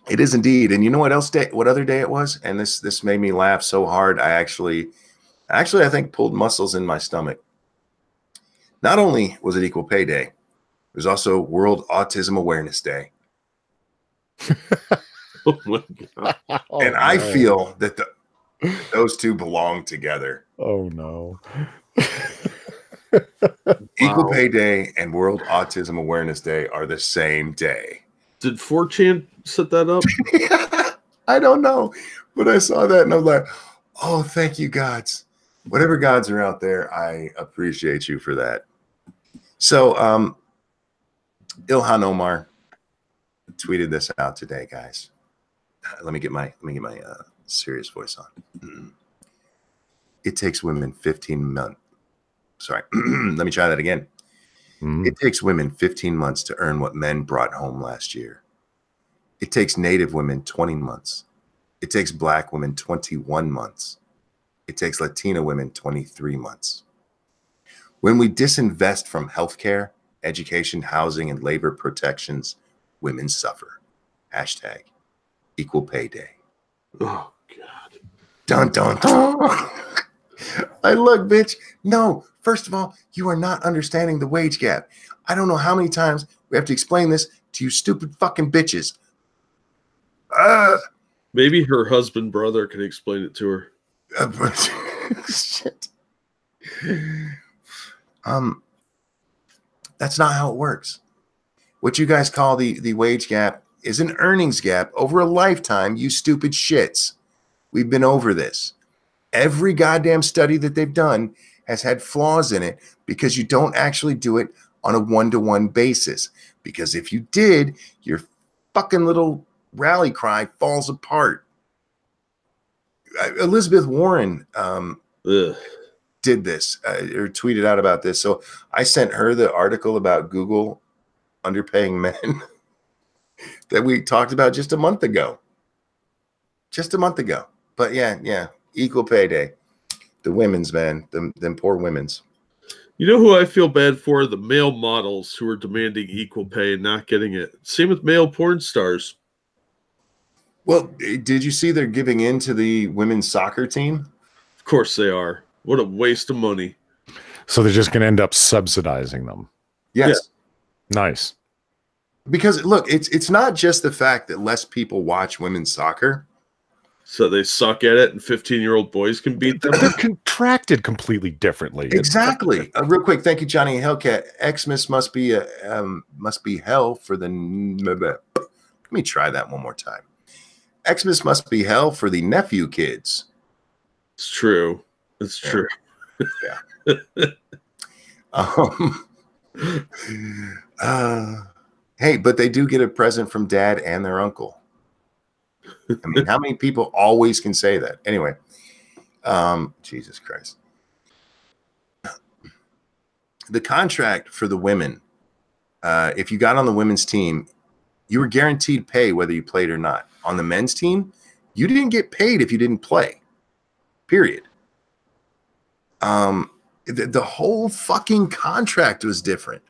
Speaker 1: It is indeed. And you know what other day it was? And this made me laugh so hard. I actually I think pulled muscles in my stomach. Not only was it Equal Pay Day, it was also World Autism Awareness Day.
Speaker 2: Oh my God.
Speaker 1: And I feel that those two belong together.
Speaker 3: Oh no.
Speaker 1: Equal Pay Day and World Autism Awareness Day are the same day.
Speaker 2: Did 4chan set that up?
Speaker 1: I don't know, but I saw that and I was like, oh, thank you, gods. Whatever gods are out there, I appreciate you for that. So Ilhan Omar tweeted this out today, guys. Let me get my serious voice on. It takes women 15 months. Sorry, let me try that again. It takes women 15 months to earn what men brought home last year. It takes Native women 20 months. It takes Black women 21 months. It takes Latina women 23 months. When we disinvest from healthcare, education, housing, and labor protections, women suffer. Hashtag Equal Pay Day.
Speaker 2: Oh, God.
Speaker 1: Dun, dun, dun. I look, bitch. No, first of all, you are not understanding the wage gap. I don't know how many times we have to explain this to you stupid fucking bitches.
Speaker 2: Maybe her husband brother can explain it to her.
Speaker 1: Shit. That's not how it works. What you guys call the wage gap is an earnings gap over a lifetime, you stupid shits. We've been over this. Every goddamn study that they've done has had flaws in it because you don't actually do it on a one-to-one basis. Because if you did, your fucking little rally cry falls apart. Elizabeth Warren did this or tweeted out about this. So I sent her the article about Google underpaying men that we talked about just a month ago. But yeah, equal pay day. The women's, man, them poor women's.
Speaker 2: You know who I feel bad for? The male models who are demanding equal pay and not getting it. Same with male porn stars.
Speaker 1: Well, did you see they're giving in to the women's soccer team?
Speaker 2: Of course they are. What a waste of money.
Speaker 3: So they're just going to end up subsidizing them.
Speaker 1: Yes.
Speaker 3: Yeah. Nice.
Speaker 1: Because look, it's not just the fact that less people watch women's soccer.
Speaker 2: So they suck at it and 15-year-old boys can beat them?
Speaker 3: They're contracted completely differently.
Speaker 1: Exactly. Real quick, thank you, Johnny Hellcat. Xmas must be hell for the... Let me try that one more time. Xmas must be hell for the nephew kids.
Speaker 2: It's true. It's true.
Speaker 1: Yeah. Hey, but they do get a present from dad and their uncle. I mean, how many people always can say that? Anyway, Jesus Christ. The contract for the women, if you got on the women's team, you were guaranteed pay whether you played or not. On the men's team, you didn't get paid if you didn't play. Period. The whole fucking contract was different.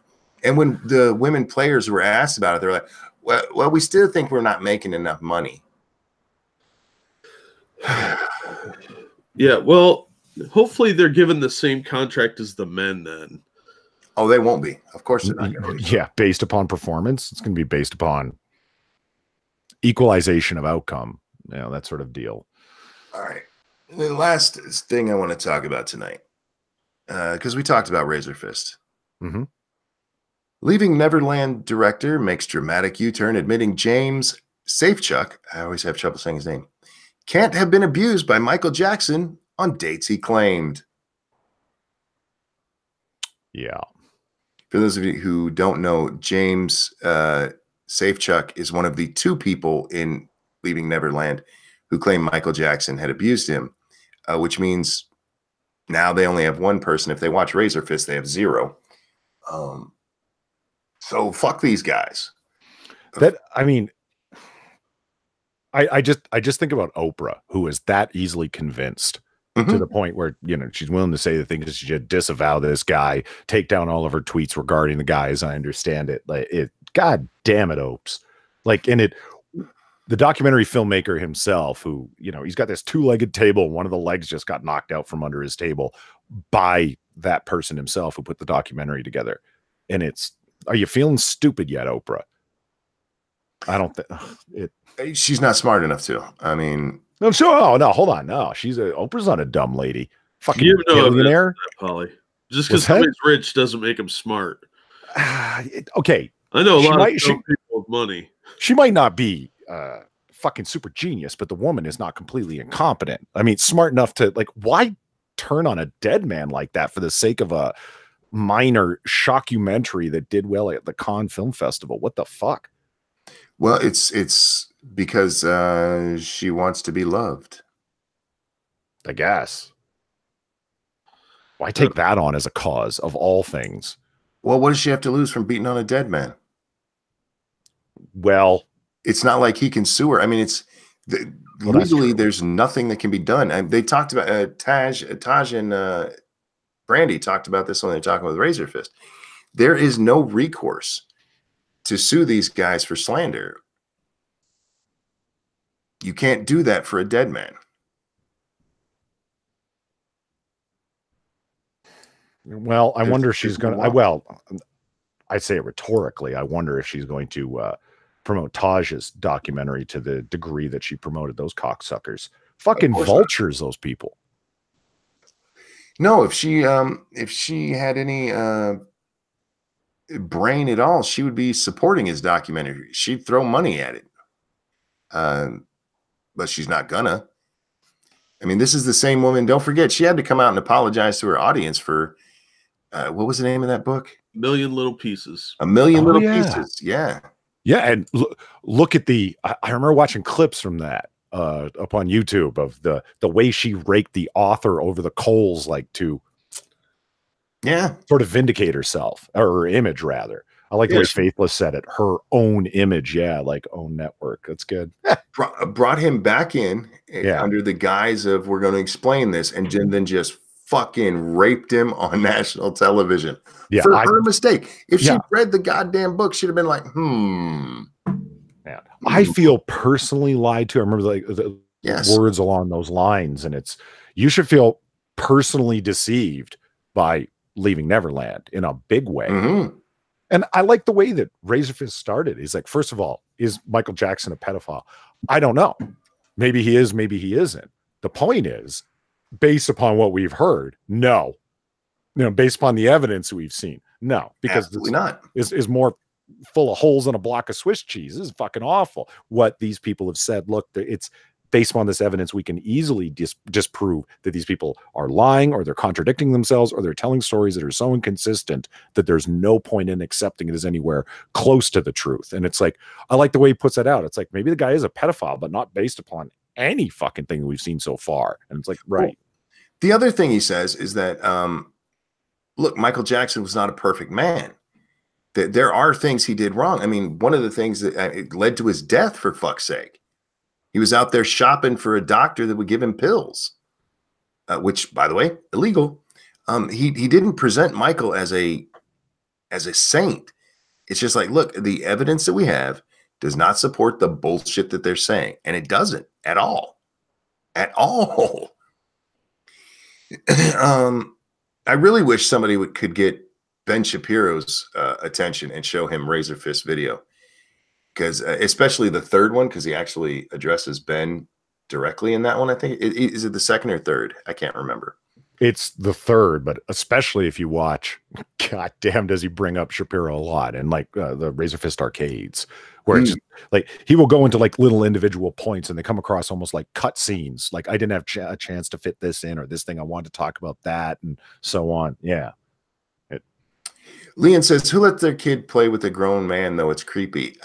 Speaker 1: And when the women players were asked about it, they're like, well, we still think we're not making enough money.
Speaker 2: Yeah, well, hopefully they're given the same contract as the men then.
Speaker 1: Oh, they won't be. Of course they're not going to be.
Speaker 3: Yeah, based upon performance. It's going to be based upon equalization of outcome. You know, that sort of deal.
Speaker 1: All right. And then last thing I want to talk about tonight, because we talked about Razor Fist.
Speaker 3: Mm-hmm.
Speaker 1: Leaving Neverland director makes dramatic U-turn, admitting James Safechuck, I always have trouble saying his name, can't have been abused by Michael Jackson on dates he claimed.
Speaker 3: Yeah.
Speaker 1: For those of you who don't know, James Safechuck is one of the two people in Leaving Neverland who claim Michael Jackson had abused him, which means now they only have one person. If they watch Razor Fist, they have zero. So fuck these guys.
Speaker 3: That, I mean, I just think about Oprah, who is that easily convinced to the point where, you know, she's willing to say the things that she should disavow this guy, take down all of her tweets regarding the guy, as I understand it. Like, God damn it, Opes. Like, and the documentary filmmaker himself, who, you know, he's got this two-legged table. One of the legs just got knocked out from under his table by that person himself who put the documentary together. And are you feeling stupid yet, Oprah? I don't think
Speaker 1: she's not smart enough to. I mean,
Speaker 3: no, sure. Oh no, hold on. No, Oprah's not a dumb lady. Fucking billionaire,
Speaker 2: Polly. Just because somebody's rich doesn't make him smart.
Speaker 3: Okay,
Speaker 2: I know a lot of people with money.
Speaker 3: She might not be fucking super genius, but the woman is not completely incompetent. I mean, smart enough to, like, why turn on a dead man like that for the sake of a minor shockumentary that did well at the Cannes Film Festival? What the fuck?
Speaker 1: Well, it's because she wants to be loved,
Speaker 3: I guess. Why take that on as a cause of all things?
Speaker 1: Well, what does she have to lose from beating on a dead man?
Speaker 3: Well,
Speaker 1: it's not like he can sue her. I mean, legally there's nothing that can be done. They talked about Taj and Brandy talked about this when they're talking with Razor Fist. There is no recourse to sue these guys for slander. You can't do that for a dead man.
Speaker 3: Well, I wonder if she's going to, I say it rhetorically. I wonder if she's going to promote Taj's documentary to the degree that she promoted those cocksuckers. Fucking vultures, those people.
Speaker 1: No, if she had any brain at all, she would be supporting his documentary. She'd throw money at it. But she's not gonna. I mean, this is the same woman. Don't forget, she had to come out and apologize to her audience for what was the name of that book?
Speaker 2: Million Little Pieces.
Speaker 1: A Million Little Pieces. Yeah.
Speaker 3: Yeah, and look at I remember watching clips from that up on YouTube of the way she raked the author over the coals, like to sort of vindicate herself, or her image rather. I like the way Faithless said it. Her own image, like own network. That's good.
Speaker 1: Brought him back in under the guise of we're going to explain this, and then just fucking raped him on national television for her mistake. If she'd read the goddamn book, she'd have been like, Man.
Speaker 3: I feel personally lied to. I remember the words along those lines, and it's you should feel personally deceived by Leaving Neverland in a big way.
Speaker 1: Mm-hmm.
Speaker 3: And I like the way that Razorfist started. He's like, first of all, is Michael Jackson a pedophile? I don't know. Maybe he is, maybe he isn't. The point is, based upon what we've heard, no. Based upon the evidence we've seen, no. Because
Speaker 1: this not
Speaker 3: is more full of holes in a block of Swiss cheese. This is fucking awful. What these people have said, look, it's based upon this evidence, we can easily disprove that these people are lying, or they're contradicting themselves, or they're telling stories that are so inconsistent that there's no point in accepting it as anywhere close to the truth. And it's like, I like the way he puts that out. It's like, maybe the guy is a pedophile, but not based upon any fucking thing that we've seen so far. And it's like, right.
Speaker 1: Well, the other thing he says is that, look, Michael Jackson was not a perfect man. There are things he did wrong. I mean, one of the things that it led to his death, for fuck's sake. He was out there shopping for a doctor that would give him pills, which, by the way, illegal. He didn't present Michael as a saint. It's just like, look, the evidence that we have does not support the bullshit that they're saying, and it doesn't at all, at all. I really wish somebody could get Ben Shapiro's attention and show him Razorfist video. Because especially the third one, because he actually addresses Ben directly in that one. I think is it the second or third? I can't remember.
Speaker 3: It's the third, but especially if you watch, god damn, does he bring up Shapiro a lot, and like the Razorfist arcades, where it's just, like he will go into like little individual points, and they come across almost like cut scenes. Like, I didn't have a chance to fit this in, or this thing I wanted to talk about that, and so on. Yeah.
Speaker 1: Leon says, "Who let their kid play with a grown man? Though it's creepy."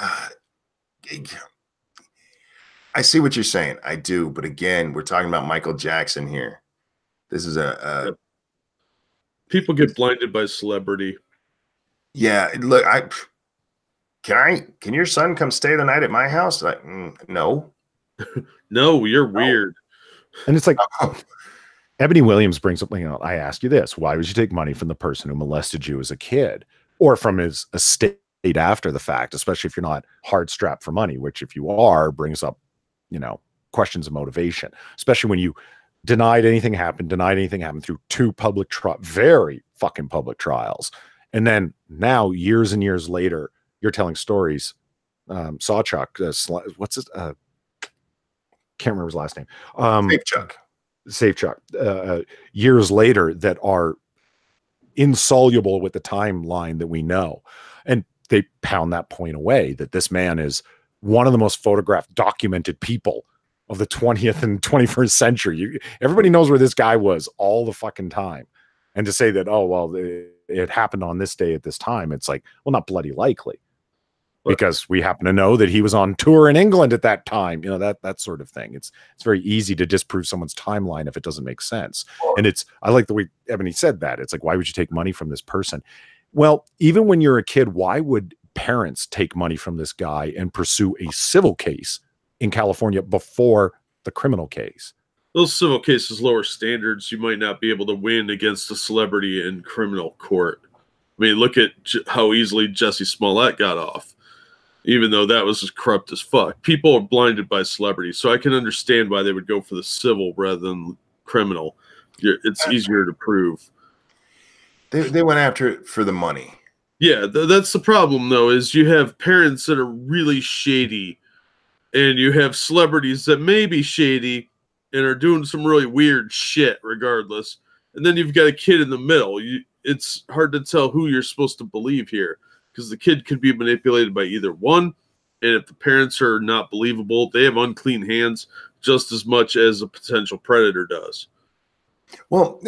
Speaker 1: I see what you're saying. I do. But again, we're talking about Michael Jackson here. This is
Speaker 2: people get blinded by celebrity.
Speaker 1: Yeah. Look, can your son come stay the night at my house? Like, no.
Speaker 2: No, you're weird.
Speaker 3: And it's like, Ebony Williams brings up, I ask you this, why would you take money from the person who molested you as a kid, or from his estate after the fact, especially if you're not hard strapped for money, which if you are, brings up, questions of motivation, especially when you denied anything happened through two very fucking public trials. And then now, years and years later, you're telling stories. Sawchuck, what's his, can't remember his last name. Safe Chuck. Years later, that are insoluble with the timeline that we know. And they pound that point away, that this man is one of the most photographed, documented people of the 20th and 21st century. Everybody knows where this guy was all the fucking time. And to say that, oh, well, it happened on this day at this time, it's like, well, not bloody likely. Because we happen to know that he was on tour in England at that time, that sort of thing. It's very easy to disprove someone's timeline if it doesn't make sense. And I like the way Ebony said that. It's like, why would you take money from this person? Well, even when you're a kid, why would parents take money from this guy and pursue a civil case in California before the criminal case?
Speaker 2: Those civil cases lower standards. You might not be able to win against a celebrity in criminal court. I mean, look at how easily Jussie Smollett got off, even though that was just corrupt as fuck. People are blinded by celebrities, so I can understand why they would go for the civil rather than criminal. It's easier to prove.
Speaker 1: They went after it for the money.
Speaker 2: Yeah, that's the problem, though, is you have parents that are really shady, and you have celebrities that may be shady and are doing some really weird shit regardless. And then you've got a kid in the middle. It's hard to tell who you're supposed to believe here, because the kid could be manipulated by either one. And if the parents are not believable, they have unclean hands just as much as a potential predator does.
Speaker 1: Well,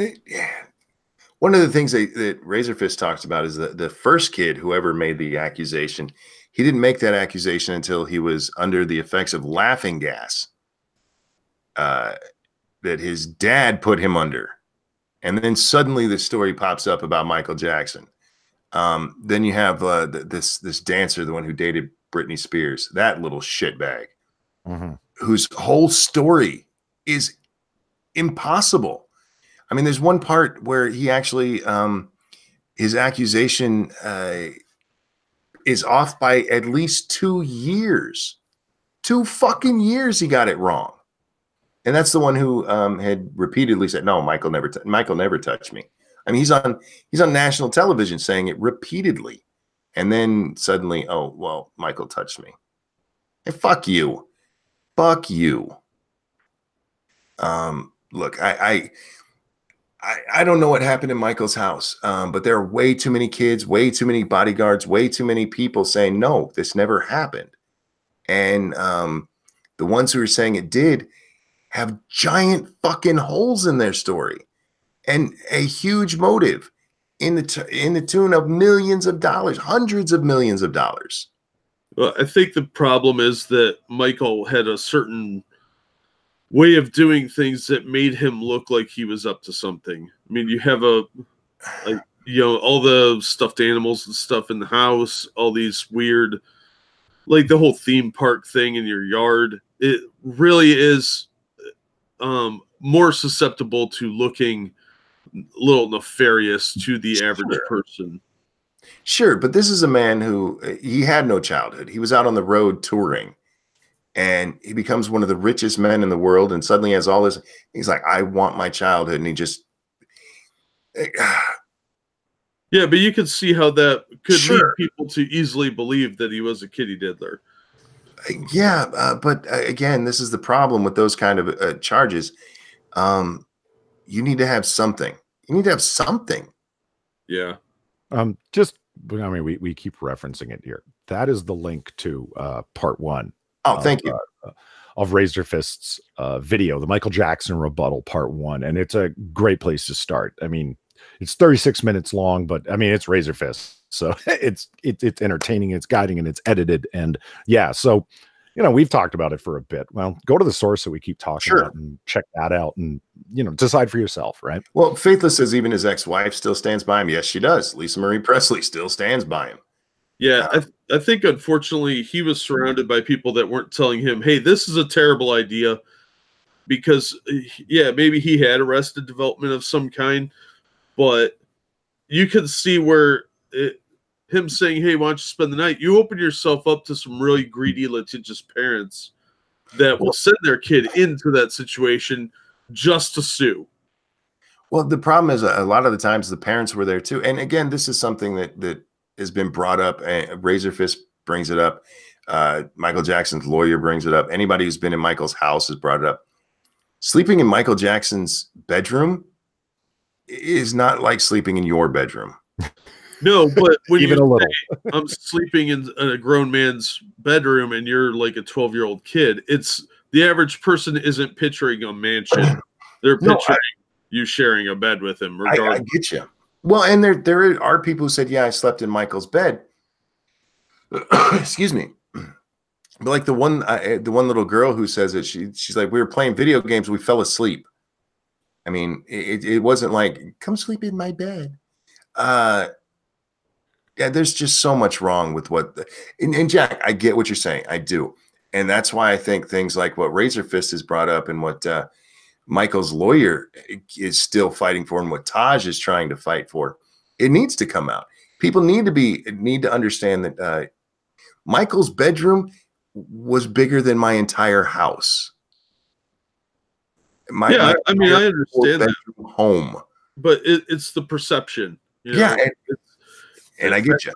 Speaker 1: one of the things that Razorfist talks about is the first kid, whoever made the accusation, he didn't make that accusation until he was under the effects of laughing gas that his dad put him under. And then suddenly the story pops up about Michael Jackson. Then you have this dancer, the one who dated Britney Spears, that little shitbag, whose whole story is impossible. I mean, there's one part where he actually, his accusation is off by at least 2 years. 2 fucking years he got it wrong. And that's the one who had repeatedly said, no, Michael never touched me. I mean, he's on national television saying it repeatedly. And then suddenly, oh, well, Michael touched me. Hey, fuck you. Fuck you. Look, I don't know what happened in Michael's house, but there are way too many kids, way too many bodyguards, way too many people saying, no, this never happened. And the ones who are saying it did have giant fucking holes in their story and a huge motive in the tune of millions of dollars, hundreds of millions of dollars.
Speaker 2: Well, I think the problem is that Michael had a certain way of doing things that made him look like he was up to something. I mean, you have all the stuffed animals and stuff in the house, all these weird, like the whole theme park thing in your yard. It really is more susceptible to looking a little nefarious to the average person.
Speaker 1: Sure, but this is a man who he had no childhood. He was out on the road touring, and he becomes one of the richest men in the world, and suddenly has all this. He's like, I want my childhood, and he just.
Speaker 2: Yeah, but you could see how that could lead people to easily believe that he was a kitty diddler.
Speaker 1: Yeah, but again, this is the problem with those kind of charges. You need to have something. You need to have something.
Speaker 2: Yeah.
Speaker 3: We keep referencing it here. That is the link to part 1.
Speaker 1: Oh, thank you.
Speaker 3: Of Razorfist's video, the Michael Jackson rebuttal part 1. And it's a great place to start. I mean, it's 36 minutes long, but I mean, it's Razorfist. So it's entertaining, it's guiding, and it's edited. And yeah, so, we've talked about it for a bit. Well, go to the source that we keep talking about and check that out and, decide for yourself, right?
Speaker 1: Well, Faithless says even his ex-wife still stands by him. Yes, she does. Lisa Marie Presley still stands by him.
Speaker 2: Yeah, I think, unfortunately, he was surrounded by people that weren't telling him, hey, this is a terrible idea. Because, yeah, maybe he had arrested development of some kind, but you could see where him saying, hey, why don't you spend the night? You open yourself up to some really greedy, litigious parents that will send their kid into that situation just to sue.
Speaker 1: Well, the problem is a lot of the times the parents were there too. And again, this is something that has been brought up. Razorfist brings it up. Michael Jackson's lawyer brings it up. Anybody who's been in Michael's house has brought it up. Sleeping in Michael Jackson's bedroom is not like sleeping in your bedroom.
Speaker 2: No, but when
Speaker 3: even a little,
Speaker 2: I'm sleeping in a grown man's bedroom and you're like a 12-year-old kid, it's the average person isn't picturing a mansion. They're picturing you sharing a bed with him.
Speaker 1: I get you. Well, and there are people who said, yeah, I slept in Michael's bed. Excuse me. But like the one little girl who says it, she's like, we were playing video games, we fell asleep. I mean, it wasn't like, come sleep in my bed. Yeah, there's just so much wrong with and Jack, I get what you're saying. I do. And that's why I think things like what Razorfist has brought up and what Michael's lawyer is still fighting for and what Taj is trying to fight for, it needs to come out. People need to understand that Michael's bedroom was bigger than my entire house.
Speaker 2: I understand that.
Speaker 1: Home.
Speaker 2: But it's the perception.
Speaker 1: Yeah. And I get you.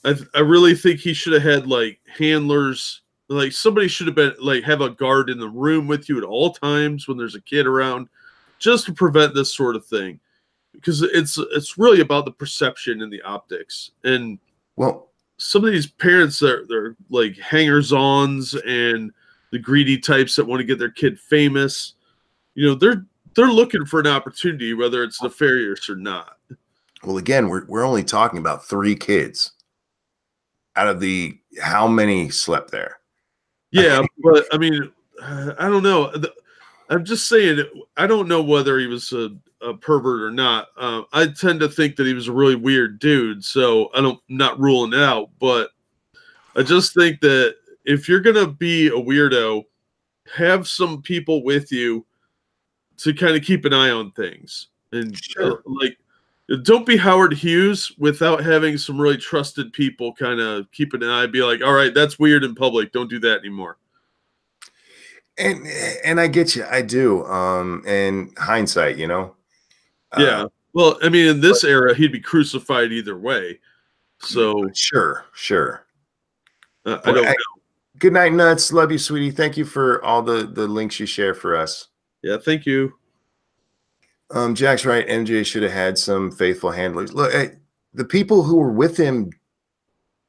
Speaker 2: I really think he should have had like handlers, like somebody should have been like have a guard in the room with you at all times when there's a kid around, just to prevent this sort of thing, because it's really about the perception and the optics. And
Speaker 1: well,
Speaker 2: some of these parents they're like hangers-ons and the greedy types that want to get their kid famous. They're looking for an opportunity, whether it's nefarious or not.
Speaker 1: Well, again, we're only talking about 3 kids out of how many slept there?
Speaker 2: Yeah, but I mean, I don't know. I'm just saying, I don't know whether he was a pervert or not. I tend to think that he was a really weird dude, so not ruling it out. But I just think that if you're gonna be a weirdo, have some people with you to kind of keep an eye on things, and
Speaker 1: Sure.
Speaker 2: don't be Howard Hughes without having some really trusted people kind of keeping an eye. Be like, all right, that's weird in public. Don't do that anymore.
Speaker 1: And I get you, I do. And hindsight, you know.
Speaker 2: Yeah. Well, I mean, in this era, he'd be crucified either way. So
Speaker 1: sure.
Speaker 2: I don't know.
Speaker 1: Good night, Nuts. Love you, sweetie. Thank you for all the links you share for us.
Speaker 2: Yeah, thank you.
Speaker 1: Jack's right. MJ should have had some faithful handlers. Look, the people who were with him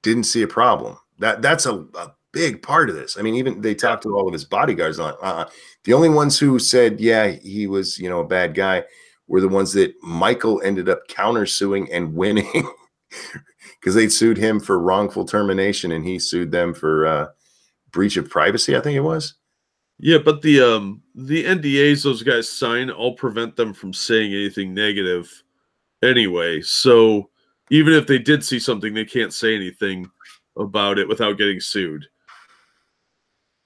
Speaker 1: didn't see a problem. That's a big part of this. I mean, even they talked to all of his bodyguards on. The only ones who said, yeah, he was, you know, a bad guy were the ones that Michael ended up countersuing and winning because they sued him for wrongful termination and he sued them for breach of privacy, I think it was.
Speaker 2: Yeah, but the NDAs those guys sign all prevent them from saying anything negative anyway. So even if they did see something, they can't say anything about it without getting sued.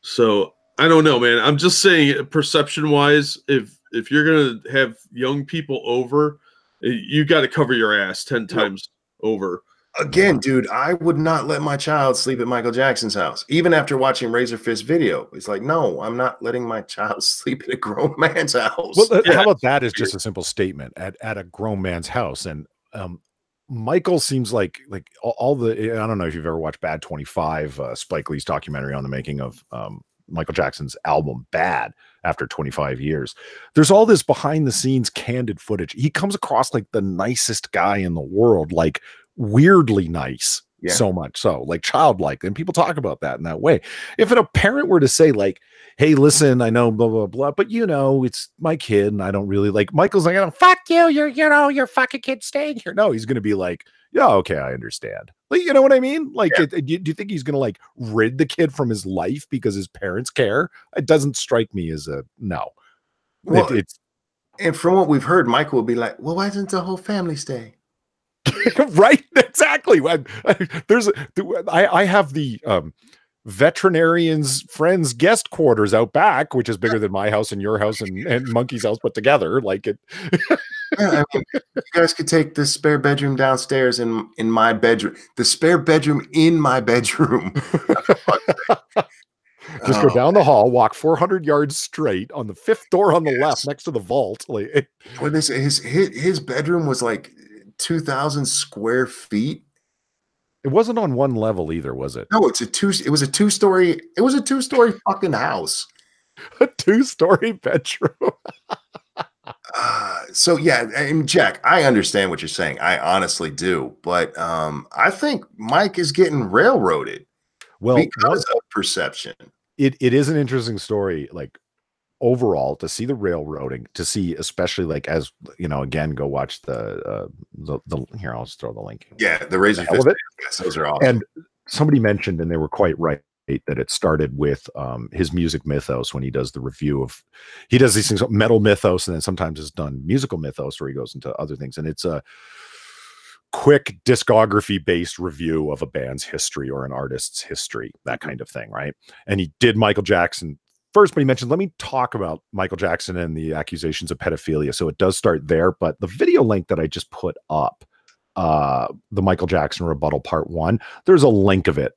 Speaker 2: So I don't know, man. I'm just saying, perception-wise, if you're gonna have young people over, you got to cover your ass 10 times over.
Speaker 1: Again, dude, I would not let my child sleep at Michael Jackson's house, even after watching Razorfist video. It's like, no, I'm not letting my child sleep at a grown man's house.
Speaker 3: Well, how about that is just a simple statement at a grown man's house. And Michael seems like all the, I don't know if you've ever watched Bad 25, Spike Lee's documentary on the making of Michael Jackson's album Bad after 25 years. There's all this behind the scenes candid footage. He comes across like the nicest guy in the world, like weirdly nice. Yeah. So much so, like childlike, and people talk about that in that way. If a parent were to say, like, "Hey, listen, I know blah blah blah, but you know, it's my kid, and I don't really like." Michael's like, "Oh, fuck you, your fucking kid staying here." No, he's gonna be like, "Yeah, okay, I understand." Like, you know what I mean? Like, do you think he's gonna like rid the kid from his life because his parents care? It doesn't strike me as a no.
Speaker 1: Well, and from what we've heard, Michael will be like, "Well, why doesn't the whole family stay?"
Speaker 3: Right, exactly. I have the veterinarian's friend's guest quarters out back, which is bigger than my house and your house and Monkey's house put together. Like it.
Speaker 1: Yeah, I mean, you guys could take the spare bedroom downstairs in my bedroom. The spare bedroom in my bedroom.
Speaker 3: Just go down the hall, walk 400 yards straight on the 5th door on the left next to the vault. Like
Speaker 1: his bedroom was like 2,000 square feet.
Speaker 3: It wasn't on one level either, was it?
Speaker 1: No, it was a two-story fucking house.
Speaker 3: A 2-story bedroom.
Speaker 1: So yeah, and Jack, I understand what you're saying. I honestly do, but I think Mike is getting railroaded. Well, because of perception.
Speaker 3: It is an interesting story, like overall, to see the railroading, to see, especially like, as you know, again, go watch the here, I'll just throw the link.
Speaker 1: Yeah, the Razorfist. Those are awesome.
Speaker 3: And somebody mentioned, and they were quite right, that it started with his music mythos, when he does the review of, he does these things, metal mythos, and then sometimes it's done musical mythos where he goes into other things, and it's a quick discography based review of a band's history or an artist's history, that kind of thing, right? And he did Michael Jackson first, but he mentioned, let me talk about Michael Jackson and the accusations of pedophilia. So it does start there, but the video link that I just put up, the Michael Jackson rebuttal part 1, there's a link of it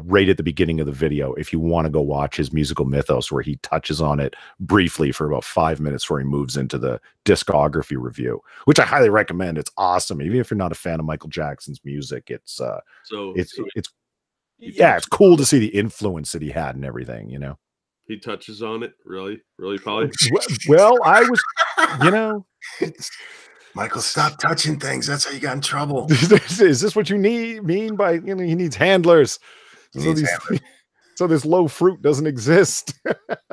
Speaker 3: right at the beginning of the video if you want to go watch his musical mythos, where he touches on it briefly for about 5 minutes before he moves into the discography review, which I highly recommend. It's awesome. Even if you're not a fan of Michael Jackson's music, it's cool to see the influence that he had and everything, you know.
Speaker 2: He touches on it, really, probably.
Speaker 3: Well, I was, you know,
Speaker 1: Michael, stop touching things. That's how you got in trouble.
Speaker 3: Is this what you mean by, you know, he needs handlers? So this low fruit doesn't exist.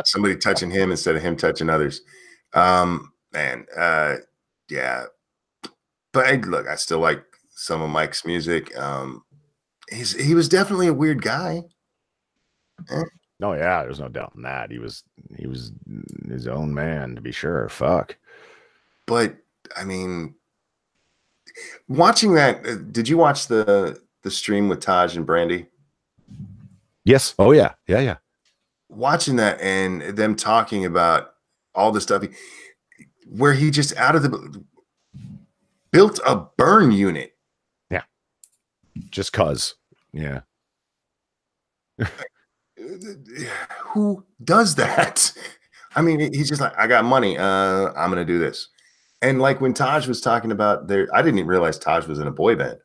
Speaker 1: Somebody touching him instead of him touching others. Yeah. But look, I still like some of Mike's music. He was definitely a weird guy.
Speaker 3: Oh yeah, there's no doubt in that. He was his own man, to be sure. Fuck.
Speaker 1: But I mean, watching that, did you watch the stream with Taj and Brandy?
Speaker 3: Yes. Oh yeah. Yeah, yeah.
Speaker 1: Watching that and them talking about all the stuff where he just out of the built a burn unit.
Speaker 3: Yeah. Just cause. Yeah.
Speaker 1: Who does that? I mean, he's just like, I got money. I'm gonna do this. And like when Taj was talking about I didn't even realize Taj was in a boy band.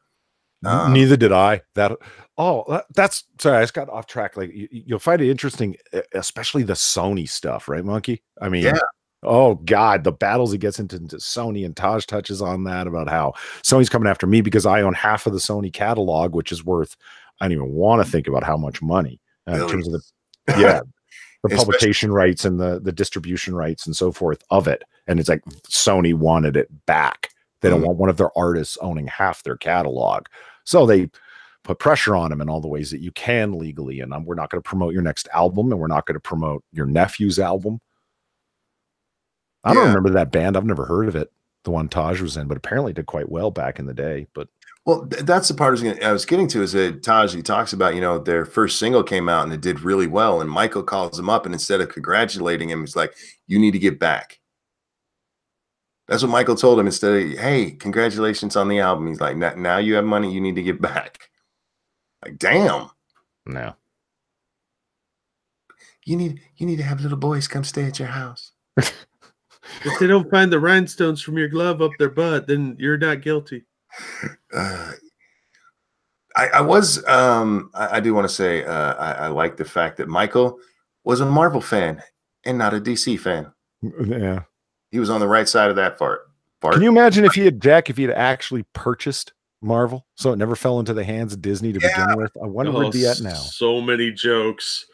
Speaker 3: Neither did I. That's sorry, I just got off track. Like you'll find it interesting, especially the Sony stuff, right, Monkey? I mean,
Speaker 1: yeah.
Speaker 3: Oh God, the battles he gets into Sony, and Taj touches on that about how Sony's coming after me because I own half of the Sony catalog, which is worth, I don't even want to think about how much money in terms of the publication rights and the distribution rights and so forth of it. And it's like Sony wanted it back. They don't want one of their artists owning half their catalog. So they put pressure on him in all the ways that you can legally. And we're not going to promote your next album, and we're not going to promote your nephew's album. I don't remember that band. I've never heard of it. The one Taj was in, but apparently did quite well back in the day. But
Speaker 1: well, that's the part I was getting to is that Taj, he talks about, you know, their first single came out and it did really well. And Michael calls him up, and instead of congratulating him, he's like, you need to get back. That's what Michael told him. Instead of, hey, congratulations on the album. He's like, now you have money. You need to get back. Like, damn.
Speaker 3: No.
Speaker 1: You need to have little boys come stay at your house.
Speaker 2: If they don't find the rhinestones from your glove up their butt, then you're not guilty.
Speaker 1: I do want to say I like the fact that Michael was a Marvel fan and not a DC fan.
Speaker 3: Yeah.
Speaker 1: He was on the right side of that part.
Speaker 3: Can you imagine if he had actually purchased Marvel so it never fell into the hands of Disney to begin with? I wonder where it'd be at now.
Speaker 2: So many jokes.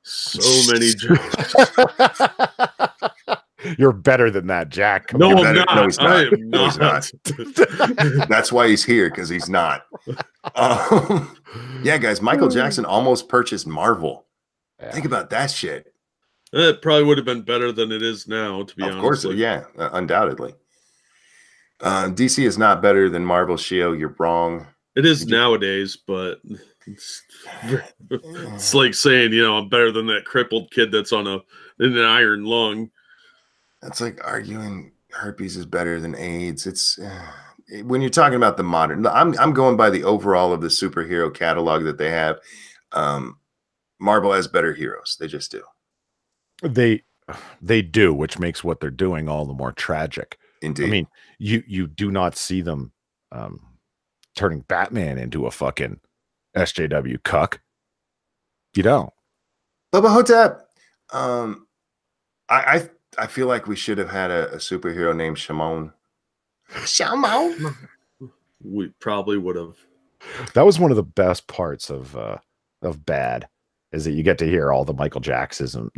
Speaker 2: So many jokes.
Speaker 3: You're better than that, Jack.
Speaker 2: No, I'm not.
Speaker 1: No, he's not.
Speaker 2: I am not.
Speaker 1: No, he's not. That's why he's here, because he's not. Yeah, guys, Michael Jackson almost purchased Marvel. Yeah. Think about that shit.
Speaker 2: It probably would have been better than it is now, to be honest. Of course,
Speaker 1: yeah, undoubtedly. DC is not better than Marvel, Shio. You're wrong.
Speaker 2: It is nowadays, but it's like saying, you know, I'm better than that crippled kid that's in an iron lung.
Speaker 1: That's like arguing herpes is better than AIDS. It's when you're talking about the modern. I'm going by the overall of the superhero catalog that they have. Marvel has better heroes. They just do.
Speaker 3: They do, which makes what they're doing all the more tragic.
Speaker 1: Indeed.
Speaker 3: I mean, you do not see them turning Batman into a fucking SJW cuck. You don't.
Speaker 1: Bubba Hotep. I feel like we should have had a superhero named Shimon. Shimon.
Speaker 2: We probably would have.
Speaker 3: That was one of the best parts of Bad, is that you get to hear all the Michael Jackson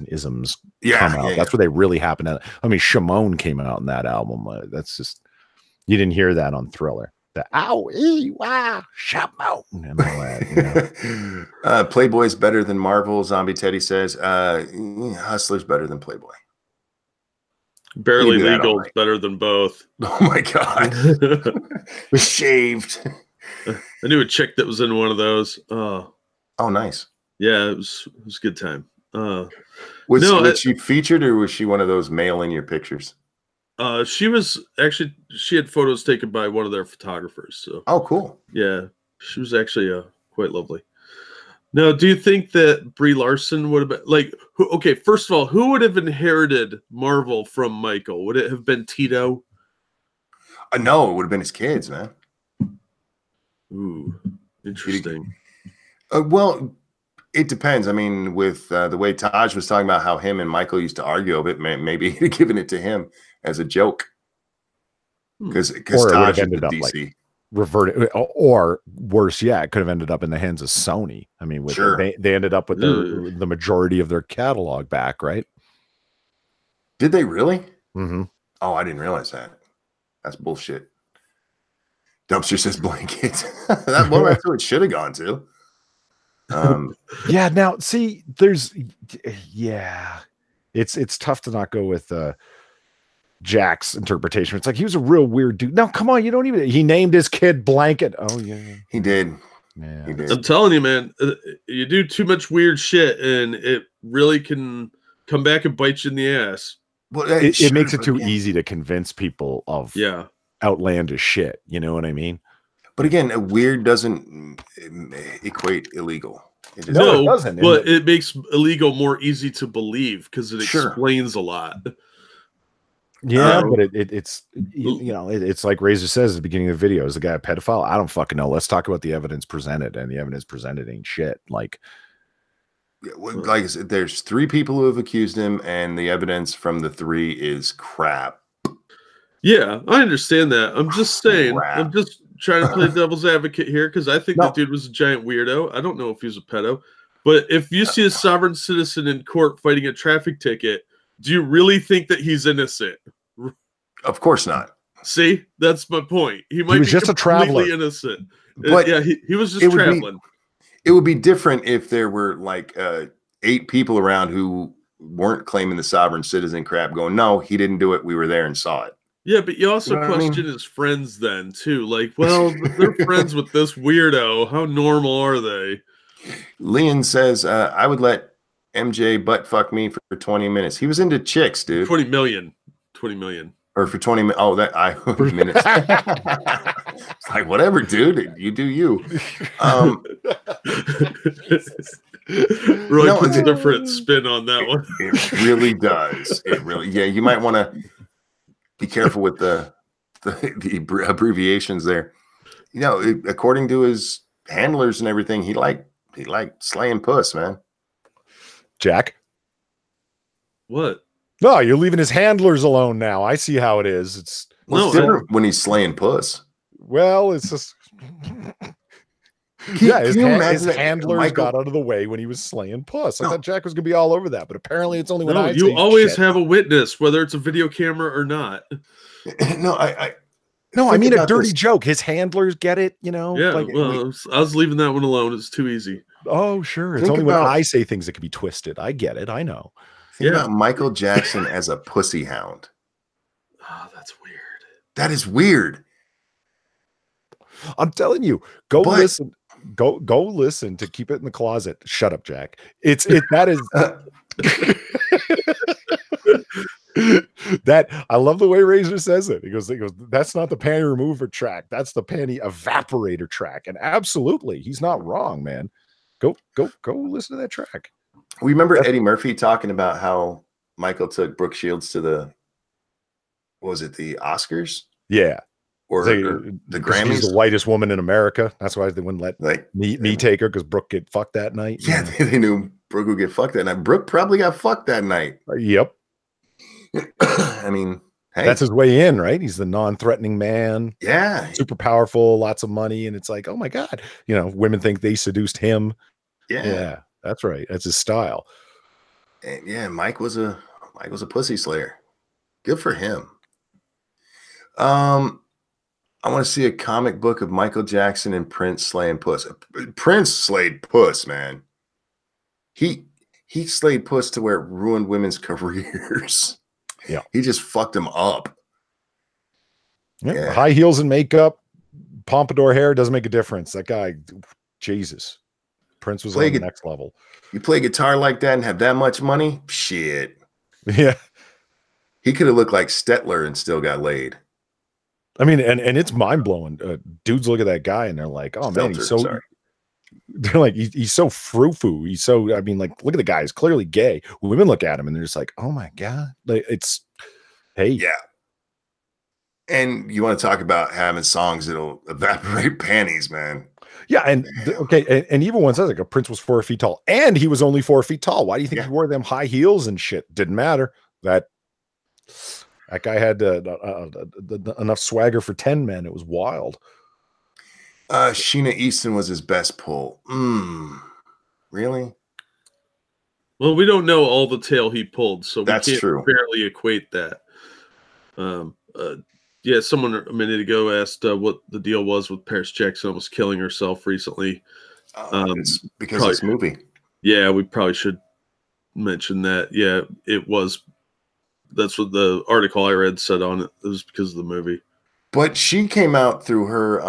Speaker 3: isms come out. That's where they really happen. I mean, Shimon came out in that album. That's just, you didn't hear that on Thriller. The ow, ee, wow, Shimon, and all that. You
Speaker 1: know? Playboy's better than Marvel. Zombie Teddy says Hustler's better than Playboy.
Speaker 2: Barely Legal is better than both.
Speaker 1: Oh my god. Shaved.
Speaker 2: I knew a chick that was in one of those.
Speaker 1: Oh, nice.
Speaker 2: Yeah, it was a good time.
Speaker 1: Was she featured, or was she one of those mail in your pictures?
Speaker 2: She had photos taken by one of their photographers. So.
Speaker 1: Oh, cool.
Speaker 2: Yeah, she was actually quite lovely. Now, do you think that Brie Larson would have been like? Okay, first of all, who would have inherited Marvel from Michael? Would it have been Tito?
Speaker 1: No, it would have been his kids, man.
Speaker 2: Ooh, interesting.
Speaker 1: Well, it depends. I mean, with the way Taj was talking about how him and Michael used to argue over it, maybe he'd given it to him as a joke. Because Taj ended up DC.
Speaker 3: Like reverted, or worse, it could have ended up in the hands of Sony. I mean, they ended up with the majority of their catalog back, right?
Speaker 1: Did they really?
Speaker 3: Mm-hmm.
Speaker 1: Oh, I didn't realize that. That's bullshit. Dumpster says blanket. That's what it should have gone to.
Speaker 3: Yeah. Now, see, it's tough to not go with Jack's interpretation. It's like he was a real weird dude. No, come on, he named his kid Blanket. Oh yeah,
Speaker 1: he did.
Speaker 3: Yeah,
Speaker 1: He did.
Speaker 2: I'm telling you, man, you do too much weird shit, and it really can come back and bite you in the ass.
Speaker 1: Well,
Speaker 3: it makes it too easy to convince people of
Speaker 2: Yeah.
Speaker 3: outlandish shit. You know what I mean?
Speaker 1: But again, a weird doesn't equate illegal.
Speaker 3: No, it doesn't.
Speaker 2: But it makes illegal more easy to believe because it explains a lot.
Speaker 3: Yeah, but it's it's like Razor says at the beginning of the video, is the guy a pedophile? I don't fucking know. Let's talk about the evidence presented, and the evidence presented ain't shit. Like
Speaker 1: I said, there's 3 people who have accused him, and the evidence from the 3 is crap.
Speaker 2: Yeah, I understand that. I'm just saying, I'm just trying to play devil's advocate here because I think that dude was a giant weirdo. I don't know if he was a pedo, but if you see a sovereign citizen in court fighting a traffic ticket, do you really think that he's innocent?
Speaker 1: Of course not.
Speaker 2: See, that's my point. He might
Speaker 3: was
Speaker 2: be
Speaker 3: just a traveler.
Speaker 2: innocent.
Speaker 1: But
Speaker 2: yeah, he was just traveling.
Speaker 1: It would be different if there were like 8 people around who weren't claiming the sovereign citizen crap going, no, he didn't do it. We were there and saw it.
Speaker 2: Yeah, but you also question his friends then too. Like, well, they're friends with this weirdo. How normal are they?
Speaker 1: Leon says, I would let MJ butt fuck me for 20 minutes. He was into chicks, dude.
Speaker 2: 20 million. 20 million.
Speaker 1: Or for 20 minutes. Oh, minutes. It's like, whatever, dude. You do you.
Speaker 2: Roy puts a different spin on that one.
Speaker 1: It really does. It really, yeah. You might want to be careful with the abbreviations there. According to his handlers and everything, he liked slaying puss, man.
Speaker 3: Jack?
Speaker 2: What?
Speaker 3: No, you're leaving his handlers alone now. I see how it is. It's
Speaker 1: different when he's slaying puss.
Speaker 3: Well, it's just his handlers got out of the way when he was slaying puss. I thought Jack was gonna be all over that, but apparently it's only when
Speaker 2: you always have a witness, whether it's a video camera or not.
Speaker 1: I
Speaker 3: mean a dirty joke. His handlers get it,
Speaker 2: Yeah, I was leaving that one alone. It's too easy.
Speaker 3: Oh, sure. It's only when I say things that can be twisted. I get it. I know.
Speaker 1: Think about Michael Jackson as a pussy hound.
Speaker 2: Oh, that's weird.
Speaker 1: That is weird.
Speaker 3: I'm telling you, listen. Go listen to Keep It in the Closet. Shut up, Jack. That is that I love the way Razor says it. He goes, that's not the panty remover track. That's the panty evaporator track. And absolutely, he's not wrong, man. Go listen to that track.
Speaker 1: We remember Eddie Murphy talking about how Michael took Brooke Shields to the Oscars?
Speaker 3: Yeah.
Speaker 1: Or the Grammys?
Speaker 3: She's the whitest woman in America. That's why they wouldn't let me take her, because Brooke get fucked that night.
Speaker 1: Yeah, they knew Brooke would get fucked that night. Brooke probably got fucked that night.
Speaker 3: Yep.
Speaker 1: I mean, hey.
Speaker 3: That's his way in, right? He's the non-threatening man.
Speaker 1: Yeah.
Speaker 3: Super powerful, lots of money. And it's like, oh my God. Women think they seduced him. Yeah. That's right. That's his style.
Speaker 1: And yeah, Mike was a pussy slayer. Good for him. I want to see a comic book of Michael Jackson and Prince slaying puss. Prince slayed puss, man. He slayed puss to where it ruined women's careers.
Speaker 3: Yeah.
Speaker 1: He just fucked them up.
Speaker 3: Yeah. High heels and makeup, pompadour hair doesn't make a difference. That guy, Jesus. Prince was on the next level.
Speaker 1: You play guitar like that and have that much money? Shit.
Speaker 3: Yeah.
Speaker 1: He could have looked like Stetler and still got laid.
Speaker 3: I mean, and it's mind blowing. Dudes look at that guy and they're like, "Oh man, he's so."
Speaker 1: Sorry.
Speaker 3: They're like, he's so frou-frou. He's so. I mean, like, look at the guy. He's clearly gay. Women look at him and they're just like, "Oh my God!" Like, it's, hey,
Speaker 1: yeah. And you want to talk about having songs that'll evaporate panties, man.
Speaker 3: Yeah, and okay, and even one says like a Prince was 4 feet tall, and he was only 4 feet tall. Why do you think he wore them high heels and shit? Didn't matter. That guy had enough swagger for 10 men. It was wild.
Speaker 1: Sheena Easton was his best pull. Really?
Speaker 2: Well, we don't know all the tail he pulled, so we
Speaker 1: can't
Speaker 2: barely equate that. Yeah, someone a minute ago asked what the deal was with Paris Jackson almost killing herself recently.
Speaker 1: It's because
Speaker 2: probably,
Speaker 1: of this movie.
Speaker 2: Yeah, we probably should mention that. Yeah, it was. That's what the article I read said on it. It was because of the movie.
Speaker 1: But she came out through her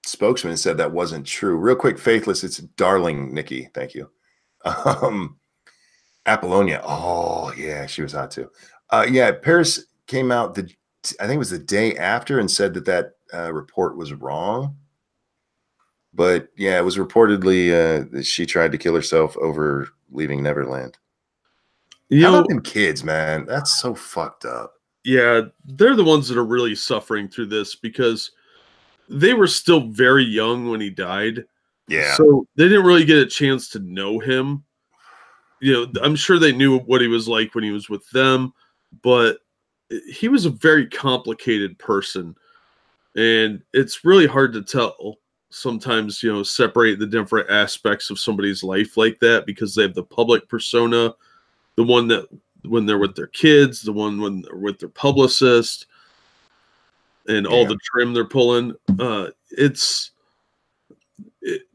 Speaker 1: spokesman and said that wasn't true. Real quick, Faithless, it's darling Nikki. Thank you. Apollonia. Oh, yeah, she was hot too. Yeah, Paris came out I think it was the day after and said that report was wrong. But yeah, it was reportedly that she tried to kill herself over leaving Neverland. How about them kids, man? That's so fucked up.
Speaker 2: Yeah, they're the ones that are really suffering through this because they were still very young when he died.
Speaker 1: Yeah.
Speaker 2: So they didn't really get a chance to know him. I'm sure they knew what he was like when he was with them, but he was a very complicated person. And it's really hard to tell sometimes, separate the different aspects of somebody's life like that because they have the public persona, the one that when they're with their kids, the one when they're with their publicist, and all the trim they're pulling.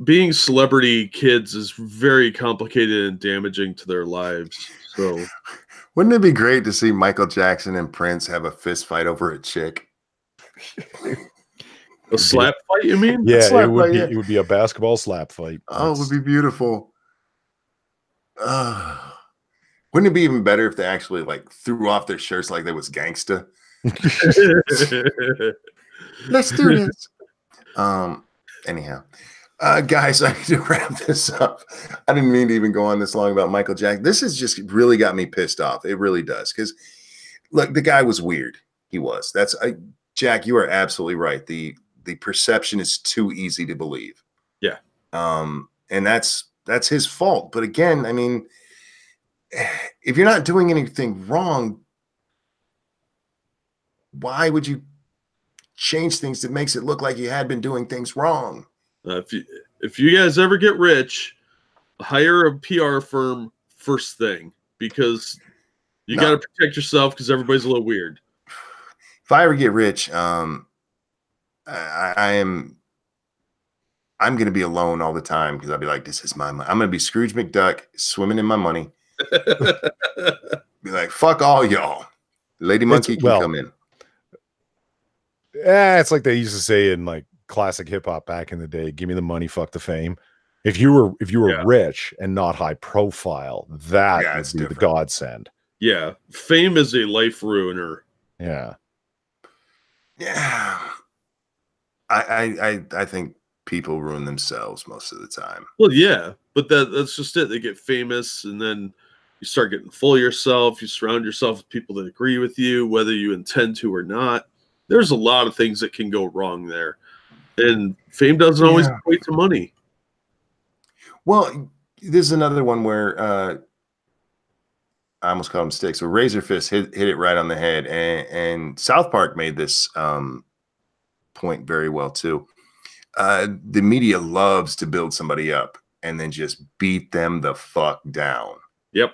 Speaker 2: Being celebrity kids is very complicated and damaging to their lives. So
Speaker 1: wouldn't it be great to see Michael Jackson and Prince have a fist fight over a chick?
Speaker 2: A slap fight, you mean?
Speaker 3: Yeah, it would be a basketball slap fight.
Speaker 1: Oh, it would be beautiful. Wouldn't it be even better if they actually like threw off their shirts like they was gangsta? Let's do this. Anyhow, guys, I need to wrap this up. I didn't mean to even go on this long about Michael Jackson. This has just really got me pissed off. It really does. Because look, the guy was weird. He was. Jack, you are absolutely right. The perception is too easy to believe.
Speaker 2: Yeah.
Speaker 1: And that's his fault. But again, I mean, if you're not doing anything wrong, why would you change things that makes it look like you had been doing things wrong?
Speaker 2: If you guys ever get rich, hire a PR firm first thing because you got to protect yourself because everybody's a little weird.
Speaker 1: If I ever get rich, I'm going to be alone all the time because I'll be like, this is my money. I'm going to be Scrooge McDuck swimming in my money. Be like, fuck all y'all. Lady Monkey can come in.
Speaker 3: Yeah, it's like they used to say in like classic hip hop back in the day, give me the money, fuck the fame. If you were rich and not high profile, that would be the godsend.
Speaker 2: Yeah. Fame is a life ruiner.
Speaker 3: Yeah.
Speaker 1: Yeah. I think people ruin themselves most of the time.
Speaker 2: Well, yeah, but that's just it. They get famous and then you start getting full of yourself. You surround yourself with people that agree with you, whether you intend to or not. There's a lot of things that can go wrong there. And fame doesn't always equate to money.
Speaker 1: Well, there's another one where I almost called him Sticks. So Razor Fist hit it right on the head. And South Park made this point very well too. The media loves to build somebody up and then just beat them the fuck down.
Speaker 2: Yep.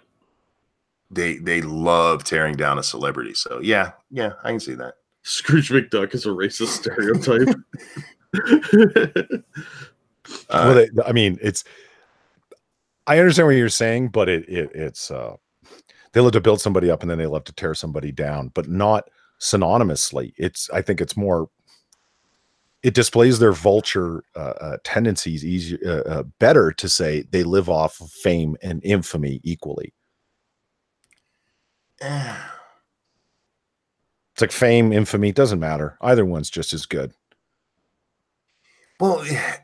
Speaker 1: They love tearing down a celebrity. So yeah, I can see that.
Speaker 2: Scrooge McDuck is a racist stereotype.
Speaker 3: I mean, I understand what you're saying, but it's they love to build somebody up and then they love to tear somebody down, but not synonymously. I think it's more, it displays their vulture tendencies better to say they live off of fame and infamy equally. It's like fame, infamy, doesn't matter. Either one's just as good.
Speaker 1: Well,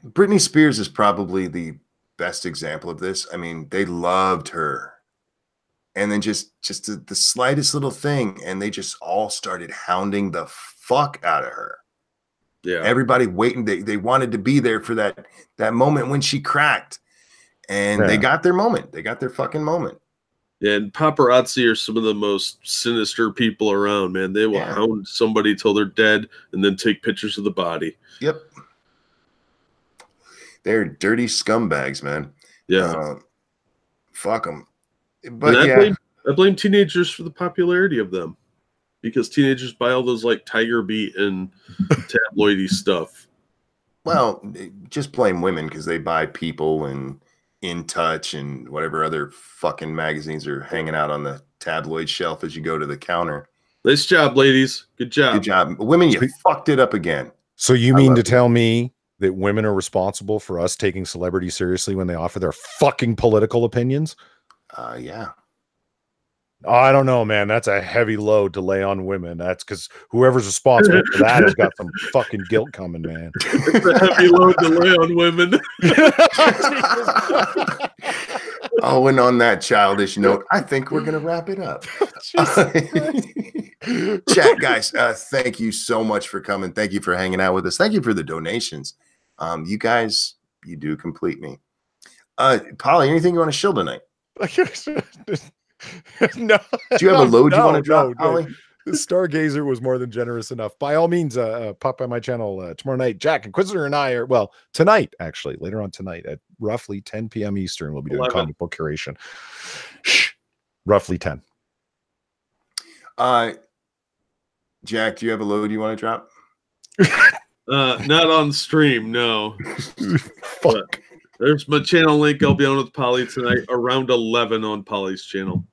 Speaker 1: Britney Spears is probably the best example of this. I mean, they loved her. And then just the slightest little thing, and they just all started hounding the fuck out of her.
Speaker 2: Yeah.
Speaker 1: Everybody waiting. They wanted to be there for that moment when she cracked. And they got their moment. They got their fucking moment.
Speaker 2: Yeah, and paparazzi are some of the most sinister people around, man. They will hound somebody till they're dead and then take pictures of the body.
Speaker 1: Yep. They're dirty scumbags, man.
Speaker 2: Yeah.
Speaker 1: Fuck them. But
Speaker 2: I blame teenagers for the popularity of them because teenagers buy all those like Tiger Beat and tabloidy stuff.
Speaker 1: Well, just blame women because they buy People and In Touch and whatever other fucking magazines are hanging out on the tabloid shelf as you go to the counter.
Speaker 2: Nice job, ladies. Good job.
Speaker 1: Good job. Women, you fucked it up again.
Speaker 3: So you mean to tell me that women are responsible for us taking celebrities seriously when they offer their fucking political opinions?
Speaker 1: Yeah.
Speaker 3: Oh, I don't know, man. That's a heavy load to lay on women. That's because whoever's responsible for that has got some fucking guilt coming, man.
Speaker 2: It's a heavy load to lay on women.
Speaker 1: Oh, and on that childish note, I think we're going to wrap it up. Chat, guys, thank you so much for coming. Thank you for hanging out with us. Thank you for the donations. You guys, you do complete me. Polly, anything you want to shill tonight?
Speaker 3: No.
Speaker 1: Do you have a load you want to drop, Polly?
Speaker 3: The Stargazer was more than generous enough. By all means, pop by my channel tomorrow night. Jack, Inquisitor, and I are, well, tonight, actually, later on tonight at roughly 10 p.m. Eastern, we'll be doing comic book curation. Shh. Roughly 10.
Speaker 1: Jack, do you have a load you want to drop?
Speaker 2: Not on stream, no.
Speaker 3: Fuck.
Speaker 2: There's my channel link. I'll be on with Polly tonight around 11 on Polly's channel.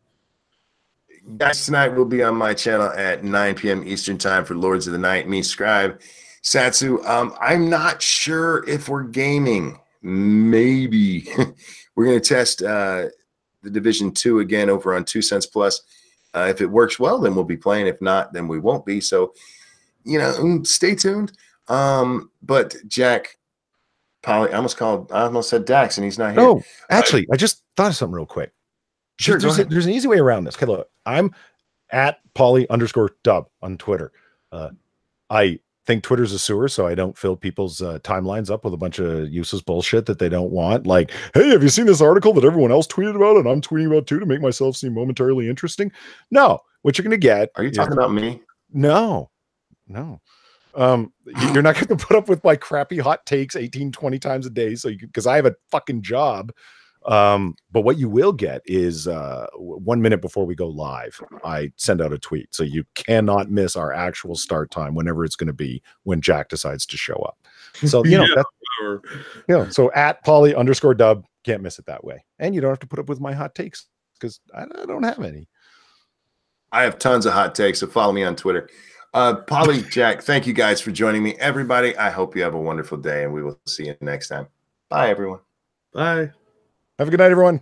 Speaker 1: Guys, tonight we'll be on my channel at 9 p.m. Eastern time for Lords of the Night. Me, Scribe, Satsu. I'm not sure if we're gaming. Maybe. We're going to test the Division 2 again over on 2 Cents Plus. If it works well, then we'll be playing. If not, then we won't be. So, stay tuned. But Jack, Polly, I almost said Dax, and he's not here.
Speaker 3: No, actually, I just thought of something real quick.
Speaker 1: Sure,
Speaker 3: there's an easy way around this. Okay, look, I'm at Polly_dub on Twitter. I think Twitter's a sewer, so I don't fill people's timelines up with a bunch of useless bullshit that they don't want. Like, hey, have you seen this article that everyone else tweeted about and I'm tweeting about too to make myself seem momentarily interesting? No, what you're going to get.
Speaker 1: Are you talking about me?
Speaker 3: No. You're not going to put up with my crappy hot takes 18, 20 times a day. So because I have a fucking job. But what you will get is 1 minute before we go live, I send out a tweet. So you cannot miss our actual start time whenever it's going to be when Jack decides to show up. So, so at Polly_dub, can't miss it that way. And you don't have to put up with my hot takes because I don't have any.
Speaker 1: I have tons of hot takes, so follow me on Twitter. Polly, Jack, thank you guys for joining me. Everybody, I hope you have a wonderful day, and we will see you next time. Bye, everyone.
Speaker 2: Bye.
Speaker 3: Have a good night, everyone.